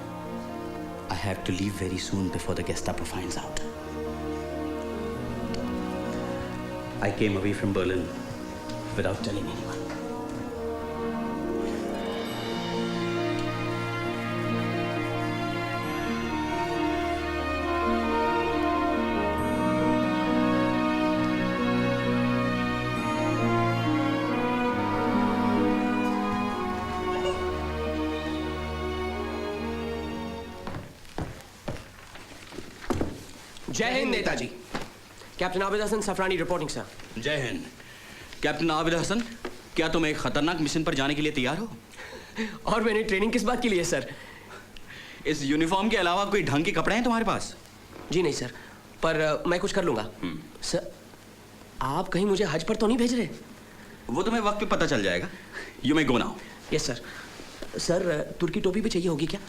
Speaker 8: I have to leave very soon before the Gestapo finds out. I came away from Berlin without telling anyone.
Speaker 4: जय Hind Netaji. Captain Abid Hasan Safrani reporting sir.
Speaker 8: जय Hind. Captain Abid Hasan, क्या तुम एक खतरनाक mission पर जाने के लिए तैयार हो?
Speaker 4: और मैंने ट्रेनिंग किस बात के लिए सर?
Speaker 8: इस यूनिफॉर्म के अलावा कोई ढंग के कपड़े हैं तुम्हारे पास?
Speaker 4: जी नहीं सर, पर मैं कुछ कर लूंगा। सर, आप कहीं मुझे हज पर तो नहीं भेज रहे?
Speaker 1: वो तुम्हें वक्त पे पता चल जाएगा। You may go now.
Speaker 4: Yes sir. Sir तुर्की टोपी भी चाहिए होगी क्या?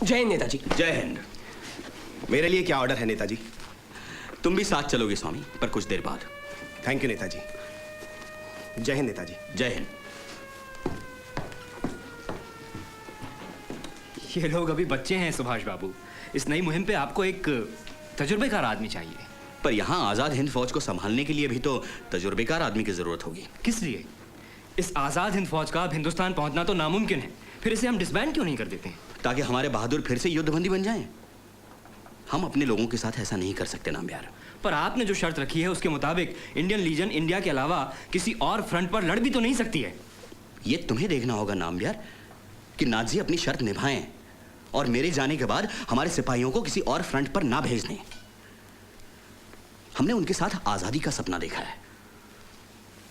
Speaker 4: जय हिंद नेताजी।
Speaker 1: जय हिंद।
Speaker 19: मेरे लिए क्या ऑर्डर है नेताजी?
Speaker 1: तुम भी साथ चलोगे स्वामी, पर कुछ देर बाद।
Speaker 19: Thank you Netaji. जय हिंद नेताजी।
Speaker 1: जय हिंद।
Speaker 22: ये लोग अभी बच्चे हैं सुभाष बाबू। इस नई मुहिम पे आपको एक तजुर्बेकार आदमी चाहिए।
Speaker 1: पर यहाँ आजाद हिंद फौज को संभालने के लिए भी तो तजुर्बेकार आदमी की जरूरत होगी।
Speaker 22: किस लिए? इस आजाद हिंद फौज का अब हिंदुस्तान पहुंचना तो नामुमकिन है, फिर इसे हम डिसबैंड क्यों नहीं कर देते हैं?
Speaker 1: ताकि हमारे बहादुर फिर से युद्धबंदी बन जाएं। हम अपने लोगों के साथ ऐसा नहीं कर सकते नामयार।
Speaker 22: पर आपने जो शर्त रखी है उसके मुताबिक इंडियन लीजन इंडिया के अलावा किसी और फ्रंट पर लड़ भी तो नहीं सकती है।
Speaker 1: ये तुम्हें देखना होगा नामयार कि नाजी अपनी शर्त निभाएं और मेरे जाने के बाद हमारे सिपाहियों को किसी और फ्रंट पर ना भेज दें। हमने उनके साथ आजादी का सपना देखा है।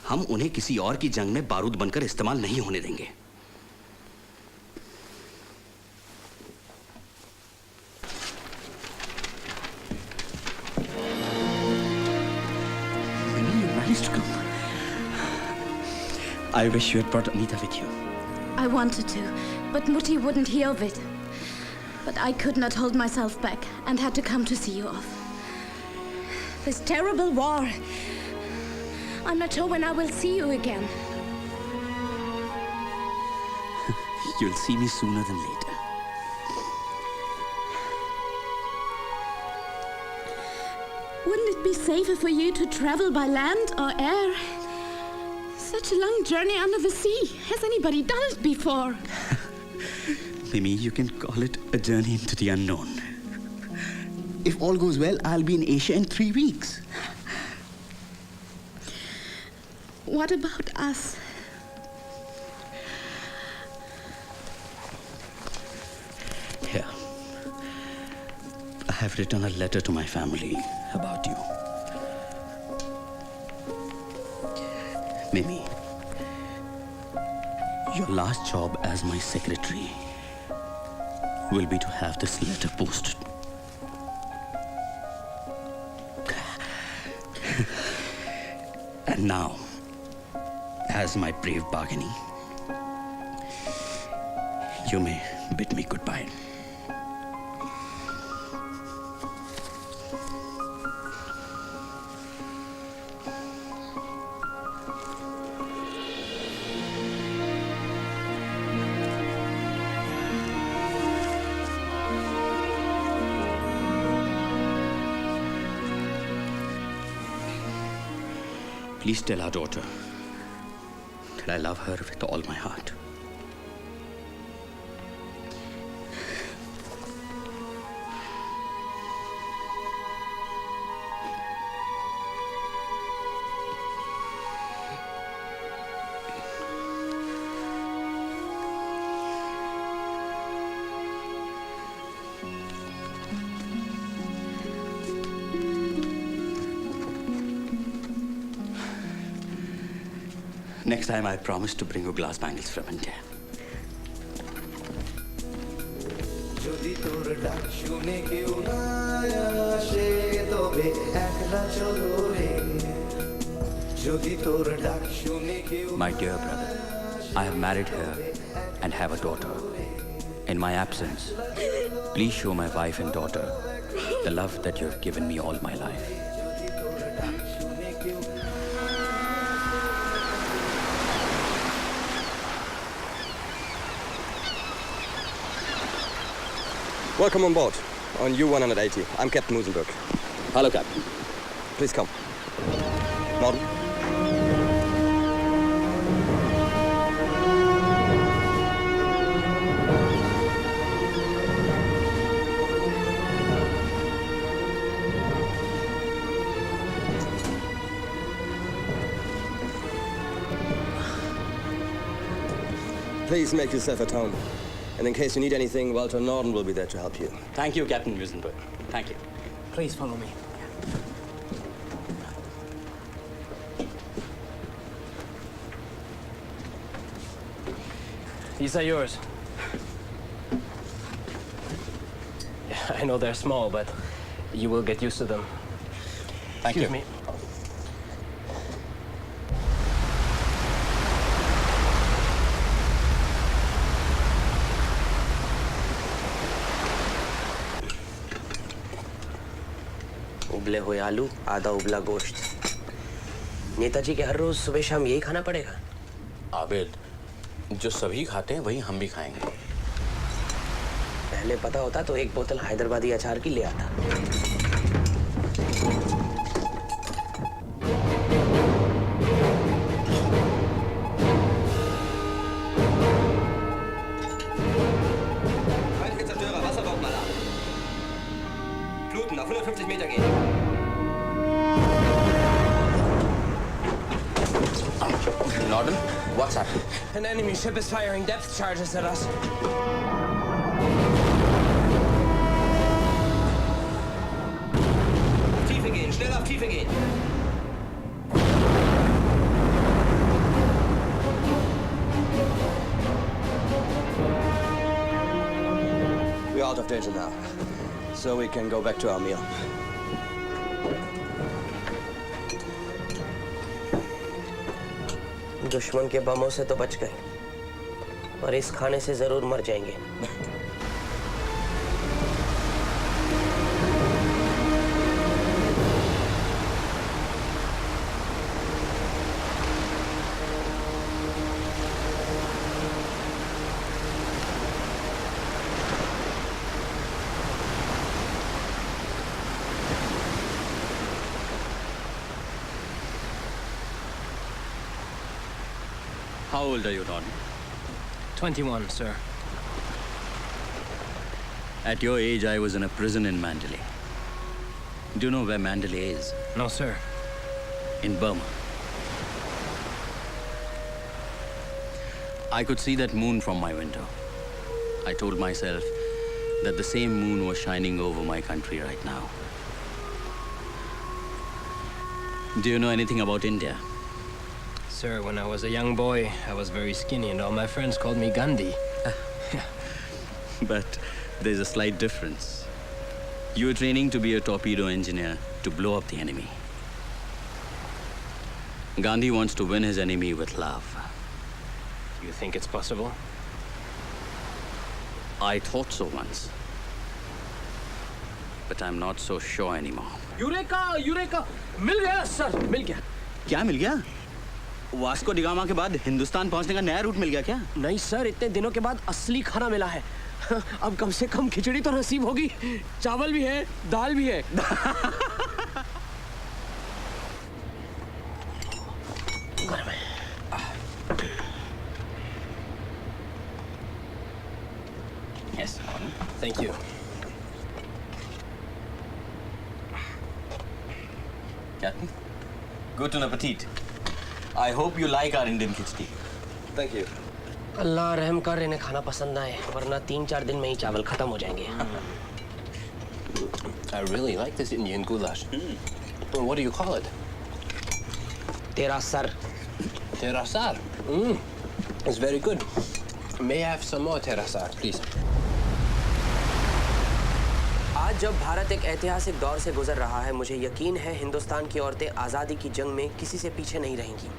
Speaker 1: हम उन्हें किसी और की जंग में बारूद बनकर इस्तेमाल नहीं होने देंगे। I wish you had brought Anita with you.
Speaker 3: I wanted to, but Mutti wouldn't hear of it. But I could not hold myself back and had to come to see you off. This terrible war. I'm not sure when I will see you again.
Speaker 1: You'll see me sooner than later.
Speaker 3: Wouldn't it be safer for you to travel by land or air? Such a long journey under the sea. Has anybody done it before?
Speaker 1: Mimi, you can call it a journey into the unknown. If all goes well, I'll be in Asia in 3 weeks.
Speaker 3: What about us?
Speaker 1: Here. I have written a letter to my family about you. Mimi, your last job as my secretary will be to have this letter posted. And now, as my brave bargaining, you may bid me goodbye. Please tell our daughter that I love her with all my heart. Next time I promise to bring you glass bangles from India.
Speaker 9: যদি তোর ডাক শুনে কেউ না আসে তবে একলা চলো রে যদি তোর ডাক শুনে কেউ
Speaker 1: My dear brother, I have married her and have a daughter. In my absence, please show my wife and daughter the love that you have given me all my life.
Speaker 13: Welcome on board on U-180. I'm Captain Musenberg.
Speaker 1: Hello, Captain.
Speaker 13: Please come. Norden. Please make yourself at home. And in case you need anything, Walter Norden will be there to help you.
Speaker 1: Thank you, Captain Musenberg. Thank you.
Speaker 10: Please follow me. These are yours. Yeah, I know they're small, but you will get used to them.
Speaker 1: Thank
Speaker 10: Excuse
Speaker 1: you.
Speaker 10: me.
Speaker 4: उबले हुए आलू, आधा उबला गोश्त। नेताजी के हर रोज सुबह शाम यही खाना पड़ेगा?
Speaker 8: आबिद, जो सभी खाते हैं वही हम भी खाएंगे।
Speaker 4: पहले पता होता तो एक बोतल हैदराबादी अचार की ले आता।
Speaker 13: Fluten auf 150 Meter gehen.
Speaker 8: Norden, what's up?
Speaker 4: An enemy ship is firing depth charges at us.
Speaker 13: Tiefe gehen, schnell auf Tiefe gehen. We're out of danger now, so we can go back to our meal.
Speaker 4: दुश्मन के बमों से तो बच गए, और इस खाने से जरूर मर जाएंगे।
Speaker 8: How old are you, Don?
Speaker 22: 21, sir.
Speaker 8: At your age, I was in a prison in Mandalay. Do you know where Mandalay is?
Speaker 22: No, sir.
Speaker 8: In Burma. I could see that moon from my window. I told myself that the same moon was shining over my country right now. Do you know anything about India?
Speaker 22: Sir, when I was a young boy, I was very skinny and all my friends called me Gandhi.
Speaker 8: But there's a slight difference. You were training to be a torpedo engineer to blow up the enemy. Gandhi wants to win his enemy with love.
Speaker 22: You think it's possible?
Speaker 8: I thought so once. But I'm not so sure anymore.
Speaker 22: Eureka, eureka! मिल गया, sir, मिल गया।
Speaker 8: क्या मिल गया? Vasco da Gama के बाद हिंदुस्तान पहुंचने का नया रूट मिल गया क्या?
Speaker 4: नहीं सर, इतने दिनों के बाद असली खाना मिला है। अब कम से कम खिचड़ी तो नसीब होगी। चावल भी है, दाल भी है।
Speaker 8: Yes,
Speaker 22: thank you.
Speaker 8: Captain, guten appetit. I hope you like our Indian khichdi.
Speaker 13: Thank you.
Speaker 4: अल्लाह रहम कर, इन्हें खाना पसंद आए, वरना 3-4 दिन में ही चावल खत्म हो जाएंगे।
Speaker 22: I really like this Indian goulash. Well, what do you call it?
Speaker 4: तेरा sir.
Speaker 22: Tera sar. It's very good. May I have some more tera sar, please?
Speaker 4: आज जब भारत एक ऐतिहासिक दौर से गुजर रहा है, मुझे यकीन है हिंदुस्तान की औरतें आज़ादी की जंग में किसी से पीछे नहीं रहेंगी।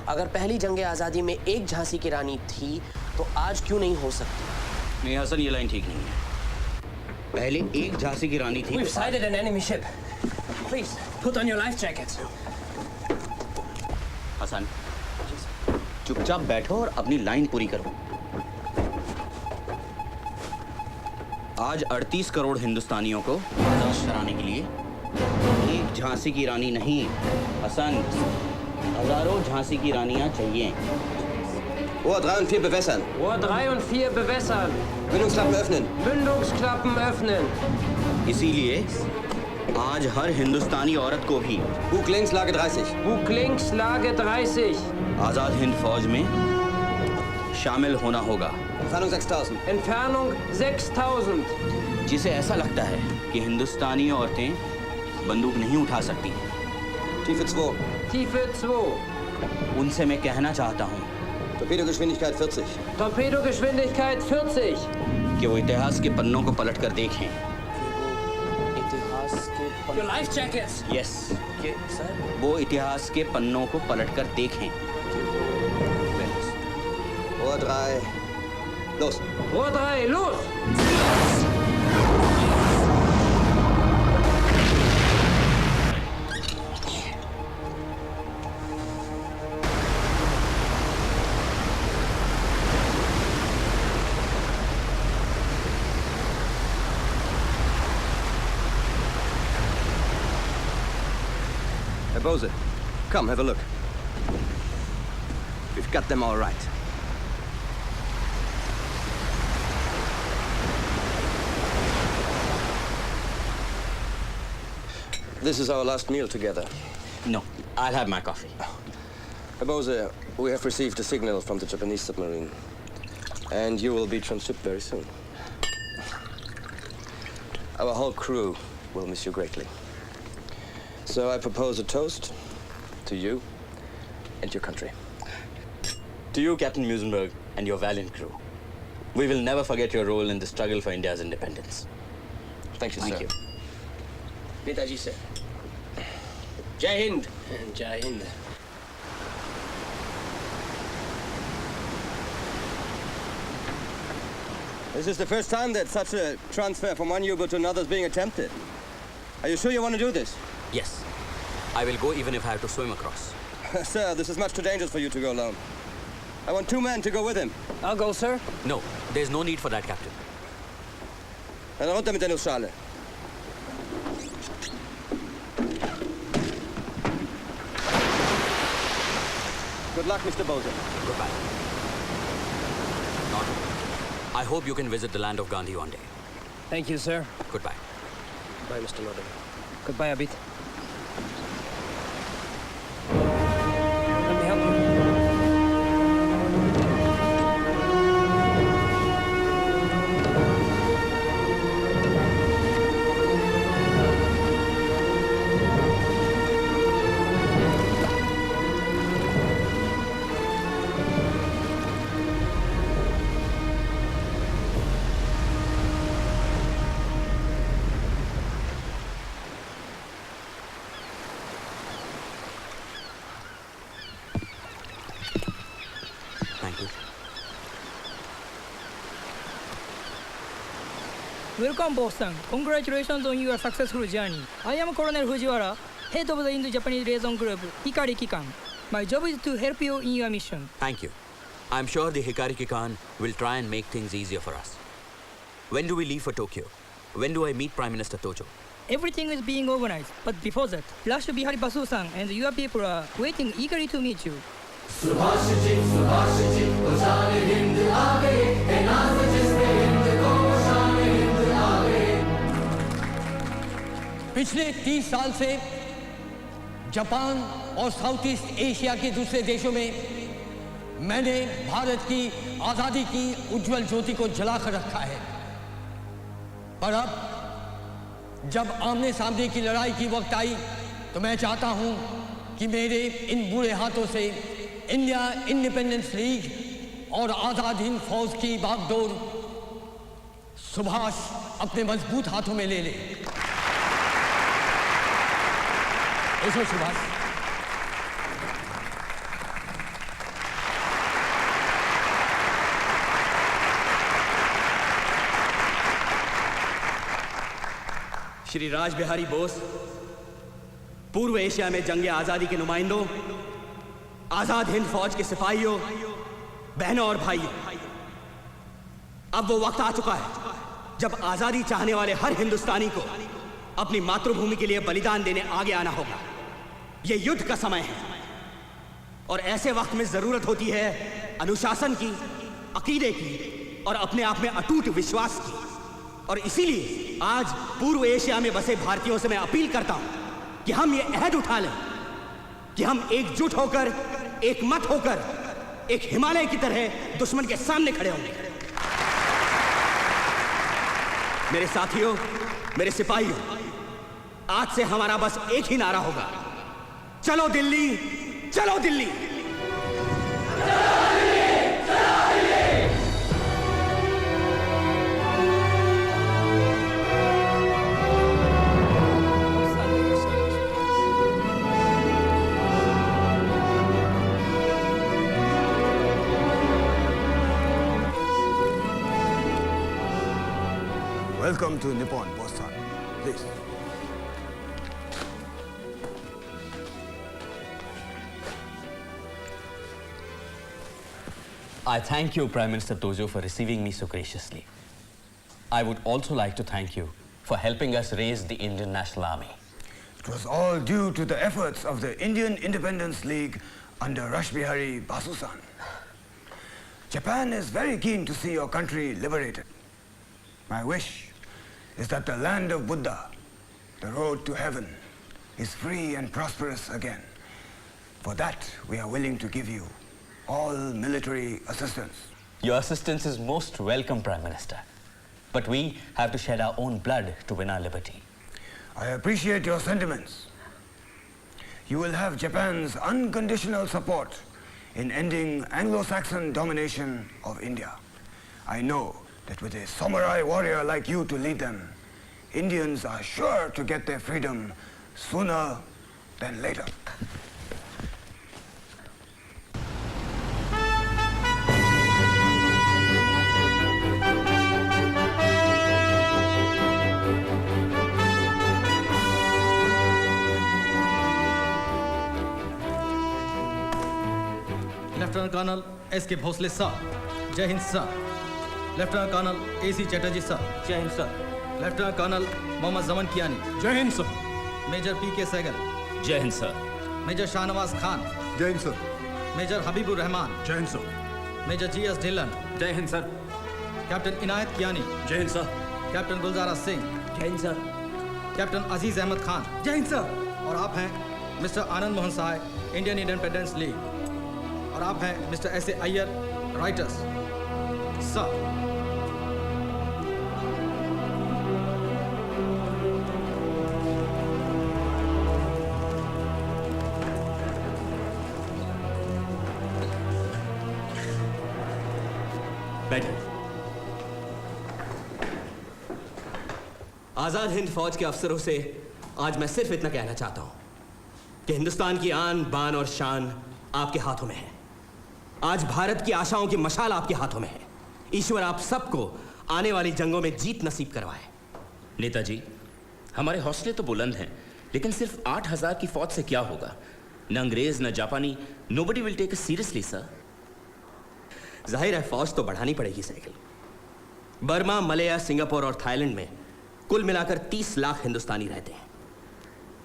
Speaker 4: अगर पहली जंगे आज़ादी में एक झांसी की रानी थी, तो आज क्यों नहीं हो सकती?
Speaker 8: नहीं हसन, ये लाइन ठीक नहीं है। पहले एक झांसी की रानी थी।
Speaker 22: We've sighted an enemy ship. Please, put on your life jackets.
Speaker 8: Hasan, चुपचाप बैठो और अपनी लाइन पूरी करो। आज 38 करोड़ हिंदुस्तानियों को आजाद कराने के लिए एक झांसी की रानी नहीं, हसन, हजारों झांसी की रानियां चाहिए।
Speaker 13: Rohr 3 und 4 bewässern.
Speaker 22: Rohr 3 und 4 bewässern.
Speaker 13: Mündungsklappen öffnen.
Speaker 22: Mündungsklappen öffnen.
Speaker 8: इसीलिए आज हर हिंदुस्तानी औरत को भी
Speaker 13: Bug links, Lage 30.
Speaker 22: Bug links, Lage 30.
Speaker 8: आजाद हिंद फौज में शामिल होना होगा।
Speaker 13: Entfernung 6000.
Speaker 22: Entfernung 6000.
Speaker 8: जिसे ऐसा लगता है कि हिंदुस्तानी औरतें बंदूक नहीं उठा सकती,
Speaker 13: Tiefe 2.
Speaker 22: Tiefe 2.
Speaker 8: उनसे मैं कहना चाहता हूँ
Speaker 13: Torpedogeschwindigkeit 40.
Speaker 22: Torpedogeschwindigkeit 40.
Speaker 8: कि वो इतिहास के पन्नों को पलट कर देखें।
Speaker 4: इतिहास के
Speaker 22: Your life jackets.
Speaker 8: Yes,
Speaker 4: sir,
Speaker 8: वो इतिहास के पन्नों को पलट कर देखें।
Speaker 13: Rohr 3. Los.
Speaker 22: Rohr 3, los!
Speaker 13: Bose, come, have a look. We've got them all right. This is our last meal together.
Speaker 1: No, I'll have my coffee.
Speaker 13: Bose, we have received a signal from the Japanese submarine, and you will be transshipped very soon. Our whole crew will miss you greatly. So I propose a toast to you and your country.
Speaker 1: To you, Captain Musenberg, and your valiant crew. We will never forget your role in the struggle for India's independence.
Speaker 13: Thank you, sir.
Speaker 4: Thank you. Netaji sir. Jai Hind. Jai Hind.
Speaker 13: This is the first time that such a transfer from one U-boat to another is being attempted. Are you sure you want to do this?
Speaker 1: Yes. I will go even if I have to swim across.
Speaker 13: Sir, this is much too dangerous for you to go alone. I want 2 men to go with him.
Speaker 17: I'll go, sir.
Speaker 1: No, there's no need for that, Captain.
Speaker 13: Dann runter mit der Nussschale. Good luck, Mr. Bose.
Speaker 1: Goodbye. Norton, I hope you can visit the land of Gandhi one day.
Speaker 17: Thank you, sir.
Speaker 1: Goodbye.
Speaker 17: Bye, Mr. Norton. Goodbye, Abid. Let me help you. Welcome, boss-san. Congratulations on your successful journey. I am Colonel Fujiwara, head of the Indo-Japanese Liaison Group, Hikari Kikan. My job is to help you in your mission.
Speaker 1: Thank you. I'm sure the Hikari Kikan will try and make things easier for us. When do we leave for Tokyo? When do I meet Prime Minister Tojo?
Speaker 17: Everything is being organized, but before that, Rash Bihari Basu-san and your people are waiting eagerly to meet you.
Speaker 9: सुभाषित सुभाषित वो जाने हिंद आ गए है नाज़ जिसने हिंद को शान हिंद आ गए।
Speaker 12: पिछले 30 साल से जापान और साउथ ईस्ट एशिया के दूसरे देशों में मैंने भारत की आज़ादी की उज्जवल ज्योति को जलाकर रखा है, पर अब जब आमने सामने की लड़ाई की वक्त आई तो मैं चाहता हूं कि मेरे इन बुरे हाथों से इंडिया इंडिपेंडेंस लीग और आज़ाद हिंद फौज की बागडोर सुभाष अपने मजबूत हाथों में ले ले। ऐसो सुभाष।
Speaker 1: श्री राज बिहारी बोस, पूर्व एशिया में जंग आजादी के नुमाइंदों, आजाद हिंद फौज के सिपाहियों, बहनों और भाइयों, अब वो वक्त आ चुका है जब आजादी चाहने वाले हर हिंदुस्तानी को अपनी मातृभूमि के लिए बलिदान देने आगे आना होगा। ये युद्ध का समय है और ऐसे वक्त में जरूरत होती है अनुशासन की, अकीदे की और अपने आप में अटूट विश्वास की। और इसीलिए आज पूर्व एशिया में बसे भारतीयों से मैं अपील करता हूं कि हम ये अहद उठा लें कि हम एकजुट होकर, एक मत होकर, एक हिमालय की तरह दुश्मन के सामने खड़े होंगे। मेरे साथियों, मेरे सिपाहियों, आज से हमारा बस एक ही नारा होगा, चलो दिल्ली, चलो Delhi.
Speaker 14: Welcome to Nippon, boss-san. Please.
Speaker 1: I thank you, Prime Minister Tojo, for receiving me so graciously. I would also like to thank you for helping us raise the Indian National Army.
Speaker 14: It was all due to the efforts of the Indian Independence League under Rash Bihari Basu-san. Japan is very keen to see your country liberated. My wish is that the land of Buddha, the road to heaven, is free and prosperous again. For that, we are willing to give you all military assistance.
Speaker 8: Your assistance is most welcome, Prime Minister. But we have to shed our own blood to win our liberty.
Speaker 14: I appreciate your sentiments. You will have Japan's unconditional support in ending Anglo-Saxon domination of India. I know that with a samurai warrior like you to lead them, Indians are sure to get their freedom sooner than later.
Speaker 2: Lieutenant colonel S K. Bhosle साहब, जय Hind sir. Lieutenant colonel A C. Chatterjee साहब, जय Hind sir. Lieutenant colonel Mohammad Zaman Kiani, जय Hind sir. Major P K. Sehgal,
Speaker 8: जय Hind sir.
Speaker 2: Major Shahnawaz Khan,
Speaker 14: जय Hind sir.
Speaker 2: Major Habibur Rahman,
Speaker 14: जय Hind sir.
Speaker 2: Major G S. Dhillon,
Speaker 22: जय Hind sir.
Speaker 2: Captain Inayat Kiani,
Speaker 22: जय हिंद सर।
Speaker 2: कैप्टन गुलजारा सिंह,
Speaker 4: जय हिंद सर।
Speaker 2: कैप्टन अजीज अहमद खान, जय हिंद सर। और आप हैं mister Anand Mohan Sahay, Indian Independence League. और आप हैं mister S A. Ayer, Reuters. Sir,
Speaker 8: बैठिए।
Speaker 4: आजाद हिंद फौज के अफसरों से आज मैं सिर्फ इतना कहना चाहता हूं कि हिंदुस्तान की आन बान और शान आपके हाथों में है। आज भारत की आशाओं की मशाल आपके हाथों में है। ईश्वर आप सबको आने वाली जंगों में जीत नसीब करवाए।
Speaker 8: नेताजी, हमारे हौसले तो बुलंद हैं, लेकिन सिर्फ 8,000 की फौज से क्या होगा? न अंग्रेज न जापानी, nobody will take it seriously sir.
Speaker 4: जाहिर है फौज तो बढ़ानी पड़ेगी साइकिल। बर्मा, मलया, सिंगापुर और थाईलैंड में कुल मिलाकर 30 लाख हिंदुस्तानी रहते हैं।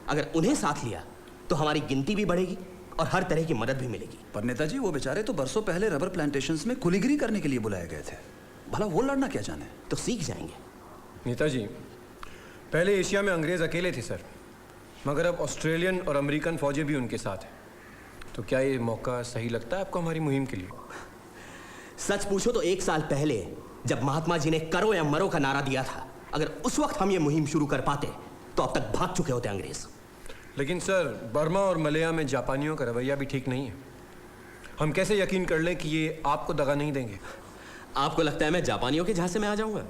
Speaker 4: अगर उन्हें साथ लिया तो हमारी गिनती भी बढ़ेगी और हर तरह की मदद भी मिलेगी।
Speaker 15: पर नेताजी, वो बेचारे तो बरसों पहले रबर प्लांटेशंस में कुलीगिरी करने के लिए बुलाए गए थे। भला वो लड़ना क्या जाने?
Speaker 4: तो सीख जाएंगे।
Speaker 18: नेताजी, पहले एशिया में अंग्रेज अकेले थे सर, मगर अब ऑस्ट्रेलियन और अमेरिकन फौजें भी उनके साथ हैं। तो क्या ये मौका सही लगता है आपको हमारी मुहिम के लिए?
Speaker 4: सच पूछो तो 1 साल पहले जब महात्मा जी ने करो या मरो का नारा दिया था, अगर उस वक्त हम ये मुहिम शुरू कर पाते तो अब तक भाग चुके होते अंग्रेज।
Speaker 18: लेकिन सर, बर्मा और मलया में जापानियों का रवैया भी ठीक नहीं है। हम कैसे यकीन कर लें कि ये आपको दगा नहीं देंगे?
Speaker 4: आपको लगता है मैं जापानियों के झांसे में आ जाऊंगा?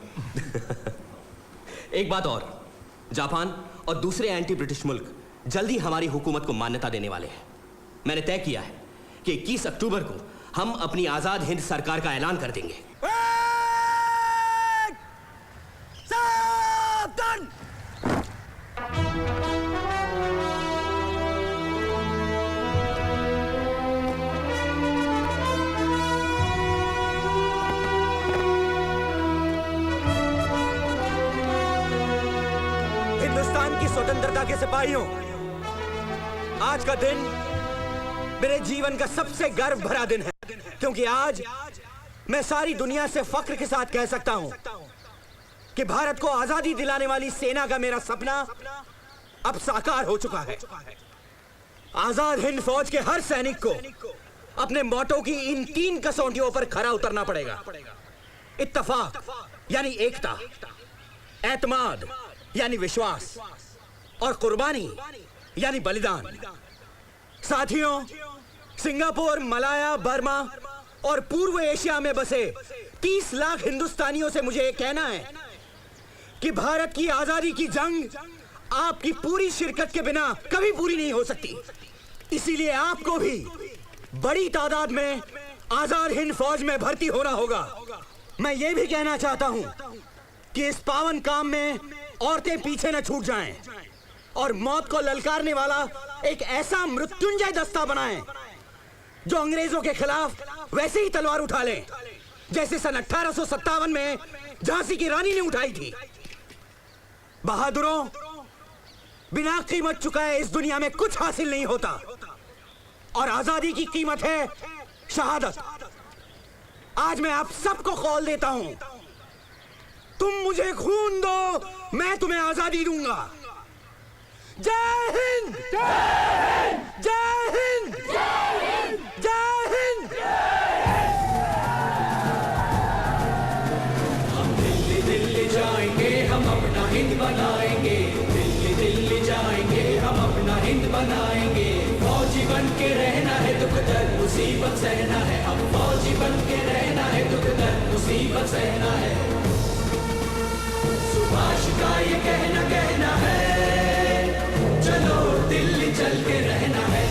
Speaker 4: एक बात और, जापान और दूसरे एंटी ब्रिटिश मुल्क जल्दी हमारी हुकूमत को मान्यता देने वाले हैं। मैंने तय किया है कि 21 अक्टूबर को हम अपनी आजाद हिंद सरकार का ऐलान कर देंगे।
Speaker 20: सावधान!
Speaker 21: हिंदुस्तान की स्वतंत्रता के सिपाहियों, आज का दिन मेरे जीवन का सबसे गर्व भरा दिन है, क्योंकि आज मैं सारी दुनिया से फख्र के साथ कह सकता हूं कि भारत को आजादी दिलाने वाली सेना का मेरा सपना अब साकार हो चुका है। आजाद हिंद फौज के हर सैनिक को अपने मोटो की इन 3 कसौटियों पर खरा उतरना पड़ेगा। इत्तफाक यानी एकता, एतमाद यानी विश्वास, और कुर्बानी यानी बलिदान। साथियों, सिंगापुर, मलाया, बर्मा और पूर्व एशिया में बसे 30 लाख हिंदुस्तानियों से मुझे यह कहना है कि भारत की आजादी की जंग आपकी पूरी शिरकत के बिना कभी पूरी नहीं हो सकती। इसीलिए आपको भी बड़ी तादाद में आजाद हिंद फौज में भर्ती होना होगा। मैं ये भी कहना चाहता हूं कि इस पावन काम में औरतें पीछे न छूट जाएं और मौत को ललकारने वाला एक ऐसा मृत्युंजय दस्ता बनाएं जो अंग्रेजों के खिलाफ वैसे ही तलवार उठा ले जैसे सन 1857 में झांसी की रानी ने उठाई थी। बहादुरों, बिना कीमत चुकाए इस दुनिया में कुछ हासिल नहीं होता, और आजादी की कीमत है शहादत। आज मैं आप सबको कॉल देता हूं, तुम मुझे खून दो, मैं तुम्हें आजादी दूंगा। जय हिंद, जय हिंद, जय हिंद, जय हिंद।
Speaker 9: हम दिल्ली दिल्ली जाएंगे, हम अपना हिंद बनाएंगे। दिल्ली दिल्ली जाएंगे, हम अपना हिंद बनाएंगे। फौजी बन के रहना है, दुख दर्द मुसीबत सहना है। अब फौजी बन के रहना है, दुख दर्द मुसीबत सहना है। सुभाष का ये कहना है, चलो दिल्ली चल के रहना है।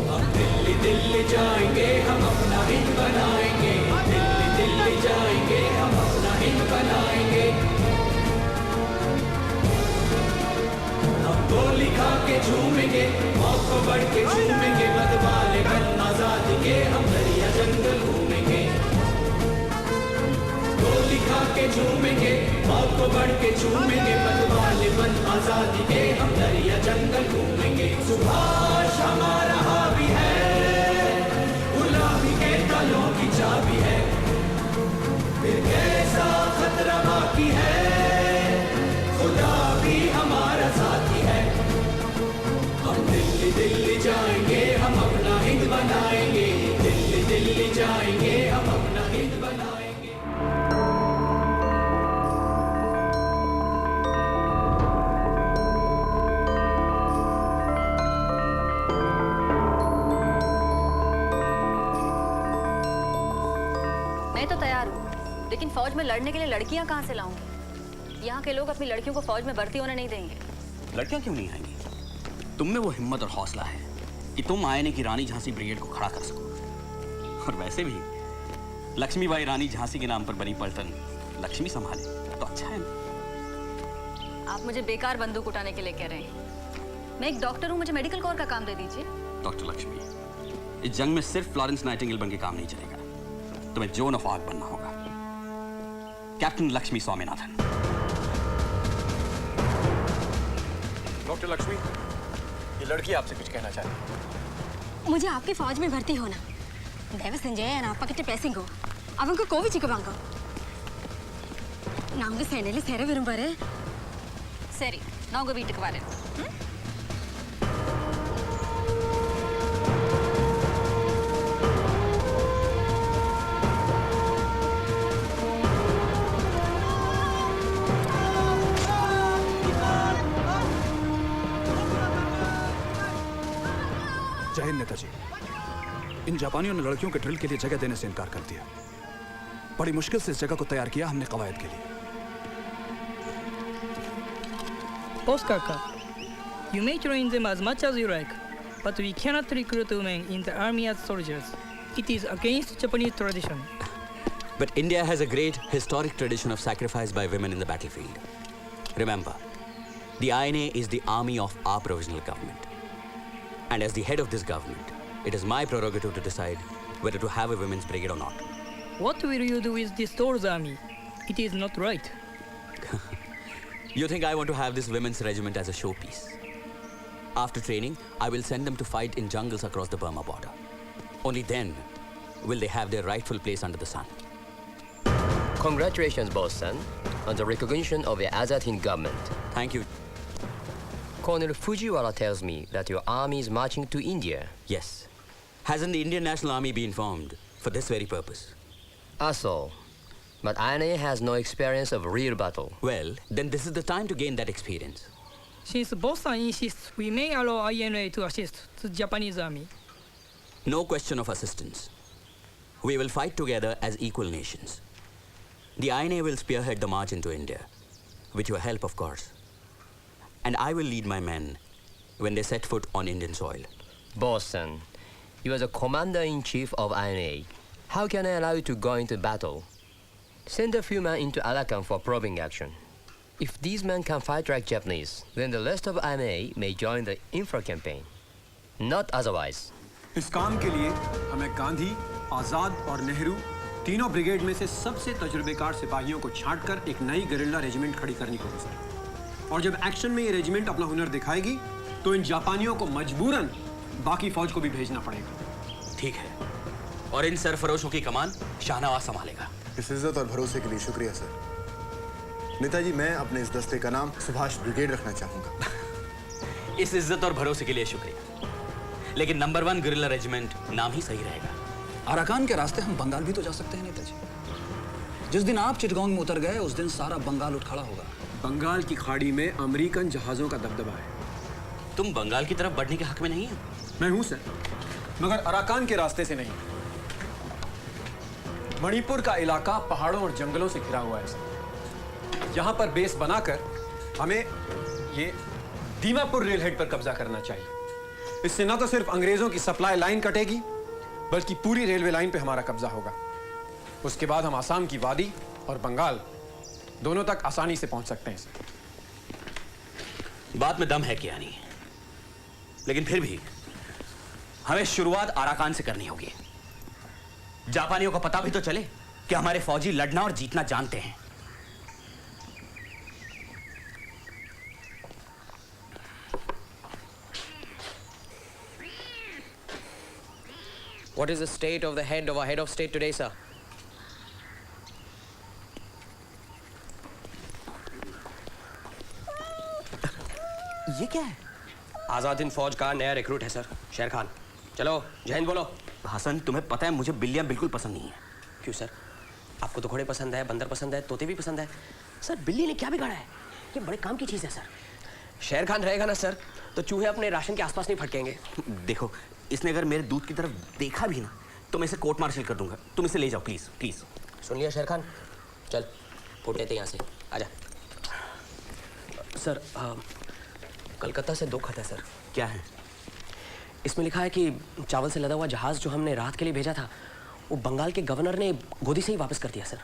Speaker 9: हम दिल्ली दिल्ली जाएंगे, हम अपना हिंद बनाएंगे। दिल्ली दिल्ली जाएंगे, हम अपना हिंद बनाएंगे। हम गोली खा के झूमेंगे, मौत को बढ़ के झूमेंगे। बदवाले बन आजादी के हम दरिया जंगल घूमेंगे। गोली खा के झूमेंगे, मौत को बढ़ के झूमेंगे। बदवाले बन आजादी के हम दरिया जंगल घूमेंगे। सुभाष हमारा हावी है, गुलामी के तालों की चाबी है। फिर कैसा खतरा बाकी है, खुदा भी हमारा साथी है। हम दिल्ली दिल्ली जाएंगे, हम अपना हिंद बनाएंगे। दिल्ली दिल्ली जाएंगे, हम अपना हिंद बनाएंगे।
Speaker 11: मैं तो तैयार हूँ, लेकिन फौज में लड़ने के लिए लड़कियाँ कहाँ से लाऊंगी? यहाँ के लोग अपनी लड़कियों को फौज में भर्ती होने नहीं देंगे।
Speaker 8: लड़कियां क्यों नहीं आएंगी? तुम में वो हिम्मत और हौसला है कि तुम आईने की रानी झांसी ब्रिगेड को खड़ा कर सको। और वैसे भी लक्ष्मीबाई रानी झांसी के नाम पर बनी पलटन लक्ष्मी संभाले तो अच्छा है ना?
Speaker 11: आप मुझे बेकार बंदूक उठाने के लिए कह रहे हैं। मैं एक डॉक्टर हूँ, मुझे मेडिकल कोर का काम दे दीजिए।
Speaker 8: डॉक्टर लक्ष्मी, इस जंग में सिर्फ फ्लोरेंस नाइटिंगेल बन के काम नहीं चलेगा, तुम्हें जोन ऑफ आर्क बनना होगा। कैप्टन लक्ष्मी स्वामीनाथन।
Speaker 18: डॉक्टर लक्ष्मी, ये लड़की आपसे कुछ कहना चाहती है।
Speaker 16: मुझे आपकी फौज में भर्ती होना दयവ് செஞ்சே நான் அப்பா கிட்ட பேசிங்கோ அவங்க கோவிச்சுக்குவாங்க நாங்க சேனையில சேர விரும்புறாரு
Speaker 11: சரி நான் உங்க வீட்டுக்கு வரேன்
Speaker 15: जय हिंद नेताजी। इन जापानियों ने लड़कियों के ड्रिल के लिए जगह देने से इनकार कर दिया। बड़ी मुश्किल से इस जगह को तैयार किया हमने कवायद के लिए।
Speaker 17: Boss Kaka, you may train them as much as you like, but we cannot recruit women in the army as soldiers. It is against Japanese tradition.
Speaker 1: But India has a great historic tradition of sacrifice by women in the battlefield. Remember, the INA is the army of our provisional government. And as the head of this government, it is my prerogative to decide whether to have a women's brigade or not.
Speaker 17: What will you do with this Tor's army? It is not right.
Speaker 1: You think I want to have this women's regiment as a showpiece? After training, I will send them to fight in jungles across the Burma border. Only then will they have their rightful place under the sun.
Speaker 4: Congratulations, boss son, on the recognition of the Azad Hind government.
Speaker 1: Thank you.
Speaker 4: Colonel Fujiwara tells me that your army is marching to India.
Speaker 1: Yes. Hasn't the Indian National Army been formed for this very purpose?
Speaker 4: So. But INA has no experience of real battle.
Speaker 1: Well, then this is the time to gain that experience.
Speaker 17: Since Boss-san insists, we may allow INA to assist the Japanese army.
Speaker 1: No question of assistance. We will fight together as equal nations. The INA will spearhead the march into India, with your help, of course. And I will lead my men when they set foot on Indian soil.
Speaker 4: Boss-san, you are the commander-in-chief of INA. How can I allow you to go into battle? Send a few men into Arakan for probing action. If these men can fight like Japanese, then the rest of INA may join the infra campaign. Not otherwise.
Speaker 18: इस काम के लिए हमें गांधी, आजाद और नेहरू तीनों brigade में से सबसे तजुर्बेकार सिपाहियों को छांटकर एक नई गरिल्ला रेजिमेंट खड़ी करनी होगी सर। और जब एक्शन में ये रेजिमेंट अपना हुनर दिखाएगी तो इन जापानियों को मजबूरन बाकी फौज को भी भेजना पड़ेगा।
Speaker 1: ठीक है, और इन सरफरोशों की कमान शाहनवाज संभालेगा।
Speaker 6: इस इज्जत और भरोसे के लिए शुक्रिया सर। नेताजी, मैं अपने इस दस्ते का नाम सुभाष ब्रिगेड रखना चाहूंगा।
Speaker 1: इस इज्जत और भरोसे के लिए शुक्रिया, लेकिन नंबर 1 गुरिल्ला रेजिमेंट नाम ही सही रहेगा।
Speaker 15: अराकान के रास्ते हम बंगाल भी तो जा सकते हैं नेताजी। जिस दिन आप चिटगांव में उतर गए उस दिन सारा बंगाल उठ खड़ा होगा।
Speaker 18: बंगाल की खाड़ी में अमेरिकन जहाजों का दबदबा है।
Speaker 1: तुम बंगाल की तरफ बढ़ने के हक में नहीं हो?
Speaker 18: मैं हूं सर, मगर अराकान के रास्ते से नहीं। मणिपुर का इलाका पहाड़ों और जंगलों से घिरा हुआ है सर। यहां पर बेस बनाकर हमें ये दीमापुर रेलहेड पर कब्जा करना चाहिए। इससे न तो सिर्फ अंग्रेजों की सप्लाई लाइन कटेगी, बल्कि पूरी रेलवे लाइन पे हमारा कब्जा होगा। उसके बाद हम आसाम की वादी और बंगाल दोनों तक आसानी से पहुंच सकते हैं सर।
Speaker 1: बात में दम है क्या नहीं, लेकिन फिर भी हमें शुरुआत अराकान से करनी होगी। जापानियों को पता भी तो चले कि हमारे फौजी लड़ना और जीतना जानते हैं।
Speaker 4: What is the state of the head of our head of state today, sir?
Speaker 1: ये क्या है?
Speaker 4: आजाद हिंद फौज का नया रिक्रूट है सर, शेर खान। चलो जय हिंद बोलो।
Speaker 1: हसन, तुम्हें पता है मुझे बिल्लियां बिल्कुल पसंद नहीं है।
Speaker 4: क्यों सर? आपको तो घोड़े पसंद है, बंदर पसंद है, तोते भी पसंद है। सर बिल्ली ने क्या बिगाड़ा है? ये बड़े काम की चीज़ है सर। शेर खान रहेगा ना सर, तो चूहे अपने राशन के आसपास नहीं फटकेंगे।
Speaker 1: देखो, इसने अगर मेरे दूध की तरफ देखा भी ना तो मैं इसे कोर्ट मार्शल कर दूंगा। तुम इसे ले जाओ प्लीज प्लीज।
Speaker 4: सुन लिया शेर खान, चल फुट लेते यहाँ से, आजा। सर कलकत्ता से 2 खत है सर।
Speaker 1: क्या है?
Speaker 4: इसमें लिखा है कि चावल से लदा हुआ जहाज जो हमने राहत के लिए भेजा था वो बंगाल के गवर्नर ने गोदी से ही वापस कर दिया सर।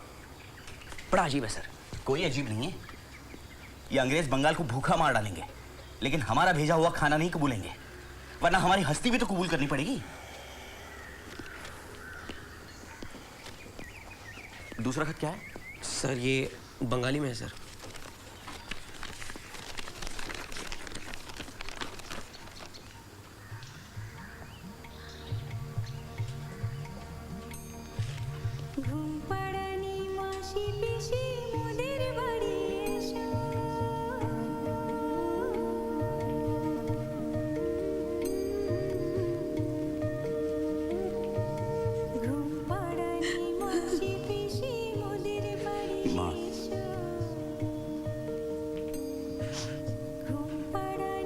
Speaker 4: बड़ा अजीब है सर।
Speaker 1: कोई अजीब नहीं है। ये अंग्रेज बंगाल को भूखा मार डालेंगे, लेकिन हमारा भेजा हुआ खाना नहीं कबूलेंगे, वरना हमारी हस्ती भी तो कबूल करनी पड़ेगी। दूसरा खत क्या है?
Speaker 4: सर ये बंगाली में है सर।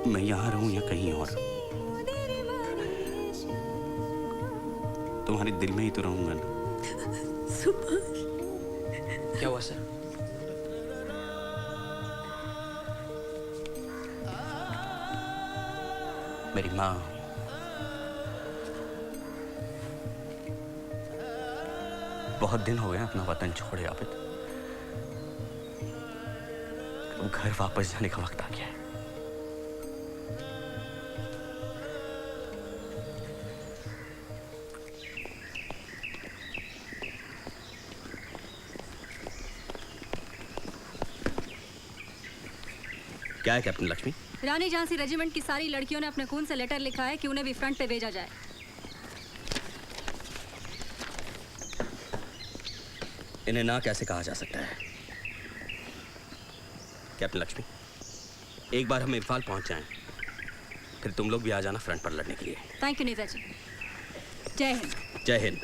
Speaker 1: मैं यहाँ रहूं या कहीं और, तुम्हारे दिल में ही तो रहूंगा ना।
Speaker 3: सुभाष,
Speaker 4: क्या हुआ सर?
Speaker 1: मेरी माँ, बहुत दिन हो गए अपना वतन छोड़े आबिद। अब घर वापस जाने का वक्त आ गया है। क्या है कैप्टन लक्ष्मी?
Speaker 11: रानी झांसी रेजिमेंट की सारी लड़कियों ने अपने खून से लेटर लिखा है कि उन्हें भी फ्रंट पे भेजा जाए।
Speaker 1: इन्हें ना कैसे कहा जा सकता है? कैप्टन लक्ष्मी, एक बार हम इम्फाल पहुंच जाएं, फिर तुम लोग भी आ जाना फ्रंट पर लड़ने के लिए।
Speaker 11: Thank you Netaji. जय हिंद।
Speaker 1: जय Hind.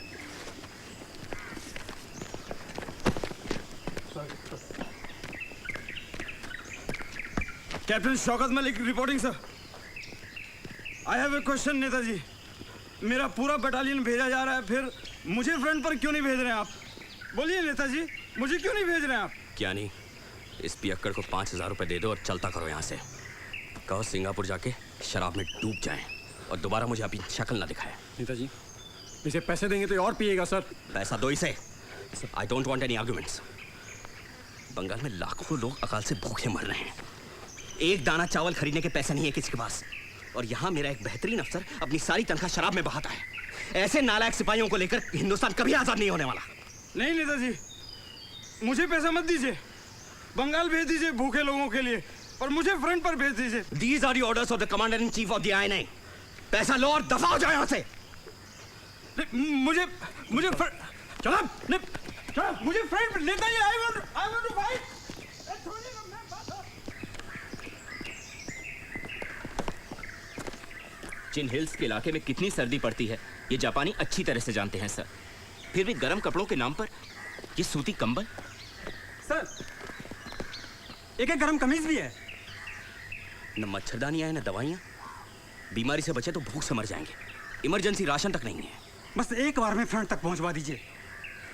Speaker 7: Captain Shaukat Malik reporting sir. I have a question Netaji. मेरा पूरा बटालियन भेजा जा रहा है, फिर मुझे फ्रंट पर क्यों नहीं भेज रहे हैं आप? बोलिए नेताजी, मुझे क्यों नहीं भेज रहे हैं आप?
Speaker 1: क्या नहीं, इस पियक्कड़ को 5000 रुपए दे दो और चलता करो यहाँ से। कहो सिंगापुर जाके शराब में डूब जाए और दोबारा मुझे अपनी शक्ल ना दिखाए।
Speaker 18: नेताजी, इसे पैसे देंगे तो और पिएगा सर।
Speaker 1: पैसा दो इसे। I don't want any arguments. Bengal में लाखों लोग अकाल से भूखे मर रहे हैं, एक दाना चावल खरीदने के पैसे नहीं है किसी के पास, और यहाँ मेरा एक बेहतरीन अफसर अपनी सारी तनख्वाह शराब में बहाता है। ऐसे नालायक सिपाहियों को लेकर हिंदुस्तान कभी आजाद नहीं होने वाला।
Speaker 7: नहीं नेताजी, मुझे पैसा मत दीजिए, बंगाल भेज दीजिए भूखे लोगों के लिए। और मुझे फ्रंट पर भेज दीजिए।
Speaker 1: These are the orders of the commander in chief of the INA. पैसा लो और दफा हो जाओ यहाँ से।
Speaker 7: मुझे चलो मुझे front Netaji I want to fight।
Speaker 1: Chin hills के इलाके में कितनी सर्दी पड़ती है ये जापानी अच्छी तरह से जानते हैं सर। फिर भी गर्म कपड़ों के नाम पर ये सूती कंबल।
Speaker 7: सर एक गर्म कमीज भी है।
Speaker 1: न मच्छरदानियां हैं न दवाइयां। बीमारी से बचे तो भूख से मर जाएंगे। इमरजेंसी राशन तक नहीं है।
Speaker 7: बस एक बार में फ्रंट तक पहुंचवा दीजिए,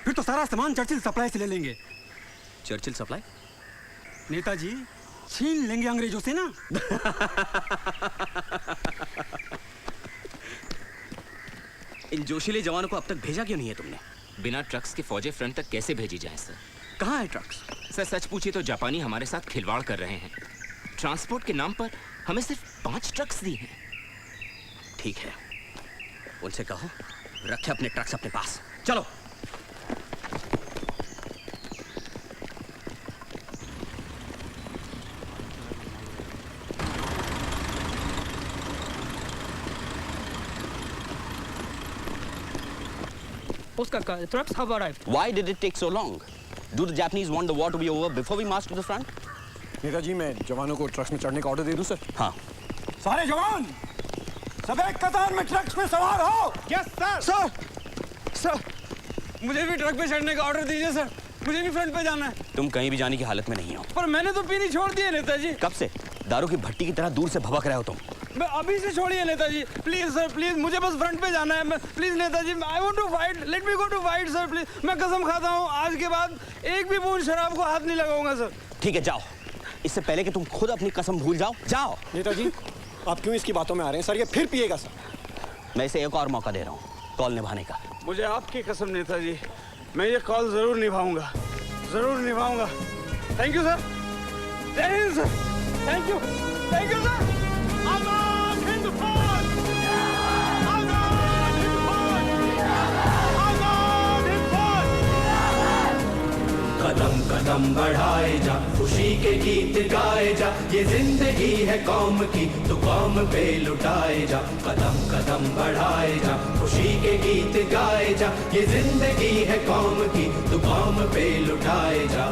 Speaker 7: फिर तो सारा सामान चर्चिल सप्लाई से ले लेंगे।
Speaker 1: Churchill supply?
Speaker 7: नेताजी छीन लेंगे अंग्रेजों से ना।
Speaker 1: इन जोशीले जवानों को अब तक भेजा क्यों नहीं है तुमने? बिना ट्रक्स के फौजें फ्रंट तक कैसे भेजी जाए सर? कहाँ है ट्रक्स? सर सच पूछिए तो जापानी हमारे साथ खिलवाड़ कर रहे हैं। ट्रांसपोर्ट के नाम पर हमें सिर्फ 5 ट्रक्स दी हैं। ठीक है, उनसे कहो रखे अपने ट्रक्स अपने पास। चलो।
Speaker 17: Oscar, trucks have arrived.
Speaker 1: Why did it take so long? Do the Japanese want the war to be over before we march to the front?
Speaker 18: Netaji मैं जवानों को ट्रक्स में चढ़ने का ऑर्डर दे दूं सर?
Speaker 1: हाँ।
Speaker 7: सारे जवान सब एक कतार में ट्रक्स में सवार हो। Yes sir. सर मुझे भी ट्रक पे चढ़ने का ऑर्डर दीजिए सर। मुझे भी फ्रंट पे जाना है।
Speaker 1: तुम कहीं भी जाने की हालत में नहीं हो।
Speaker 7: पर मैंने तो पीनी छोड़ दी है नेताजी।
Speaker 1: कब से? दारू की भट्टी की तरह दूर से भभक रहे हो तुम।
Speaker 7: मैं अभी से छोड़िए नेताजी, प्लीज सर प्लीज। मुझे बस फ्रंट पे जाना है। मैं please Netaji, I want to fight, let me go to fight sir please. मैं कसम खाता हूँ आज के बाद एक भी बूंद शराब को हाथ नहीं लगाऊंगा सर।
Speaker 1: ठीक है जाओ, इससे पहले कि तुम खुद अपनी कसम भूल जाओ। जाओ।
Speaker 18: नेताजी आप क्यों इसकी बातों में आ रहे हैं सर? ये फिर पिएगा सर।
Speaker 1: मैं इसे एक और मौका दे रहा हूँ कॉल निभाने का।
Speaker 7: मुझे आपकी कसम नेताजी, मैं ये कॉल जरूर निभाऊंगा, जरूर निभाऊंगा। Thank you sir. जय Hind sir. Thank you sir. Azad Hind फौज, आजाद हिंद फौज, आजाद हिंद फौज।
Speaker 9: कदम कदम बढ़ाए जा, खुशी के गीत गाए जा, ये जिंदगी है कौम की, तो कौम पे लुटाए जा। कदम कदम बढ़ाए जा, खुशी के गीत गाए जा, ये जिंदगी है कौम की, तो कौम पे लुटाए जा।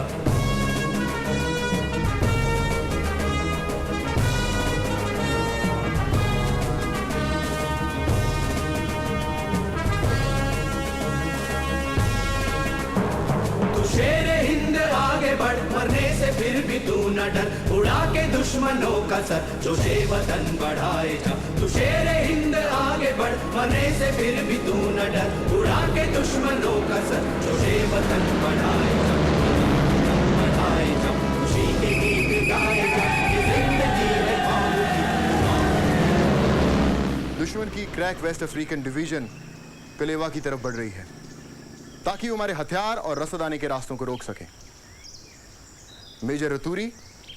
Speaker 9: शेरे हिंद आगे बढ़, मरने से फिर भी तू न डर, उड़ा के दुश्मनों का सर, जोशे वतन बढ़ाए जा। तू शेरे हिंद आगे बढ़, मरने से फिर भी तू न डर, उड़ा के दुश्मनों का सर, जोशे वतन बढ़ाए जा। बढ़ाए जा, खुशी के गीत गाए जा, ये जिंदगी है कौम की।
Speaker 6: दुश्मन की क्रैक वेस्ट अफ्रीकन डिवीजन कलेवा की तरफ बढ़ रही है ताकि हमारे हथियार और रसदाने के रास्तों को रोक सके। मेजर रतूरी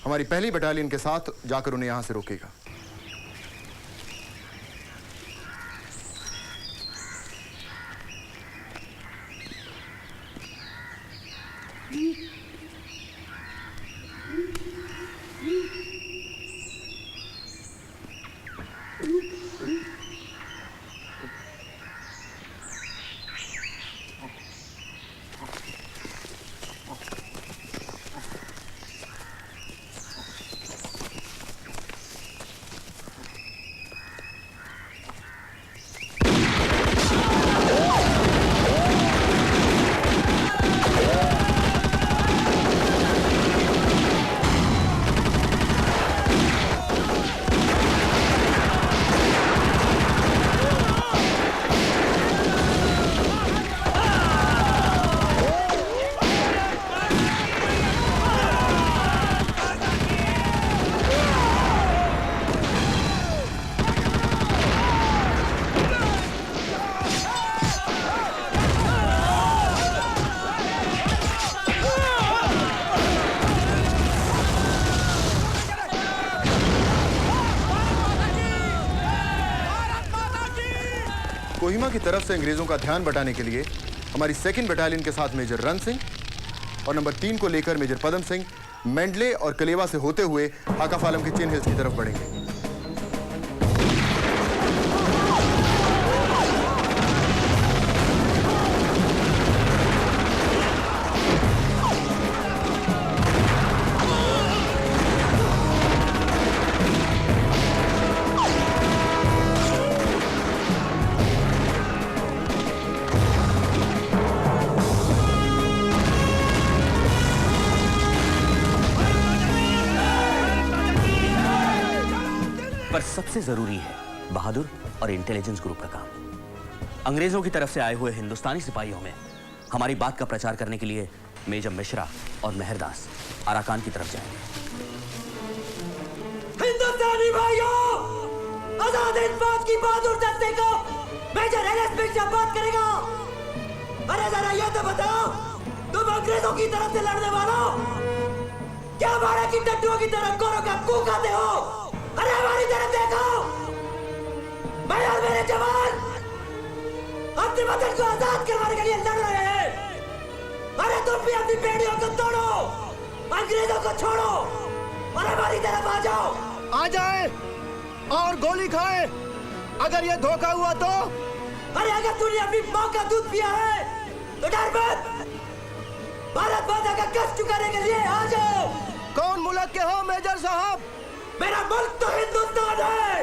Speaker 6: हमारी पहली बटालियन के साथ जाकर उन्हें यहां से रोकेगा। कोहिमा की तरफ से अंग्रेजों का ध्यान बटाने के लिए हमारी 2nd बटालियन के साथ मेजर रन सिंह और नंबर 3 को लेकर मेजर पदम सिंह मेंडले और कलेवा से होते हुए हाकाफ आलम के चिन हिल्स की तरफ बढ़ेंगे।
Speaker 1: पर सबसे जरूरी है बहादुर और इंटेलिजेंस ग्रुप का काम। अंग्रेजों की तरफ से आए हुए हिंदुस्तानी सिपाहियों में हमारी बात का प्रचार करने के लिए मेजर मिश्रा और मेहरदास अराकान की तरफ जाएंगे।
Speaker 9: हिंदुस्तानी भाइयों, आजाद हिंद फौज की बहादुर दस्ते को मेजर एलएस मिश्रा बात करेगा। अरे जरा ये तो बताओ, तुम अंग्रेजों की तरफ से लड़ने वालों क्या भारत की टट्टुओं की तरफ गोरों का कू खाते हो? अरे हमारी तरफ देखो, मैं और मेरे जवान अपने वतन को आजाद करवाने के लिए लड़ रहे हैं। अरे तुम भी अपनी बेड़ियों को तोड़ो, अंग्रेजों को छोड़ो और हमारी तरफ आ जाओ।
Speaker 10: आ जाए और गोली खाए। अगर ये धोखा हुआ तो?
Speaker 9: अरे अगर तूने अपनी माँ का दूध पिया है तो डर मत, भारत माता का कष्ट चुकाने के लिए आ जाओ।
Speaker 10: कौन मुल्क के हो मेजर साहब?
Speaker 9: मेरा मुल्क तो हिंदुस्तान है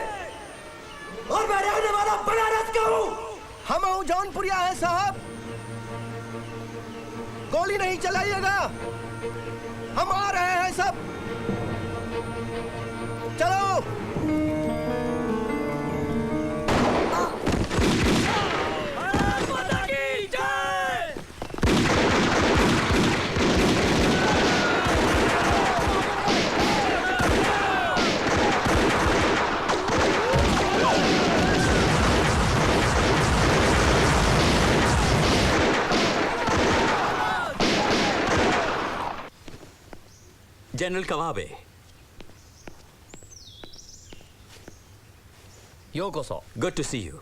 Speaker 9: और मैं रहने वाला बनारस का हूँ।
Speaker 10: हम हूँ जौनपुरिया है साहब। गोली नहीं चलाइएगा, हम आ रहे हैं सब। चलो।
Speaker 1: General Kawabe.
Speaker 4: Yokoso.
Speaker 1: Good to see you.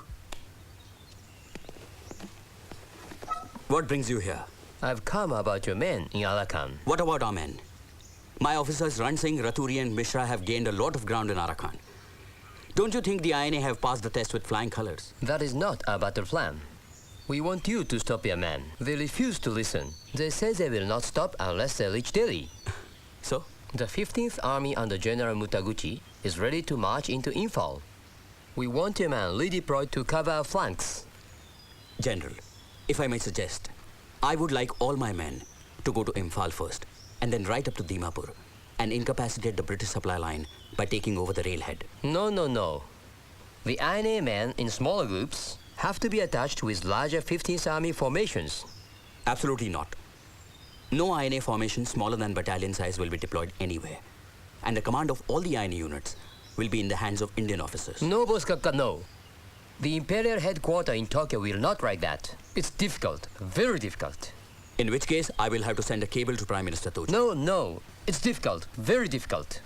Speaker 1: What brings you here?
Speaker 4: I've come about your men in Arakan.
Speaker 1: What about our men? My officers Ran Singh, Raturi and Mishra have gained a lot of ground in Arakan. Don't you think the INA have passed the test with flying colors?
Speaker 4: That is not our battle plan. We want you to stop your men. They refuse to listen. They say they will not stop unless they reach Delhi.
Speaker 1: So?
Speaker 4: The 15th Army under General Mutaguchi is ready to march into Imphal. We want your men redeployed to cover our flanks.
Speaker 1: General, if I may suggest, I would like all my men to go to Imphal first and then right up to Dimapur and incapacitate the British supply line by taking over the railhead.
Speaker 4: No, no, no. The INA men in smaller groups have to be attached with larger 15th Army formations.
Speaker 1: Absolutely not. No INA formation smaller than battalion size will be deployed anywhere. And the command of all the INA units will be in the hands of Indian officers.
Speaker 4: No, Boss Kapka, no. The Imperial headquarters in Tokyo will not write that. It's difficult, very difficult.
Speaker 1: In which case, I will have to send a cable to Prime Minister Tojo.
Speaker 4: No, no. It's difficult, very difficult.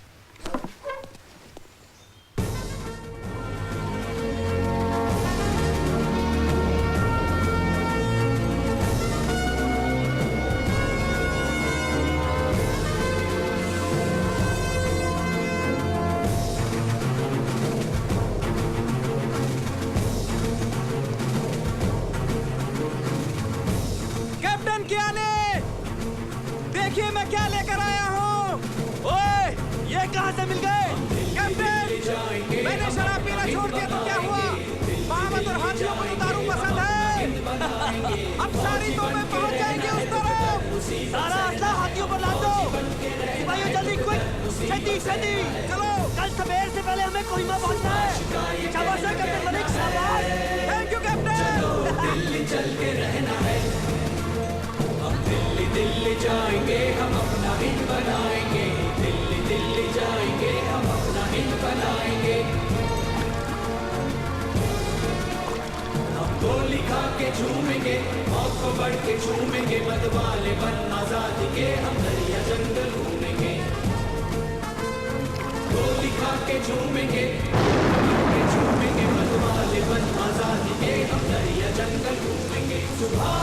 Speaker 9: देखिए मैं क्या लेकर आया हूँ। ओए, ये कहाँ से मिल गए? कैप्टन, मैंने शराब पीना छोड़ दिया तो क्या हुआ? महामत और हाथियों को तो दारू पसंद है। अब सारी तोपें पहुँच जाएंगी उस तरफ। सारा असला हाथियों पर लाद दो। सिपाहियों जल्दी क्विक, छेती छेती, चलो। कल सवेर से पहले हमें कोहिमा पहुँचना है। शाबाश है कैप्टन मलिक, शाबाश। Thank you captain. दिल्ली चल के रहना है। दिल्ली दिल्ली जाएंगे हम अपना हिंद बनाएंगे। दिल्ली दिल्ली जाएंगे हम अपना हिंद बनाएंगे। हम गोली खा के झूमेंगे, मौत को बढ़ के झूमेंगे। मतवाले बन आजादी के हम दरिया जंगल घूमेंगे। गोली खा के झूमेंगे, झूमेंगे। मतवाले बन आजादी के हम दरिया जंगल घूमेंगे। सुबह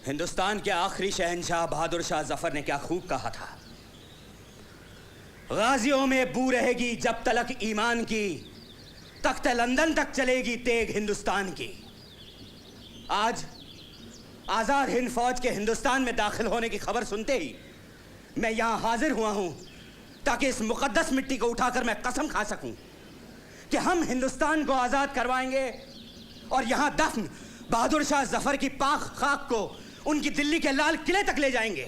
Speaker 8: हिंदुस्तान के आखिरी शहंशाह बहादुर शाह जफर ने क्या खूब कहा था, गाजियों में बू रहेगी जब तलक ईमान की, तख्त लंदन तक चलेगी तेग हिंदुस्तान की। आज आजाद हिंद फौज के हिंदुस्तान में दाखिल होने की खबर सुनते ही मैं यहां हाजिर हुआ हूं ताकि इस मुकद्दस मिट्टी को उठाकर मैं कसम खा सकूं कि हम हिंदुस्तान को आजाद करवाएंगे और यहां दफन बहादुर शाह जफर की पाक खाक को उनकी दिल्ली के लाल किले तक ले जाएंगे।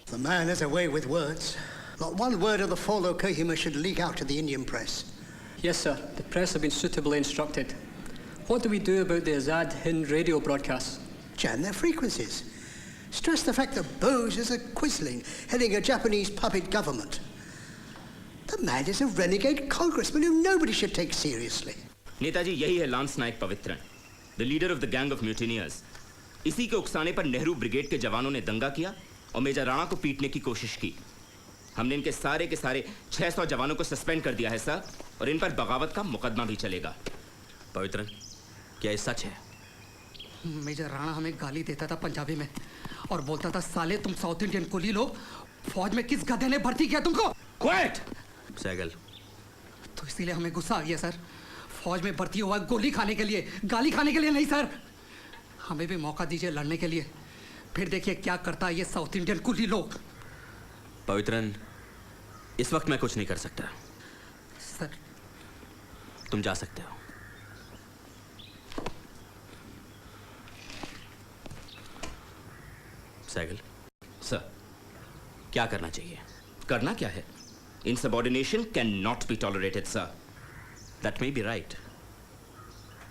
Speaker 5: The man has a way with words. Not one word of the follow Kohima should leak out to the Indian press.
Speaker 19: Yes, sir. The press have been suitably instructed. What do we do about the Azad Hind radio broadcasts?
Speaker 5: Jam their frequencies. Stress the fact that Bose is a quisling heading a Japanese puppet government. The man is a renegade congressman who nobody should take seriously.
Speaker 23: Netaji, यही है lance naik Pavithran, the leader of the gang of mutineers. इसी के उकसाने पर Nehru brigade के जवानों ने दंगा किया और मेजर राणा को पीटने की कोशिश की। हमने इनके सारे के सारे 600 जवानों को सस्पेंड कर दिया है सर, और इन पर बगावत का मुकदमा भी चलेगा। पवित्रन, क्या ये सच है?
Speaker 24: मेजर राणा हमें गाली देता था पंजाबी में और बोलता था, साले तुम साउथ इंडियन कुली लोग, फौज में किस गधे ने भर्ती किया तुमको?
Speaker 23: क्वाइट! सैगल।
Speaker 24: तो इसीलिए हमें गुस्सा आ गया सर। फौज में भर्ती हुआ गोली खाने के लिए, गाली खाने के लिए नहीं सर। हमें भी मौका दीजिए लड़ने के लिए, फिर देखिए क्या करता है ये साउथ इंडियन कुली लोग।
Speaker 23: पवित्रन, इस वक्त मैं कुछ नहीं कर सकता
Speaker 24: सर।
Speaker 23: तुम जा सकते हो। सैगल। सर, क्या करना चाहिए? करना क्या है? Insubordination cannot be tolerated, sir. That may be right.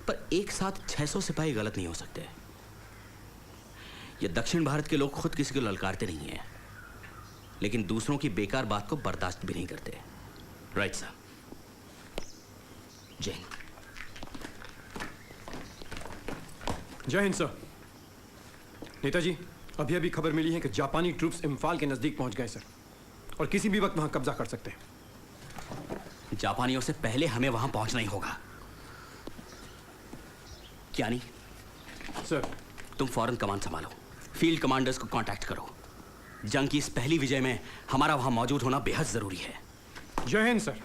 Speaker 23: पर एक साथ 600 सिपाही गलत नहीं हो सकते। ये दक्षिण भारत के लोग खुद किसी को ललकारते नहीं हैं, लेकिन दूसरों की बेकार बात को बर्दाश्त भी नहीं करते। Right sir. जय हिंद।
Speaker 18: जय हिंद सर। नेताजी, अभी अभी खबर मिली है कि जापानी ट्रूप्स इम्फाल के नजदीक पहुंच गए सर, और किसी भी वक्त वहां कब्जा कर सकते हैं।
Speaker 23: जापानियों से पहले हमें वहां पहुंचना ही होगा। क्या नहीं
Speaker 18: सर?
Speaker 23: तुम फौरन कमांड संभालो, फील्ड कमांडर्स को कांटेक्ट करो। जंग की इस पहली विजय में हमारा वहां मौजूद होना बेहद जरूरी है।
Speaker 18: जय हिंद सर।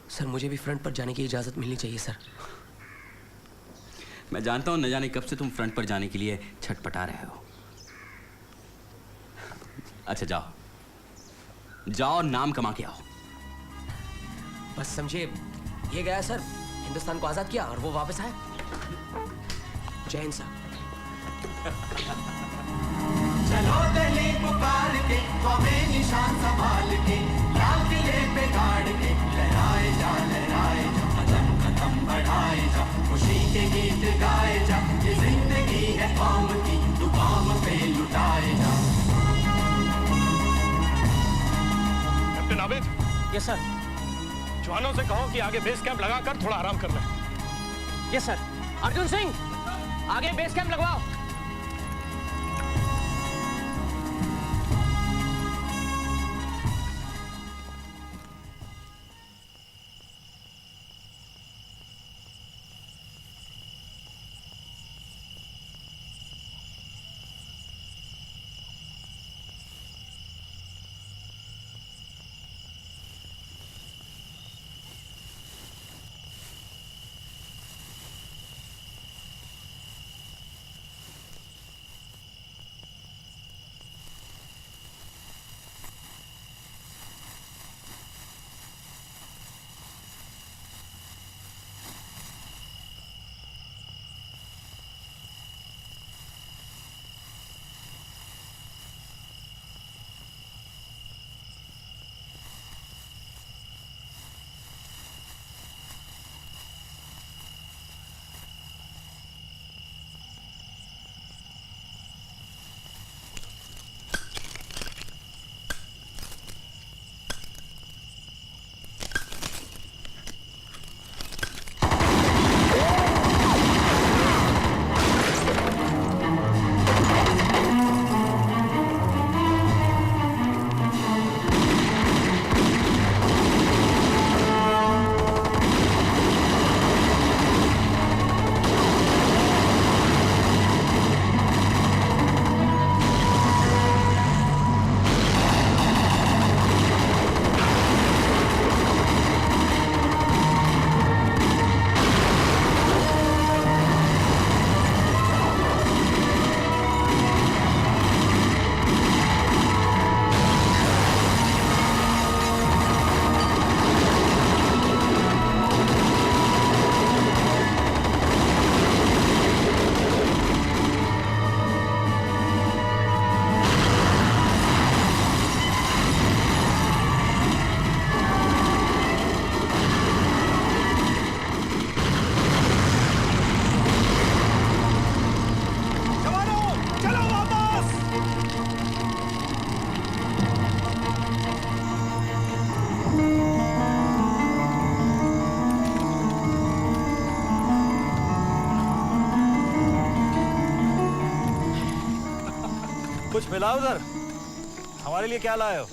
Speaker 4: सर मुझे भी फ्रंट पर जाने की इजाजत मिलनी चाहिए सर।
Speaker 23: मैं जानता हूं न जाने कब से तुम फ्रंट पर जाने के लिए छटपटा रहे हो। अच्छा जाओ नाम कमा के आओ।
Speaker 4: बस समझिए, ये गया सर, हिंदुस्तान को आजाद किया और वो वापस आया। जय हिंद सर।
Speaker 9: चलो दिल्ली पुकार के, हमें निशान संभाल के, लाल किले पे गाड़ के, लहराए जा कदम कदम बढ़ाए जा, खुशी के गीत गाए जा, ये जिंदगी है कौम की, तू कौम पे लुटाए जा।
Speaker 25: कैप्टन आबिद।
Speaker 4: Yes sir.
Speaker 25: जवानों से कहो कि आगे बेस कैंप लगाकर थोड़ा आराम कर लें।
Speaker 4: Yes sir. अर्जुन सिंह, आगे बेस कैंप लगवाओ।
Speaker 2: मिला उधर, हमारे लिए क्या लाए हो?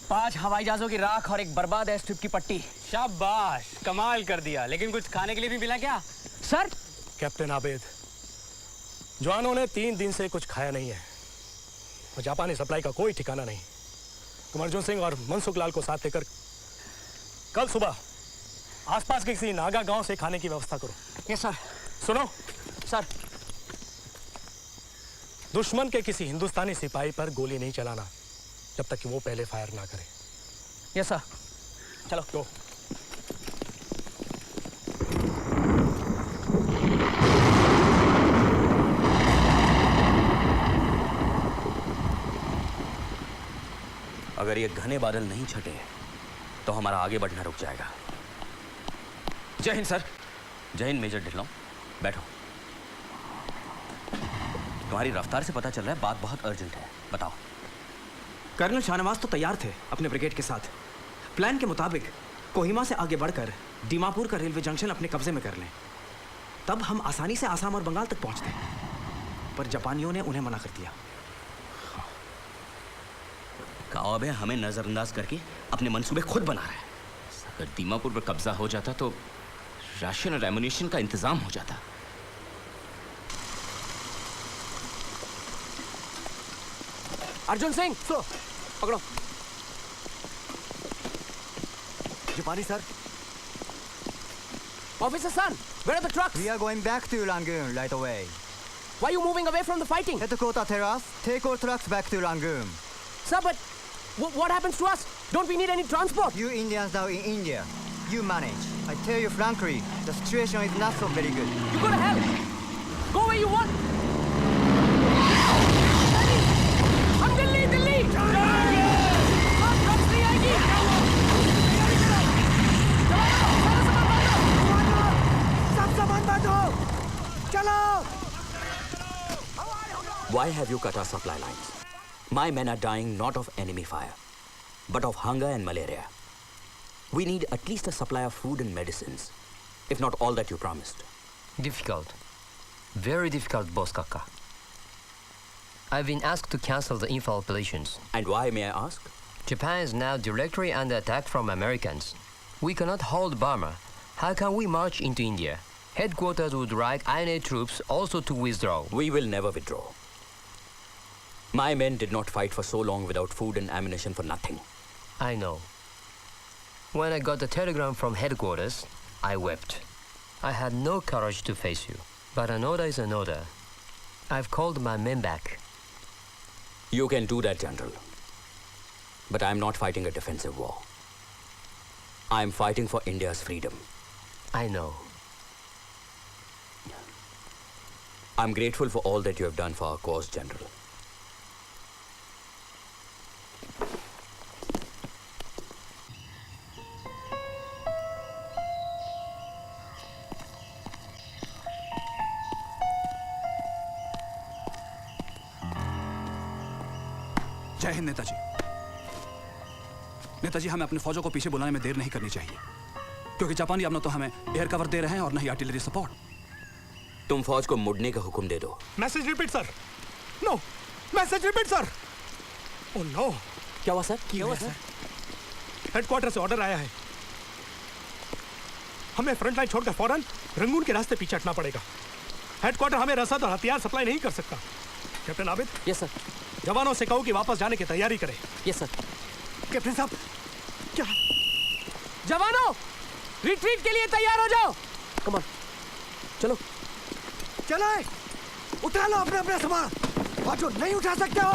Speaker 4: 5 हवाई जहाजों की राख और एक बर्बाद एयर स्ट्रिप की पट्टी।
Speaker 25: शाबाश, कमाल कर दिया। लेकिन कुछ खाने के लिए भी मिला क्या?
Speaker 4: सर,
Speaker 25: कैप्टन आबेद, जवानों ने 3 दिन से कुछ खाया नहीं है और जापानी सप्लाई का कोई ठिकाना नहीं। तुम अर्जुन सिंह और मनसुख लाल को साथ लेकर कल सुबह आसपास के किसी नागा गांव से खाने की व्यवस्था करो।
Speaker 4: Yes sir.
Speaker 25: सुनो
Speaker 4: सर,
Speaker 25: दुश्मन के किसी हिंदुस्तानी सिपाही पर गोली नहीं चलाना जब तक कि वो पहले फायर ना करे।
Speaker 4: Yes sir. चलो
Speaker 25: गो।
Speaker 23: अगर ये घने बादल नहीं छटे तो हमारा आगे बढ़ना रुक जाएगा। जय हिंद सर। जय हिंद मेजर ढिल्लों, बैठो। तुम्हारी रफ्तार से पता चल रहा है बात बहुत अर्जेंट है, बताओ।
Speaker 12: कर्नल शाहनवाज तो तैयार थे अपने ब्रिगेड के साथ। प्लान के मुताबिक कोहिमा से आगे बढ़कर दीमापुर का रेलवे जंक्शन अपने कब्जे में कर लें, तब हम आसानी से आसाम और बंगाल तक पहुंचते हैं। पर जापानियों ने उन्हें मना कर दिया।
Speaker 23: कावाबे हमें नजरअंदाज करके अपने मंसूबे खुद बना रहा है। अगर दीमापुर पर कब्जा हो जाता तो राशन और एमुनिशन का इंतजाम हो जाता।
Speaker 4: अर्जुन सिंह, पकड़ो।
Speaker 20: जापानी sir.
Speaker 4: Officer son, where are the trucks?
Speaker 20: We are going back to Rangoon right away.
Speaker 4: Why are you moving away from the fighting?
Speaker 20: Headquarters tell us, take all trucks back to Rangoon.
Speaker 4: Sir, but what happens to us? Don't we need any transport?
Speaker 20: You Indians now in India, you manage. I tell you frankly, the situation is not so very good.
Speaker 4: You go to hell. Go where you want. हम दिल्ली, दिल्ली. हाँ, trucks नहीं आएगी.
Speaker 20: सब सामान बांधो. चलो.
Speaker 23: Why have you cut our supply lines? My men are dying not of enemy fire, but of hunger and malaria. We need at least a supply of food and medicines, if not all that you promised.
Speaker 13: Difficult. Very difficult, Boss Kaka. I've been asked to cancel the Imphal operations.
Speaker 23: And why, may I ask?
Speaker 13: Japan is now directly under attack from Americans. We cannot hold Burma. How can we march into India? Headquarters would like INA troops also to withdraw.
Speaker 23: We will never withdraw. My men did not fight for so long without food and ammunition for nothing.
Speaker 13: I know. When I got the telegram from headquarters, I wept. I had no courage to face you. But an order is an order. I've called my men back.
Speaker 23: You can do that, General. But I'm not fighting a defensive war. I'm fighting for India's freedom.
Speaker 13: I know.
Speaker 23: I'm grateful for all that you have done for our cause, General.
Speaker 15: जय हिंद नेताजी। नेताजी, हमें अपने फौजों को पीछे बुलाने में देर नहीं करनी चाहिए, क्योंकि जापानी अब न तो हमें एयर कवर दे रहे हैं और न ही आर्टिलरी सपोर्ट।
Speaker 23: तुम फौज को मुड़ने का हुक्म दे दो।
Speaker 25: Message repeat sir. No, message repeat sir. Oh no.
Speaker 4: क्या हुआ सर?
Speaker 25: क्या हुआ सर? हेडक्वार्टर से ऑर्डर आया है, हमें फ्रंट लाइन छोड़कर फौरन रंगून के रास्ते पीछे हटना पड़ेगा। हेडक्वार्टर हमें रसद और हथियार सप्लाई नहीं कर सकता। कैप्टन आबिद।
Speaker 4: Yes sir.
Speaker 25: जवानों से कहो कि वापस जाने की तैयारी करें।
Speaker 4: Yes sir.
Speaker 25: कैप्टन साहब, क्या?
Speaker 4: जवानों, रिट्रीट के लिए तैयार हो जाओ। कम ऑन, चलो।
Speaker 20: चलो, उठा लो अपना अपना सामान, और जो नहीं उठा सकते हो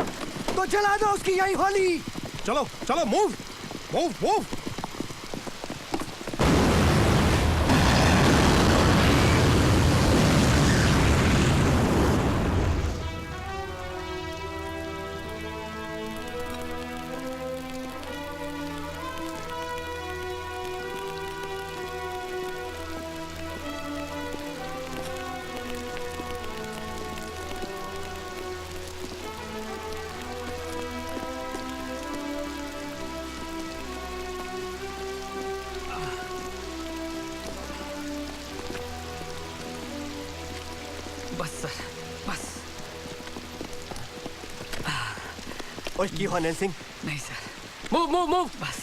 Speaker 20: तो जला दो उसकी यही होली।
Speaker 25: चलो चलो, मूव मूव मूव।
Speaker 24: बस सर, बस।
Speaker 20: उसकी हो नैन सिंह?
Speaker 4: नहीं सर। Move move move. बस।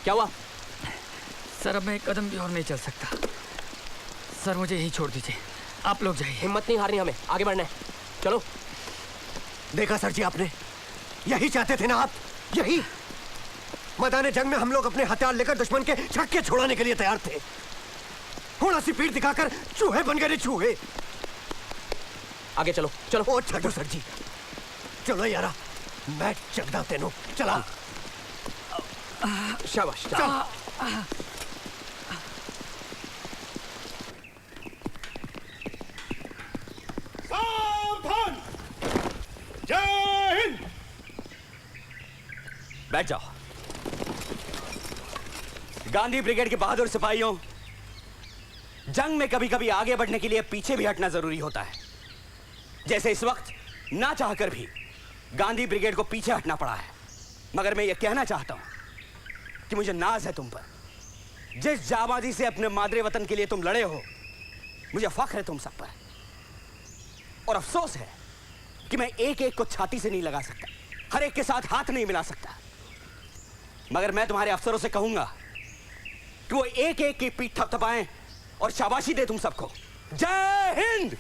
Speaker 4: क्या हुआ?
Speaker 17: सर अब मैं एक कदम भी और नहीं चल सकता। सर मुझे यही छोड़ दीजिए, आप लोग जाइए।
Speaker 4: हिम्मत नहीं हारनी, हमें आगे बढ़ना है। चलो।
Speaker 20: देखा सर जी आपने, यही चाहते थे ना आप, यही। मैदान जंग में हम लोग अपने हथियार लेकर दुश्मन के छक्के छोड़ाने के लिए तैयार थे। थोड़ा सी पीठ दिखाकर चूहे बन गए चूहे।
Speaker 4: आगे चलो चलो।
Speaker 20: ओ छठो सर जी, चलो यारा, मैं चलता तेनों। चला।
Speaker 4: शाबाश।
Speaker 7: सावधान! जय हिंद!
Speaker 1: बैठ जाओ। गांधी ब्रिगेड के बहादुर सिपाहियों, जंग में कभी कभी आगे बढ़ने के लिए पीछे भी हटना जरूरी होता है। जैसे इस वक्त ना चाहकर भी गांधी ब्रिगेड को पीछे हटना पड़ा है, मगर मैं ये कहना चाहता हूं कि मुझे नाज है तुम पर। जिस जाबाजी से अपने मादरे वतन के लिए तुम लड़े हो, मुझे फख्र है तुम सब पर। और अफसोस है कि मैं एक एक को छाती से नहीं लगा सकता, हर एक के साथ हाथ नहीं मिला सकता। मगर मैं तुम्हारे अफसरों से कहूंगा कि वो एक एक की पीठ थपथपाएं और शाबाशी दे तुम सबको। जय Hind!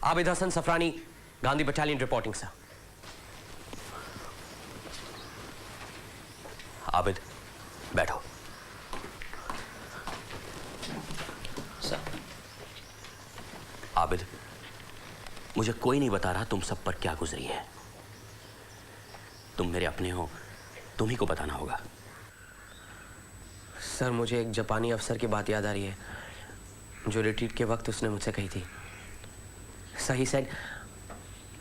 Speaker 4: Abid Hasan Safrani, Gandhi battalion reporting sir.
Speaker 1: Abid, बैठो।
Speaker 4: सर।
Speaker 1: आबिद, मुझे कोई नहीं बता रहा तुम सब पर क्या गुजरी है। तुम मेरे अपने हो, तुम ही को बताना होगा।
Speaker 4: सर मुझे एक जापानी अफसर की बात याद आ रही है जो रिट्रीट के वक्त उसने मुझसे कही थी। So he said,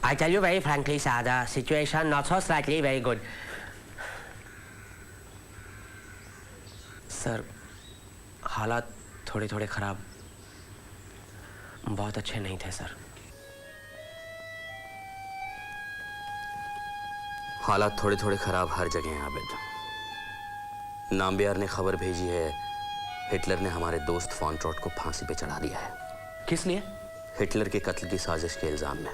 Speaker 4: I tell you very frankly, sir, the situation not so slightly very good. Sir हालात थोड़े थोड़े खराब, बहुत अच्छे नहीं थे सर।
Speaker 1: हालात थोड़े थोड़े खराब हर जगह हैं आबिद। नाम्बियार ने खबर भेजी है, हिटलर ने हमारे दोस्त फॉन्ट्रॉट को फांसी पे चढ़ा दिया है।
Speaker 4: किस लिए?
Speaker 1: हिटलर के कत्ल की साजिश के इल्जाम में।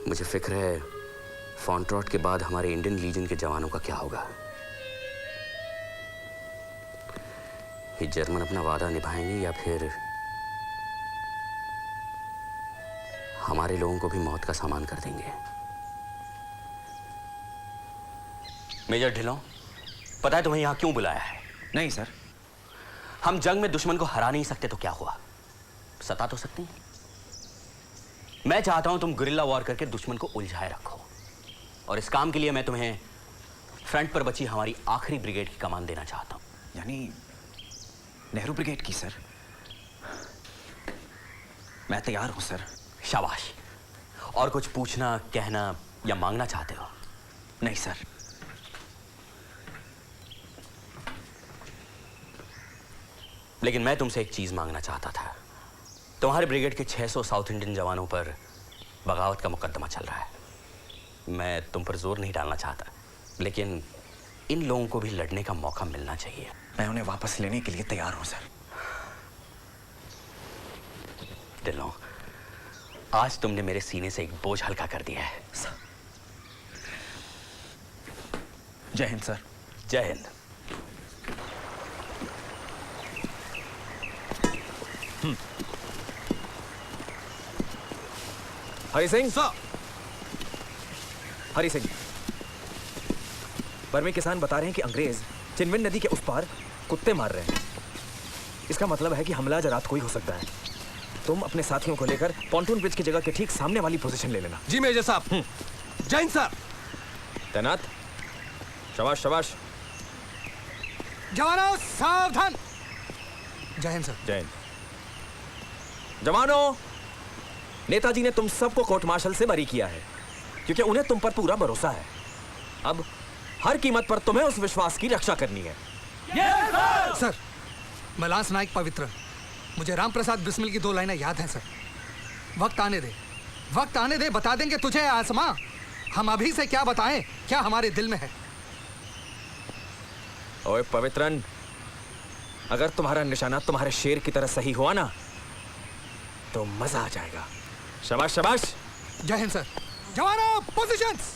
Speaker 1: मुझे फिक्र है फॉन्ट्रॉट के बाद हमारे इंडियन लीजन के जवानों का क्या होगा। ये जर्मन अपना वादा निभाएंगे या फिर हमारे लोगों को भी मौत का सामान कर देंगे। मेजर ढिल्लों, पता है तुम्हें यहां क्यों बुलाया है?
Speaker 12: नहीं सर।
Speaker 1: हम जंग में दुश्मन को हरा नहीं सकते तो क्या हुआ, सता तो सकते हैं। मैं चाहता हूं तुम गुरिल्ला वॉर करके दुश्मन को उलझाए रखो, और इस काम के लिए मैं तुम्हें फ्रंट पर बची हमारी आखिरी ब्रिगेड की कमान देना चाहता हूं।
Speaker 12: यानी नेहरू ब्रिगेड की सर? मैं तैयार हूं सर।
Speaker 1: शाबाश। और कुछ पूछना, कहना या मांगना चाहते हो?
Speaker 12: नहीं सर।
Speaker 1: लेकिन मैं तुमसे एक चीज मांगना चाहता था। तुम्हारे ब्रिगेड के 600 साउथ इंडियन जवानों पर बगावत का मुकदमा चल रहा है। मैं तुम पर जोर नहीं डालना चाहता, लेकिन इन लोगों को भी लड़ने का मौका मिलना चाहिए।
Speaker 12: मैं उन्हें वापस लेने के लिए तैयार हूं सर।
Speaker 1: ढिल्लों, आज तुमने मेरे सीने से एक बोझ हल्का कर दिया है।
Speaker 12: जय हिंद सर।
Speaker 1: जय हिंद।
Speaker 12: हरि सिंह सर। हरि सिंह, बर्मी किसान बता रहे हैं कि अंग्रेज चिनविन नदी के उस पार कुत्ते मार रहे हैं। इसका मतलब है कि हमला आज रात को ही हो सकता है। तुम अपने साथियों को लेकर पॉन्टून ब्रिज की जगह के ठीक सामने वाली पोजीशन ले लेना।
Speaker 15: जी मेजर साहब। जय हिंद सर।
Speaker 12: तैनात। शाबाश शाबाश।
Speaker 24: जवानों सावधान। जय हिंद सर।
Speaker 12: जय हिंद। जवानों, नेताजी ने तुम सबको कोर्ट मार्शल से बरी किया है क्योंकि उन्हें तुम पर पूरा भरोसा है। अब हर कीमत पर तुम्हें उस विश्वास की रक्षा करनी है।
Speaker 24: सर, मैं लांस नायक पवित्र, मुझे राम प्रसाद बिस्मिल की 2 लाइनें याद हैं सर। वक्त आने दे, वक्त आने दे, बता देंगे तुझे आसमां। हम अभी से क्या बताएं, क्या हमारे दिल में है।
Speaker 12: ओए पवित्रन, अगर तुम्हारा निशाना तुम्हारे शेर की तरह सही हुआ ना तो मजा आ जाएगा।
Speaker 3: शाबाश शाबाश।
Speaker 24: जय हिंद सर। जवानों positions.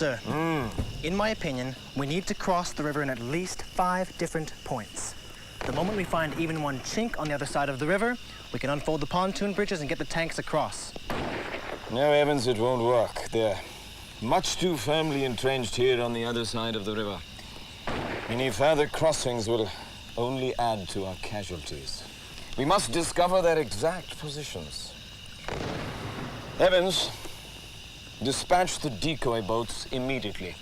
Speaker 14: Sir, in my opinion, we need to cross the river in at least 5 different points. The moment we find even one chink on the other side of the river, we can unfold the pontoon bridges and get the tanks across.
Speaker 3: No, Evans, it won't work. They're much too firmly entrenched here on the other side of the river. Any further crossings will only add to our casualties. We must discover their exact positions. Evans, dispatch the decoy boats immediately.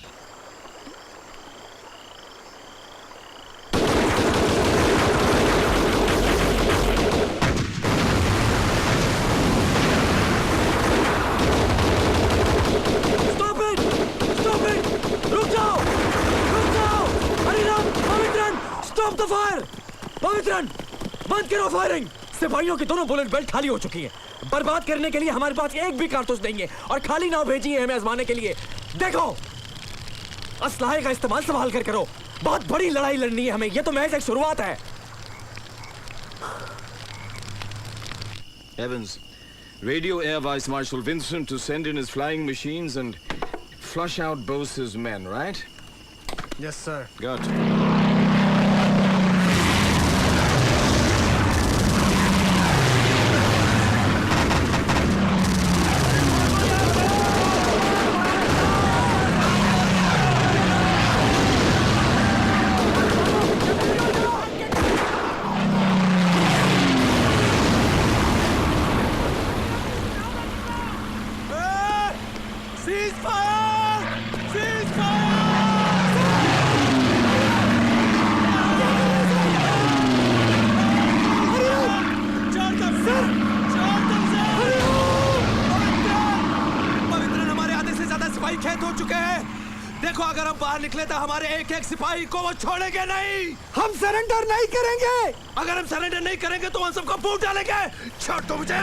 Speaker 12: Pavithran, बंद करो firing. सिपाहियों की दोनों bullet belt खाली हो चुकी हैं। बर्बाद करने के लिए हमारे पास एक भी कारतूस नहीं है और खाली नाव भेजी है हमें आजमाने के लिए। देखो, असलाहे का इस्तेमाल संभाल कर करो। बहुत बड़ी लड़ाई लड़नी है हमें। ये तो महज एक शुरुआत है।
Speaker 3: Evans, radio Air Vice Marshal Vincent to send in his flying machines and flush out both his men, right?
Speaker 14: Yes, sir.
Speaker 3: Good.
Speaker 10: देखो, अगर हम बाहर निकले तो हमारे एक एक सिपाही को वो छोड़ेंगे नहीं।
Speaker 12: हम सरेंडर नहीं करेंगे।
Speaker 10: अगर हम सरेंडर नहीं करेंगे तो हम सबको बूट डालेंगे। छोड़ दो मुझे।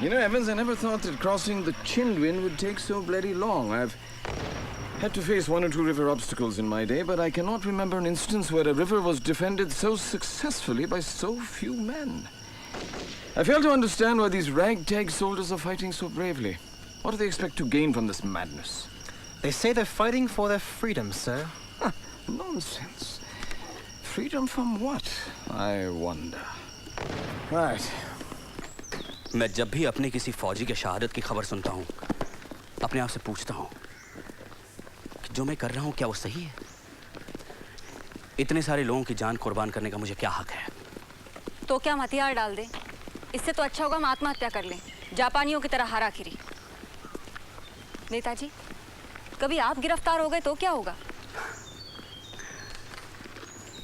Speaker 3: You know, Evans, I never thought that crossing the Chindwin would take so bloody long. I've had to face 1 or 2 river obstacles in my day, but I cannot remember an instance where a river was defended so successfully by so few men. I fail to understand why these ragtag soldiers are fighting so bravely. What do they expect to gain from this madness?
Speaker 14: They say they're fighting for their freedom, sir.
Speaker 3: Nonsense. Freedom from what, I wonder. Right.
Speaker 1: मैं जब भी अपने किसी फौजी के शहादत की खबर सुनता हूँ, अपने आप से पूछता हूँ कि जो मैं कर रहा हूँ क्या वो सही है? इतने सारे लोगों की जान कुर्बान करने का मुझे क्या हक है?
Speaker 11: तो क्या हम हथियार डाल दें? इससे तो अच्छा होगा हम आत्महत्या कर लें, जापानियों की तरह हाराखिरी। नेताजी, कभी आप गिरफ्तार हो गए तो क्या होगा?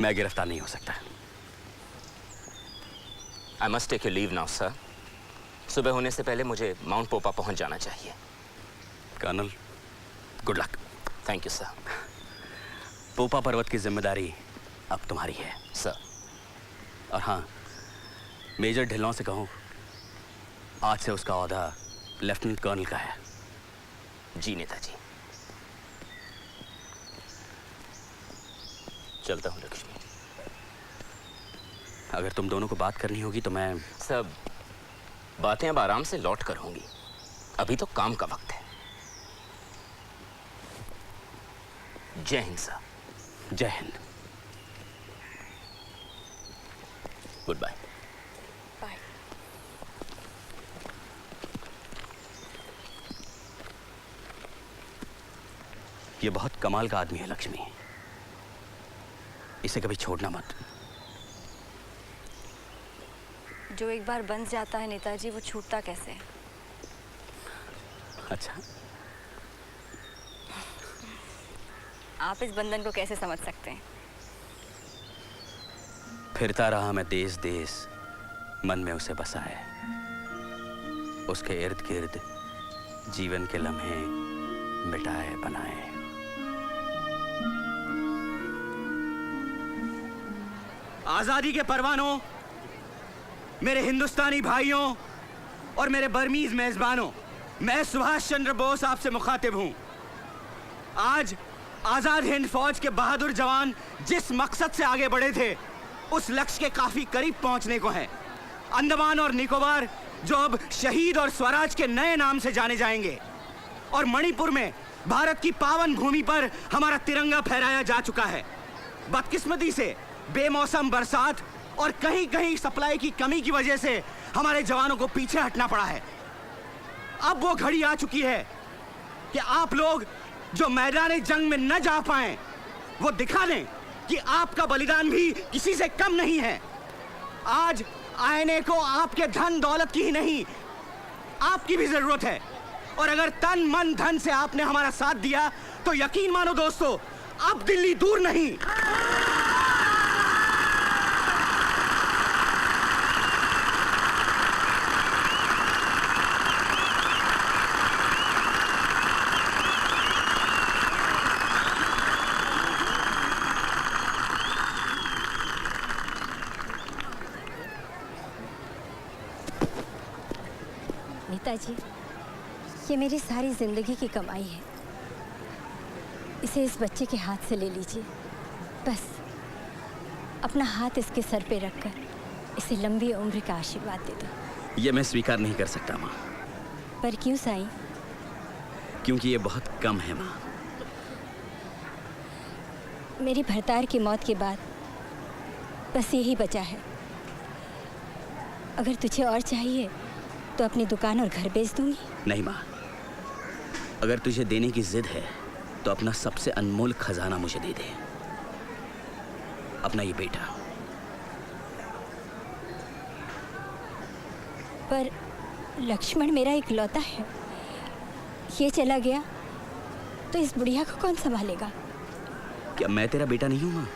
Speaker 1: मैं गिरफ्तार नहीं हो सकता।
Speaker 23: I must take a leave now, sir. सुबह होने से पहले मुझे माउंट पोपा पहुंच जाना चाहिए।
Speaker 1: Colonel, good luck.
Speaker 23: Thank you sir.
Speaker 1: Popa पर्वत की जिम्मेदारी अब तुम्हारी है
Speaker 23: सर।
Speaker 1: और हाँ, मेजर ढिल्लों से कहो आज से उसका ओहदा लेफ्टिनेंट कर्नल का है।
Speaker 23: जी नेताजी। चलता हूँ लक्ष्मी।
Speaker 1: अगर तुम दोनों को बात करनी होगी तो मैं
Speaker 23: सब बातें अब आराम से लौट कर होंगी। अभी तो काम का वक्त है।
Speaker 1: जय हिंद साहब, जय हिंद। Good bye.
Speaker 11: बाय।
Speaker 1: ये बहुत कमाल का आदमी है लक्ष्मी, इसे कभी छोड़ना मत।
Speaker 11: जो एक बार बंध जाता है नेताजी, वो छूटता कैसे है?
Speaker 1: अच्छा,
Speaker 11: आप इस बंधन को कैसे समझ सकते हैं?
Speaker 1: फिरता रहा मैं देश देश, मन में उसे बसा है। उसके इर्द गिर्द जीवन के लम्हे मिटाए बनाए। आजादी के परवानों, मेरे हिंदुस्तानी भाइयों और मेरे बर्मीज मेजबानों, मैं सुभाष चंद्र बोस आपसे मुखातिब हूं। आज आजाद हिंद फौज के बहादुर जवान जिस मकसद से आगे बढ़े थे, उस लक्ष्य के काफी करीब पहुंचने को हैं। अंडमान और निकोबार जो अब शहीद और स्वराज के नए नाम से जाने जाएंगे, और मणिपुर में भारत की पावन भूमि पर हमारा तिरंगा फहराया जा चुका है। बदकिस्मती से बेमौसम बरसात और कहीं कहीं सप्लाई की कमी की वजह से हमारे जवानों को पीछे हटना पड़ा है। अब वो घड़ी आ चुकी है कि आप लोग जो मैदान जंग में न जा पाए, वो दिखा दें कि आपका बलिदान भी किसी से कम नहीं है। आज आईने को आपके धन दौलत की ही नहीं, आपकी भी जरूरत है। और अगर तन मन धन से आपने हमारा साथ दिया तो यकीन मानो दोस्तों, अब दिल्ली दूर नहीं।
Speaker 6: नेताजी, ये मेरी सारी जिंदगी की कमाई है। इसे इस बच्चे के हाथ से ले लीजिए। बस अपना हाथ इसके सर पे रखकर इसे लंबी उम्र का आशीर्वाद दे दो।
Speaker 1: ये मैं स्वीकार नहीं कर सकता माँ।
Speaker 6: पर क्यों साईं?
Speaker 1: क्योंकि ये बहुत कम है माँ।
Speaker 6: मेरी भरतार की मौत के बाद बस यही बचा है। अगर तुझे और चाहिए तो अपनी दुकान और घर बेच दूंगी।
Speaker 1: नहीं माँ, अगर तुझे देने की जिद है तो अपना सबसे अनमोल खजाना मुझे दे दे, अपना ये बेटा।
Speaker 6: पर लक्ष्मण मेरा इकलौता है, ये चला गया तो इस बुढ़िया को कौन संभालेगा?
Speaker 1: क्या मैं तेरा बेटा नहीं हूं माँ?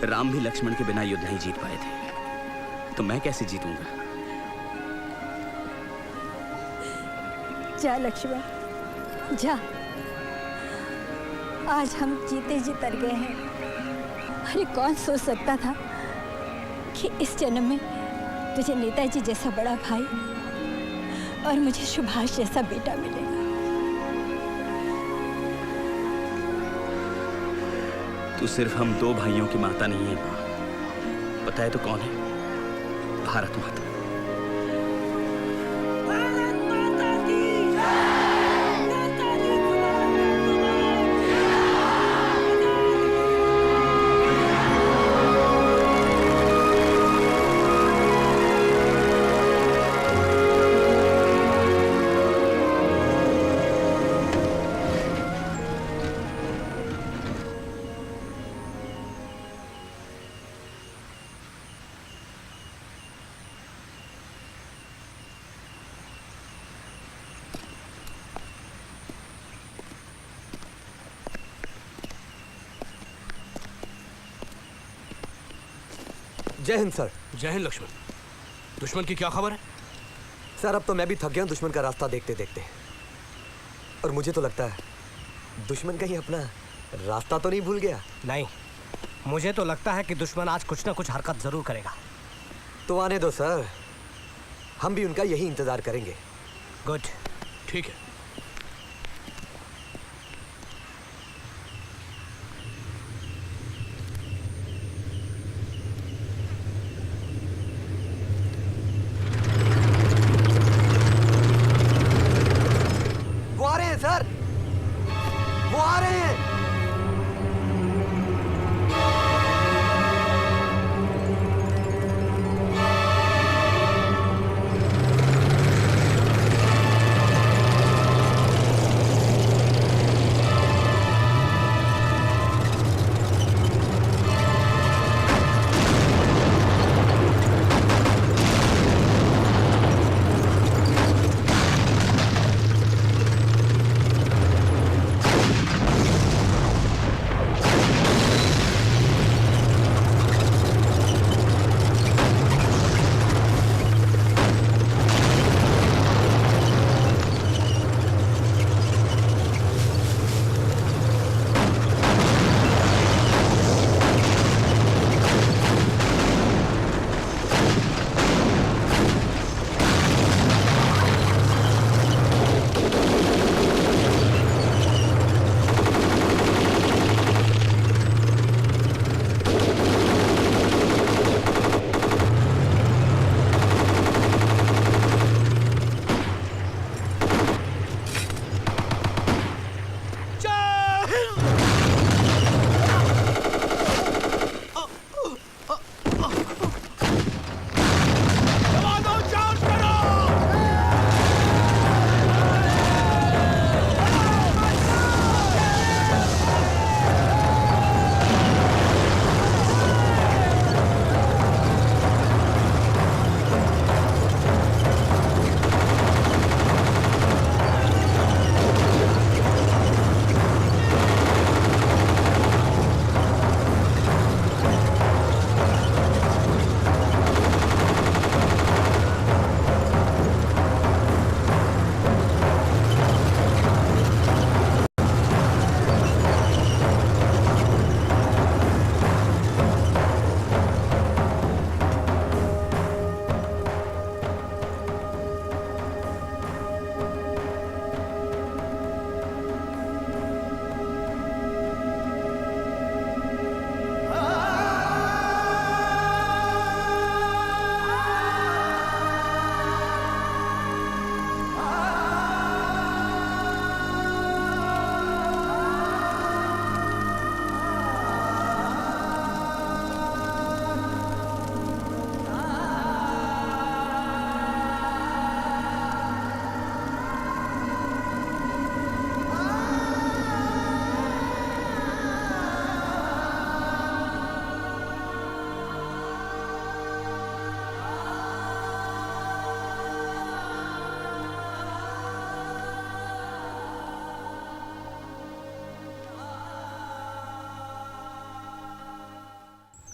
Speaker 1: राम भी लक्ष्मण के बिना युद्ध नहीं जीत पाए थे, तो मैं कैसे जीतूंगा?
Speaker 6: जा लक्ष्मण, जा। आज हम जीते जी तर गए हैं। अरे कौन सोच सकता था कि इस जन्म में तुझे नेताजी जैसा बड़ा भाई और मुझे सुभाष जैसा बेटा मिलेगा।
Speaker 1: तू सिर्फ हम दो भाइयों की माता नहीं है माँ, पता है तो कौन है? भारत माता।
Speaker 20: जय हिंद सर।
Speaker 4: जय हिंद लक्ष्मण। दुश्मन की क्या खबर है?
Speaker 20: सर अब तो मैं भी थक गया हूं दुश्मन का रास्ता देखते देखते, और मुझे तो लगता है दुश्मन कहीं अपना रास्ता तो नहीं भूल गया।
Speaker 14: नहीं, मुझे तो लगता है कि दुश्मन आज कुछ ना कुछ हरकत जरूर करेगा।
Speaker 20: तो आने दो सर, हम भी उनका यही इंतजार करेंगे।
Speaker 14: गुड,
Speaker 4: ठीक है।
Speaker 20: वो आ रहे हैं सर, वो आ रहे हैं।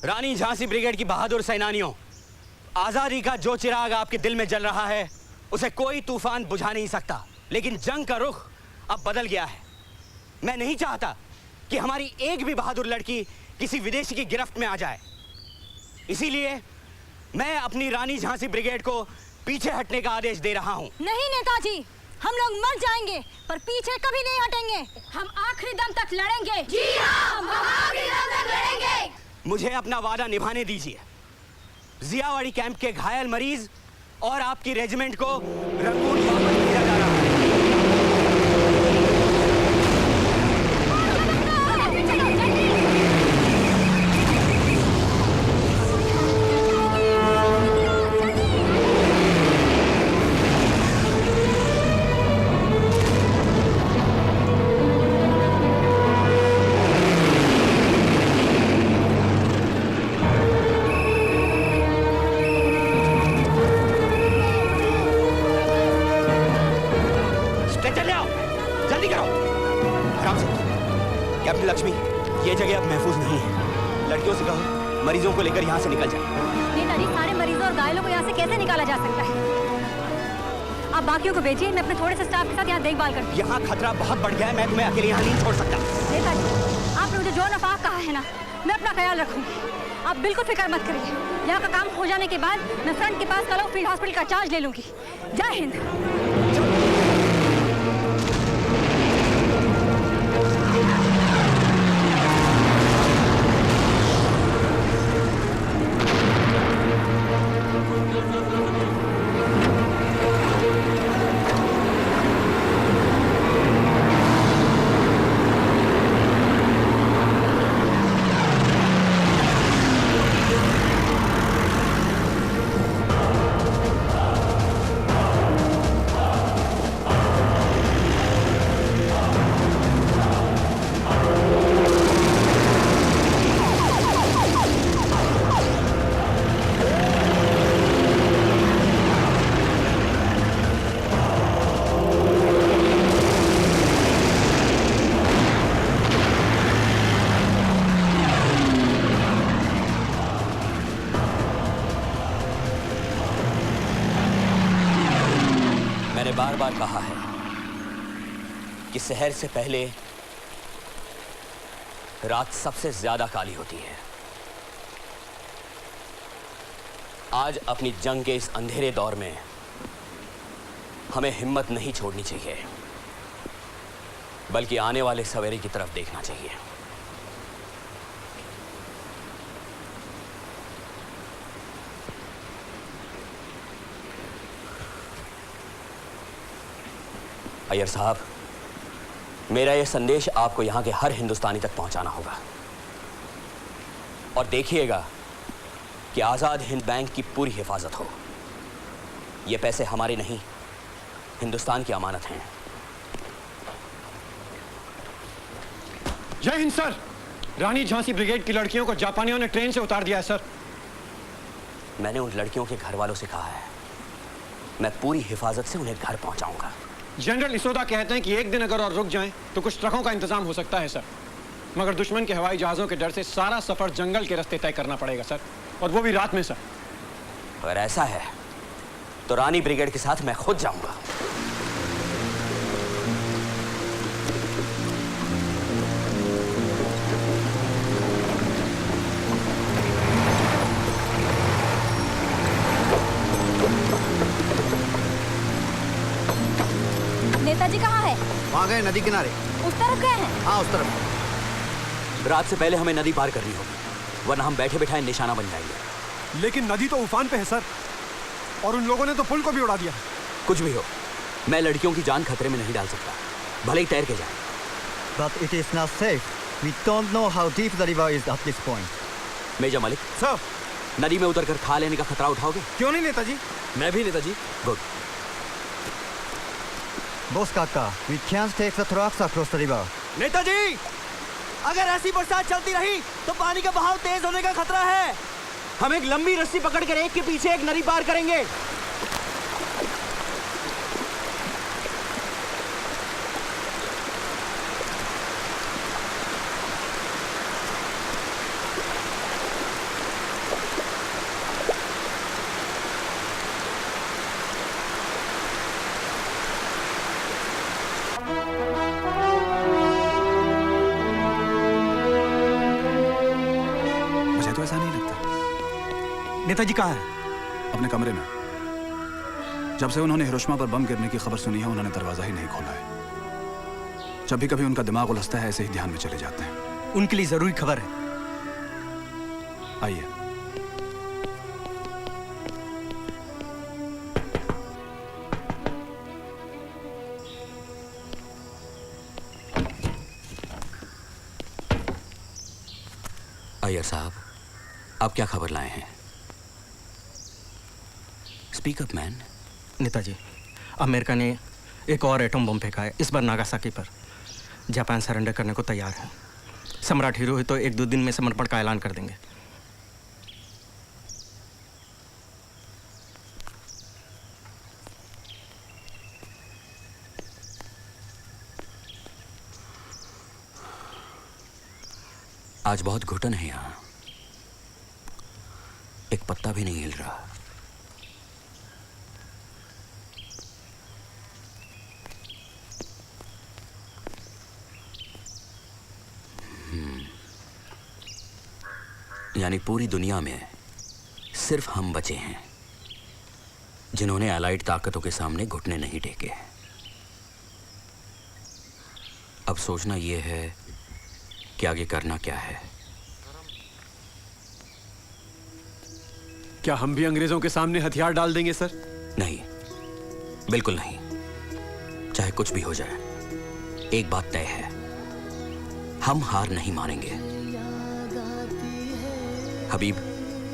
Speaker 1: रानी झांसी ब्रिगेड की बहादुर सेनानियों, आजादी का जो चिराग आपके दिल में जल रहा है उसे कोई तूफान बुझा नहीं सकता। लेकिन जंग का रुख अब बदल गया है। मैं नहीं चाहता कि हमारी एक भी बहादुर लड़की किसी विदेशी की गिरफ्त में आ जाए। इसीलिए मैं अपनी रानी झांसी ब्रिगेड को पीछे हटने का आदेश दे रहा हूं।
Speaker 6: नहीं नेताजी, हम लोग मर जाएंगे पर पीछे कभी नहीं हटेंगे। हम आखिरी दम तक लड़ेंगे। जी हाँ, हम आखिरी दम तक लड़ेंगे।
Speaker 1: मुझे अपना वादा निभाने दीजिए। जियावाड़ी कैंप के घायल मरीज और आपकी रेजिमेंट को रंगून वापस भेजा जा रहा है। कैप्टन लक्ष्मी, ये जगह अब महफूज नहीं है। लड़कियों से कहो मरीजों को लेकर यहाँ से निकल जाए।
Speaker 11: नेताजी, सारे मरीजों और घायलों को यहाँ से कैसे निकाला जा सकता है? आप बाकियों को भेजिए, मैं अपने थोड़े से स्टाफ के साथ यहाँ देखभाल करती हूँ।
Speaker 1: यहाँ खतरा बहुत बढ़ गया है, मैं तुम्हें अकेले यहाँ नहीं छोड़ सकता।
Speaker 11: नेताजी, आपने मुझे जो नफाक कहा है ना, मैं अपना ख्याल रखूंगी। आप बिल्कुल फिक्र मत करिए। यहाँ का काम हो जाने के बाद मैं फ्रंट के पास कलो फील्ड हॉस्पिटल का चार्ज ले लूंगी। जय हिंद।
Speaker 1: बार बार कहा है कि शहर से पहले रात सबसे ज्यादा काली होती है। आज अपनी जंग के इस अंधेरे दौर में हमें हिम्मत नहीं छोड़नी चाहिए, बल्कि आने वाले सवेरे की तरफ देखना चाहिए। अय्यर साहब, मेरा यह संदेश आपको यहां के हर हिंदुस्तानी तक पहुंचाना होगा। और देखिएगा कि आजाद हिंद बैंक की पूरी हिफाजत हो। ये पैसे हमारे नहीं, हिंदुस्तान की अमानत हैं।
Speaker 18: जय हिंद सर। रानी झांसी ब्रिगेड की लड़कियों को जापानियों ने ट्रेन से उतार दिया है सर।
Speaker 1: मैंने उन लड़कियों के घर वालों से कहा है, मैं पूरी हिफाजत से उन्हें घर पहुंचाऊंगा।
Speaker 18: जनरल इसोदा कहते हैं कि एक दिन अगर और रुक जाएं तो कुछ ट्रकों का इंतजाम हो सकता है सर, मगर दुश्मन के हवाई जहाजों के डर से सारा सफर जंगल के रास्ते तय करना पड़ेगा सर, और वो भी रात में सर।
Speaker 1: अगर ऐसा है तो रानी ब्रिगेड के साथ मैं खुद जाऊंगा।
Speaker 6: नेताजी कहाँ है?
Speaker 20: वहाँ गए नदी किनारे।
Speaker 6: उस तरफ गए हैं?
Speaker 20: हाँ उस तरफ।
Speaker 1: रात से पहले हमें नदी पार करनी होगी, वरना हम बैठे बैठाए निशाना बन जाएंगे।
Speaker 15: लेकिन नदी तो उफान पे है सर, और उन लोगों ने तो पुल को भी उड़ा दिया।
Speaker 1: कुछ भी हो, मैं लड़कियों की जान खतरे में नहीं डाल सकता, भले ही तैर के जाए।
Speaker 8: But it is not safe. We don't know how deep the river is at this point.
Speaker 1: Major Malik
Speaker 15: sir,
Speaker 1: नदी में उतरकर खा लेने का खतरा उठाओगे?
Speaker 15: क्यों नहीं नेताजी?
Speaker 1: मैं भी Netaji. Good.
Speaker 8: Boss Kaka, we can't take the trucks across the river.
Speaker 10: Netaji, अगर ऐसी बरसात चलती रही तो पानी का बहाव तेज होने का खतरा है।
Speaker 1: हम एक लंबी रस्सी पकड़कर एक के पीछे एक नदी पार करेंगे।
Speaker 12: नेताजी कहाँ है?
Speaker 15: अपने कमरे में। जब से उन्होंने हिरोशिमा पर बम गिरने की खबर सुनी है उन्होंने दरवाजा ही नहीं खोला है। जब भी कभी उनका दिमाग उलझता है ऐसे ही ध्यान में चले जाते हैं।
Speaker 12: उनके लिए जरूरी खबर है।
Speaker 15: आइए।
Speaker 1: अय्यर साहब, आप क्या खबर लाए हैं? Speak up man.
Speaker 10: Netaji, America ने एक और एटम बम फेंका है, इस बार नागासाकी पर। जापान सरेंडर करने को तैयार है। सम्राट हिरोहितो 1-2 दिन में समर्पण का ऐलान कर देंगे।
Speaker 1: आज बहुत घुटन है यहाँ, एक पत्ता भी नहीं हिल रहा। यानी पूरी दुनिया में सिर्फ हम बचे हैं जिन्होंने अलाइड ताकतों के सामने घुटने नहीं टेके। अब सोचना यह है कि आगे करना क्या है।
Speaker 18: क्या हम भी अंग्रेजों के सामने हथियार डाल देंगे सर?
Speaker 1: नहीं, बिल्कुल नहीं। चाहे कुछ भी हो जाए, एक बात तय है, हम हार नहीं मानेंगे। हबीब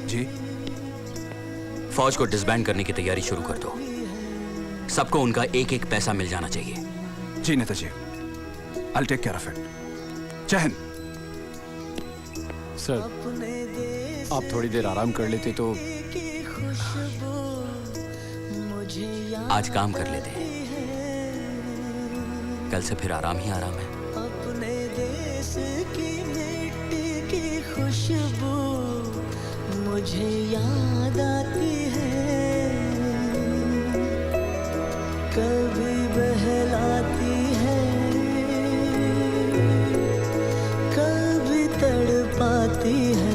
Speaker 15: जी,
Speaker 1: फौज को डिसबैंड करने की तैयारी शुरू कर दो। सबको उनका एक एक पैसा मिल जाना चाहिए।
Speaker 15: जी Netaji, I'll take care of it। जय हिंद।
Speaker 18: सर, आप थोड़ी देर आराम कर लेते तो।
Speaker 1: आज काम कर लेते हैं, कल से फिर आराम ही आराम है।
Speaker 9: अपने देश की मिट्टी की खुशबू मुझे याद आती है, कभी बहलाती है, कभी तड़पाती है।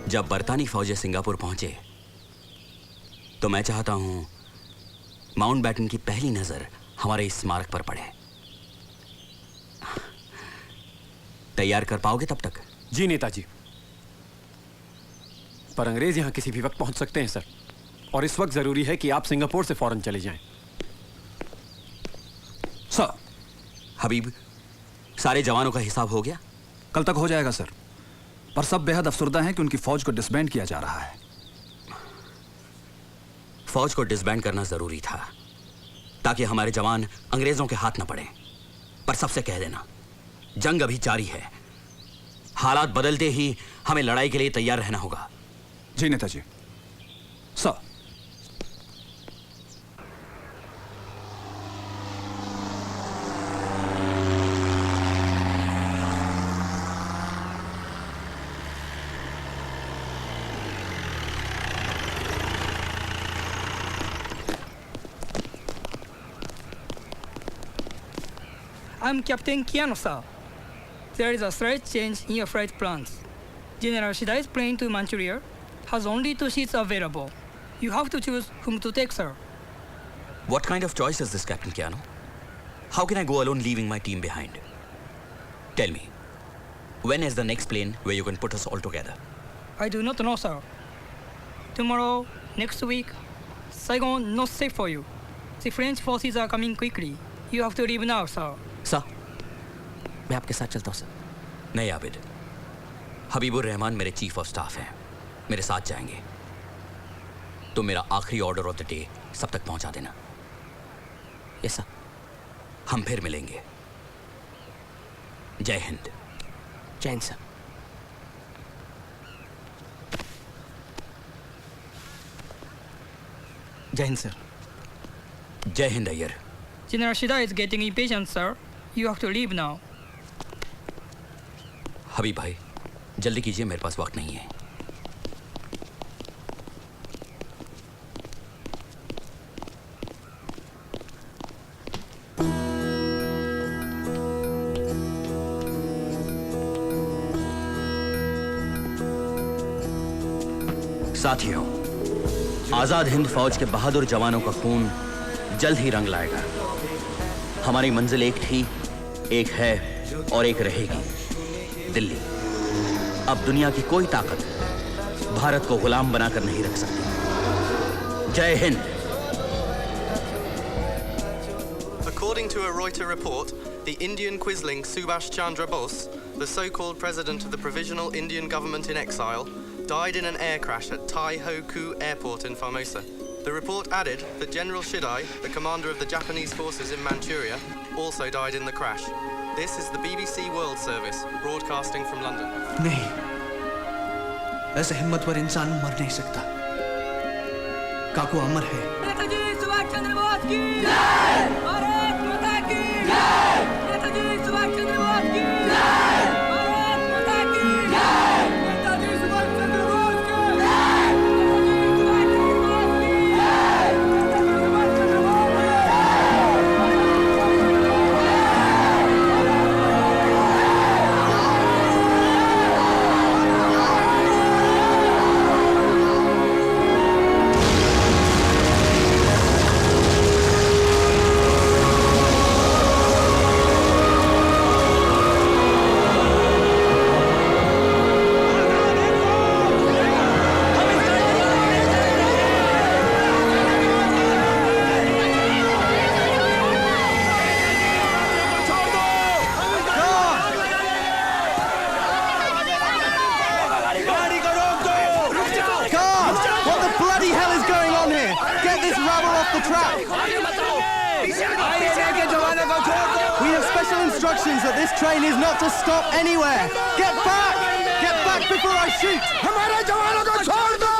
Speaker 1: जब बरतानी फौजें सिंगापुर पहुंचे तो मैं चाहता हूं माउंटबैटन की पहली नजर हमारे इस स्मारक पर पड़े। तैयार कर पाओगे तब तक?
Speaker 18: जी नेताजी, पर अंग्रेज यहां किसी भी वक्त पहुंच सकते हैं सर, और इस वक्त जरूरी है कि आप सिंगापुर से फौरन चले जाएं।
Speaker 1: सर। हबीब, सारे जवानों का हिसाब हो गया?
Speaker 15: कल तक हो जाएगा सर, पर सब बेहद अफसरदा हैं कि उनकी फौज को डिसबैंड किया जा रहा है।
Speaker 1: फौज को डिसबैंड करना जरूरी था ताकि हमारे जवान अंग्रेजों के हाथ न पड़े। पर सबसे कह देना, जंग अभी जारी है, हालात बदलते ही हमें लड़ाई के लिए तैयार रहना होगा।
Speaker 15: जी Netaji. Sir.
Speaker 17: I'm Captain Kiano, sir. There is a slight change in your flight plans. General Shidai's plane to Manchuria has only 2 seats available. You have to choose whom to take, sir.
Speaker 1: What kind of choice is this, Captain Keanu? How can I go alone leaving my team behind? Tell me, when is the next plane where you can put us all together?
Speaker 17: I do not know, sir. Tomorrow, next week, Saigon not safe for you. The French forces are coming quickly. You have to leave now, sir.
Speaker 1: Sir, मैं आपके साथ चलता हूँ sir. नहीं आबिद, हबीबुर रहमान मेरे chief of staff हैं, मेरे साथ जाएंगे। तो मेरा आखिरी ऑर्डर ऑफ द डे सब तक पहुंचा देना। यस सर, हम फिर मिलेंगे। जय हिंद।
Speaker 4: जय हिंद सर।
Speaker 10: जय हिंद सर।
Speaker 1: जय Hind Iyer.
Speaker 17: General Shida is getting impatient, sir. You have to leave now.
Speaker 1: हबीब भाई, जल्दी कीजिए, मेरे पास वक्त नहीं है। साथियों, आजाद हिंद फौज के बहादुर जवानों का खून जल्द ही रंग लाएगा। हमारी मंजिल एक थी, एक है और एक रहेगी, दिल्ली। अब दुनिया की कोई ताकत भारत को गुलाम बनाकर नहीं रख सकती। जय Hind.
Speaker 5: According to a Reuters report, the Indian quisling Subhash Chandra Bose, the so-called president of the Provisional Indian Government in exile, died in an air crash at Tai Ho Ku Airport in Formosa. The report added that General Shidai, the commander of the Japanese forces in Manchuria, also died in the crash. This is the BBC World Service, broadcasting from London.
Speaker 10: नहीं, ऐसे हिम्मतवर इंसान मर नहीं सकता। काकू अमर है।
Speaker 9: नेताजी सुभाष चंद्र बोस की जय! भारत माता की जय! नेताजी सुभाष चंद्र बोस की जय! भारत माता की जय! नेताजी सुभाष चंद्र बोस की जय! नेताजी सुभाष चंद्र बोस की जय! नेताजी सुभाष चंद्र बोस की
Speaker 20: We have special instructions that this train is not to stop anywhere. Get back! Get back before I shoot! हमारे जवानों को छोड़ दो!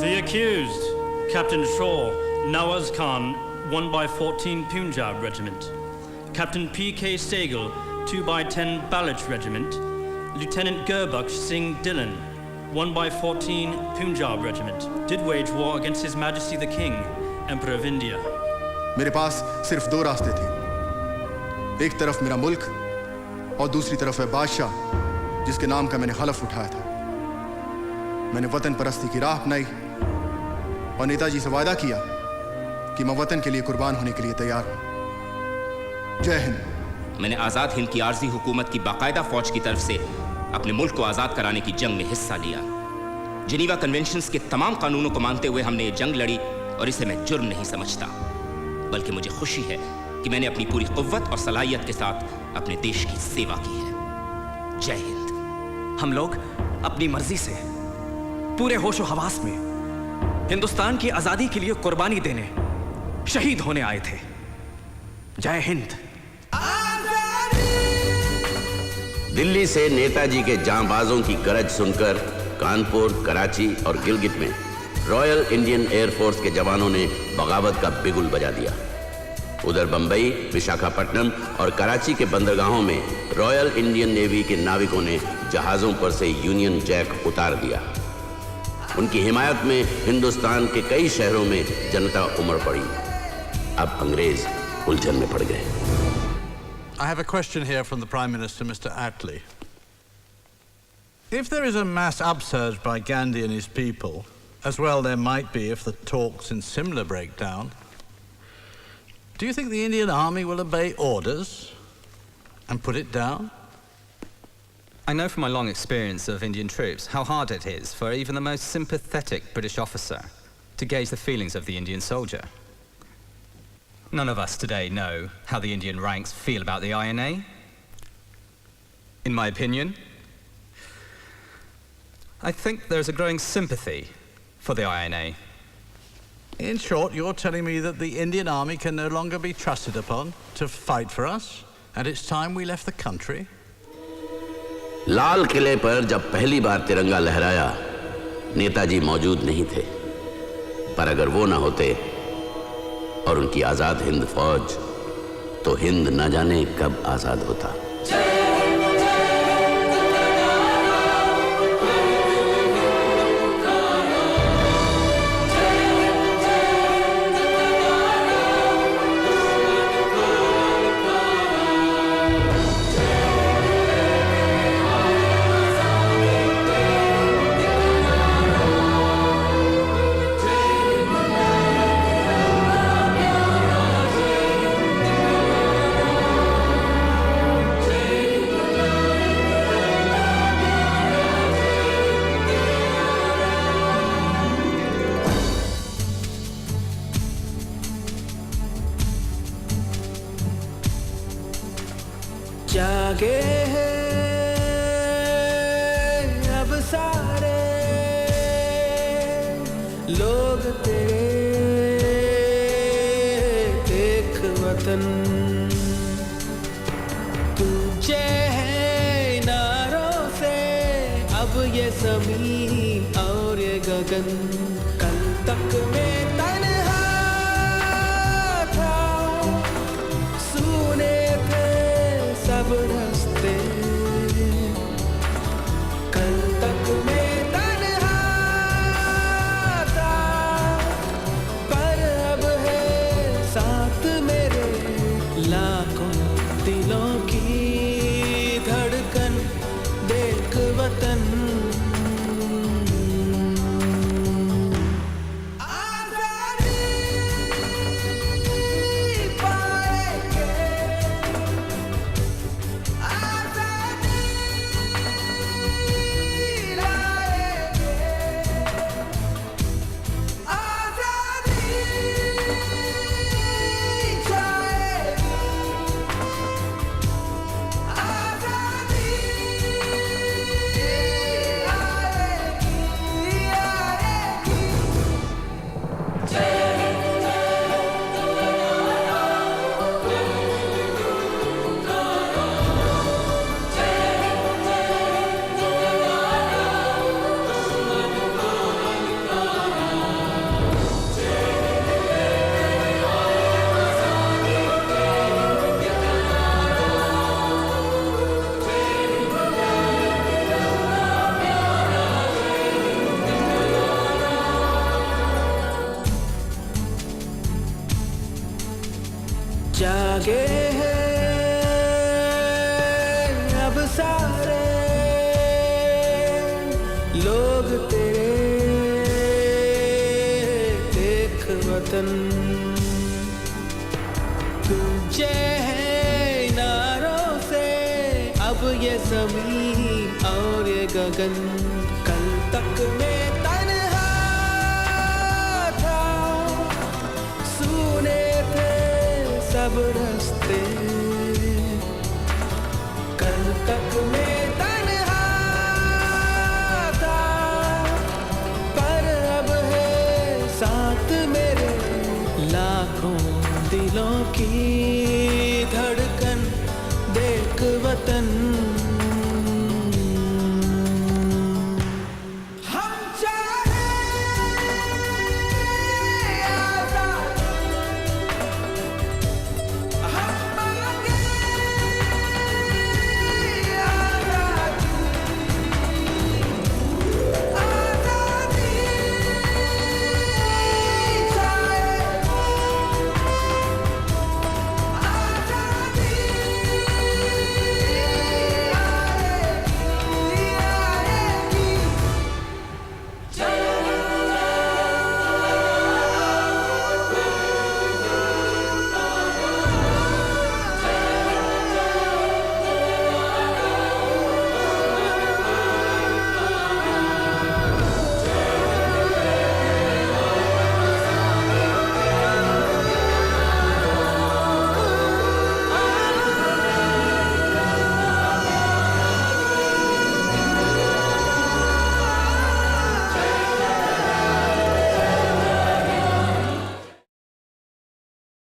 Speaker 16: The accused, Captain Shaw, Nawaz Khan, 1x14 Punjab Regiment. Captain P.K. Sehgal, 2x10 Baloch Regiment. Lieutenant Gurbaksh Singh Dhillon, 1x14 Punjab Regiment, did wage war against His Majesty the King, Emperor of India.
Speaker 19: मेरे पास सिर्फ दो रास्ते थे, एक तरफ मेरा मुल्क और दूसरी तरफ है बादशाह जिसके नाम का मैंने हलफ उठाया था। मैंने वतन परस्ती की राह अपनाई और नेताजी से वादा किया कि मैं वतन के लिए कुर्बान होने के लिए तैयार हूं। जय हिंद।
Speaker 23: मैंने आजाद हिंद की आर्जी हुकूमत की बाकायदा फौज की तरफ से अपने मुल्क को आजाद कराने की जंग में हिस्सा लिया। जिनीवा कन्वेंशंस के तमाम कानूनों को मानते हुए हमने ये जंग लड़ी और इसे मैं जुर्म नहीं समझता, बल्कि मुझे खुशी है कि मैंने अपनी पूरी कुव्वत और सलाहियत के साथ अपने देश की सेवा की है। जय हिंद।
Speaker 12: हम लोग अपनी मर्जी से पूरे होशो हवास में हिंदुस्तान की आजादी के लिए कुर्बानी देने, शहीद होने आए थे। जय हिंद।
Speaker 21: दिल्ली से नेताजी के जांबाजों की गरज सुनकर कानपुर, कराची और गिलगित में रॉयल इंडियन एयरफोर्स के जवानों ने बगावत का बिगुल बजा दिया। उधर बंबई, विशाखापट्टनम और कराची के बंदरगाहों में रॉयल इंडियन नेवी के नाविकों ने जहाज़ों पर से यूनियन जैक उतार दिया। उनकी हिमायत में हिंदुस्तान के कई शहरों में जनता उमड़ पड़ी। अब अंग्रेज उलझन में पड़ गए।
Speaker 22: I have a question here from the Prime Minister, Mr. Attlee. If there is a mass upsurge by Gandhi and his people, as well there might be if the talks in Simla break down, do you think the Indian Army will obey orders and put it down?
Speaker 26: I know from my long experience of Indian troops how hard it is for even the most sympathetic British officer to gauge the feelings of the Indian soldier. None of us today know how the Indian ranks feel about the INA. In my opinion, I think there's a growing sympathy for the INA.
Speaker 22: In short, you're telling me that the Indian Army can no longer be trusted upon to fight for us, and it's time we left the country?
Speaker 21: लाल किले पर जब पहली बार तिरंगा लहराया, नेताजी मौजूद नहीं थे। पर अगर वो ना होते और उनकी आजाद हिंद फौज, तो हिंद न जाने कब आजाद होता।
Speaker 9: जागे हैं अब सारे लोग तेरे एक वतन तुझे है नारों से अब ये ज़मीं और ये गगन कल तक में तन्हा था सुने थे सब रास्ते कल तक में तन्हा था पर अब है साथ मेरे लाखों दिलों की धड़कन देख वतन जागे हैं अब सारे लोग तेरे एक वतन तुझे है नारों से अब ये ज़मीं और ये गगन कल तक में तन्हा था सुने थे सब रास्ते कल तक में तन्हा था पर अब है साथ मेरे लाखों दिलों की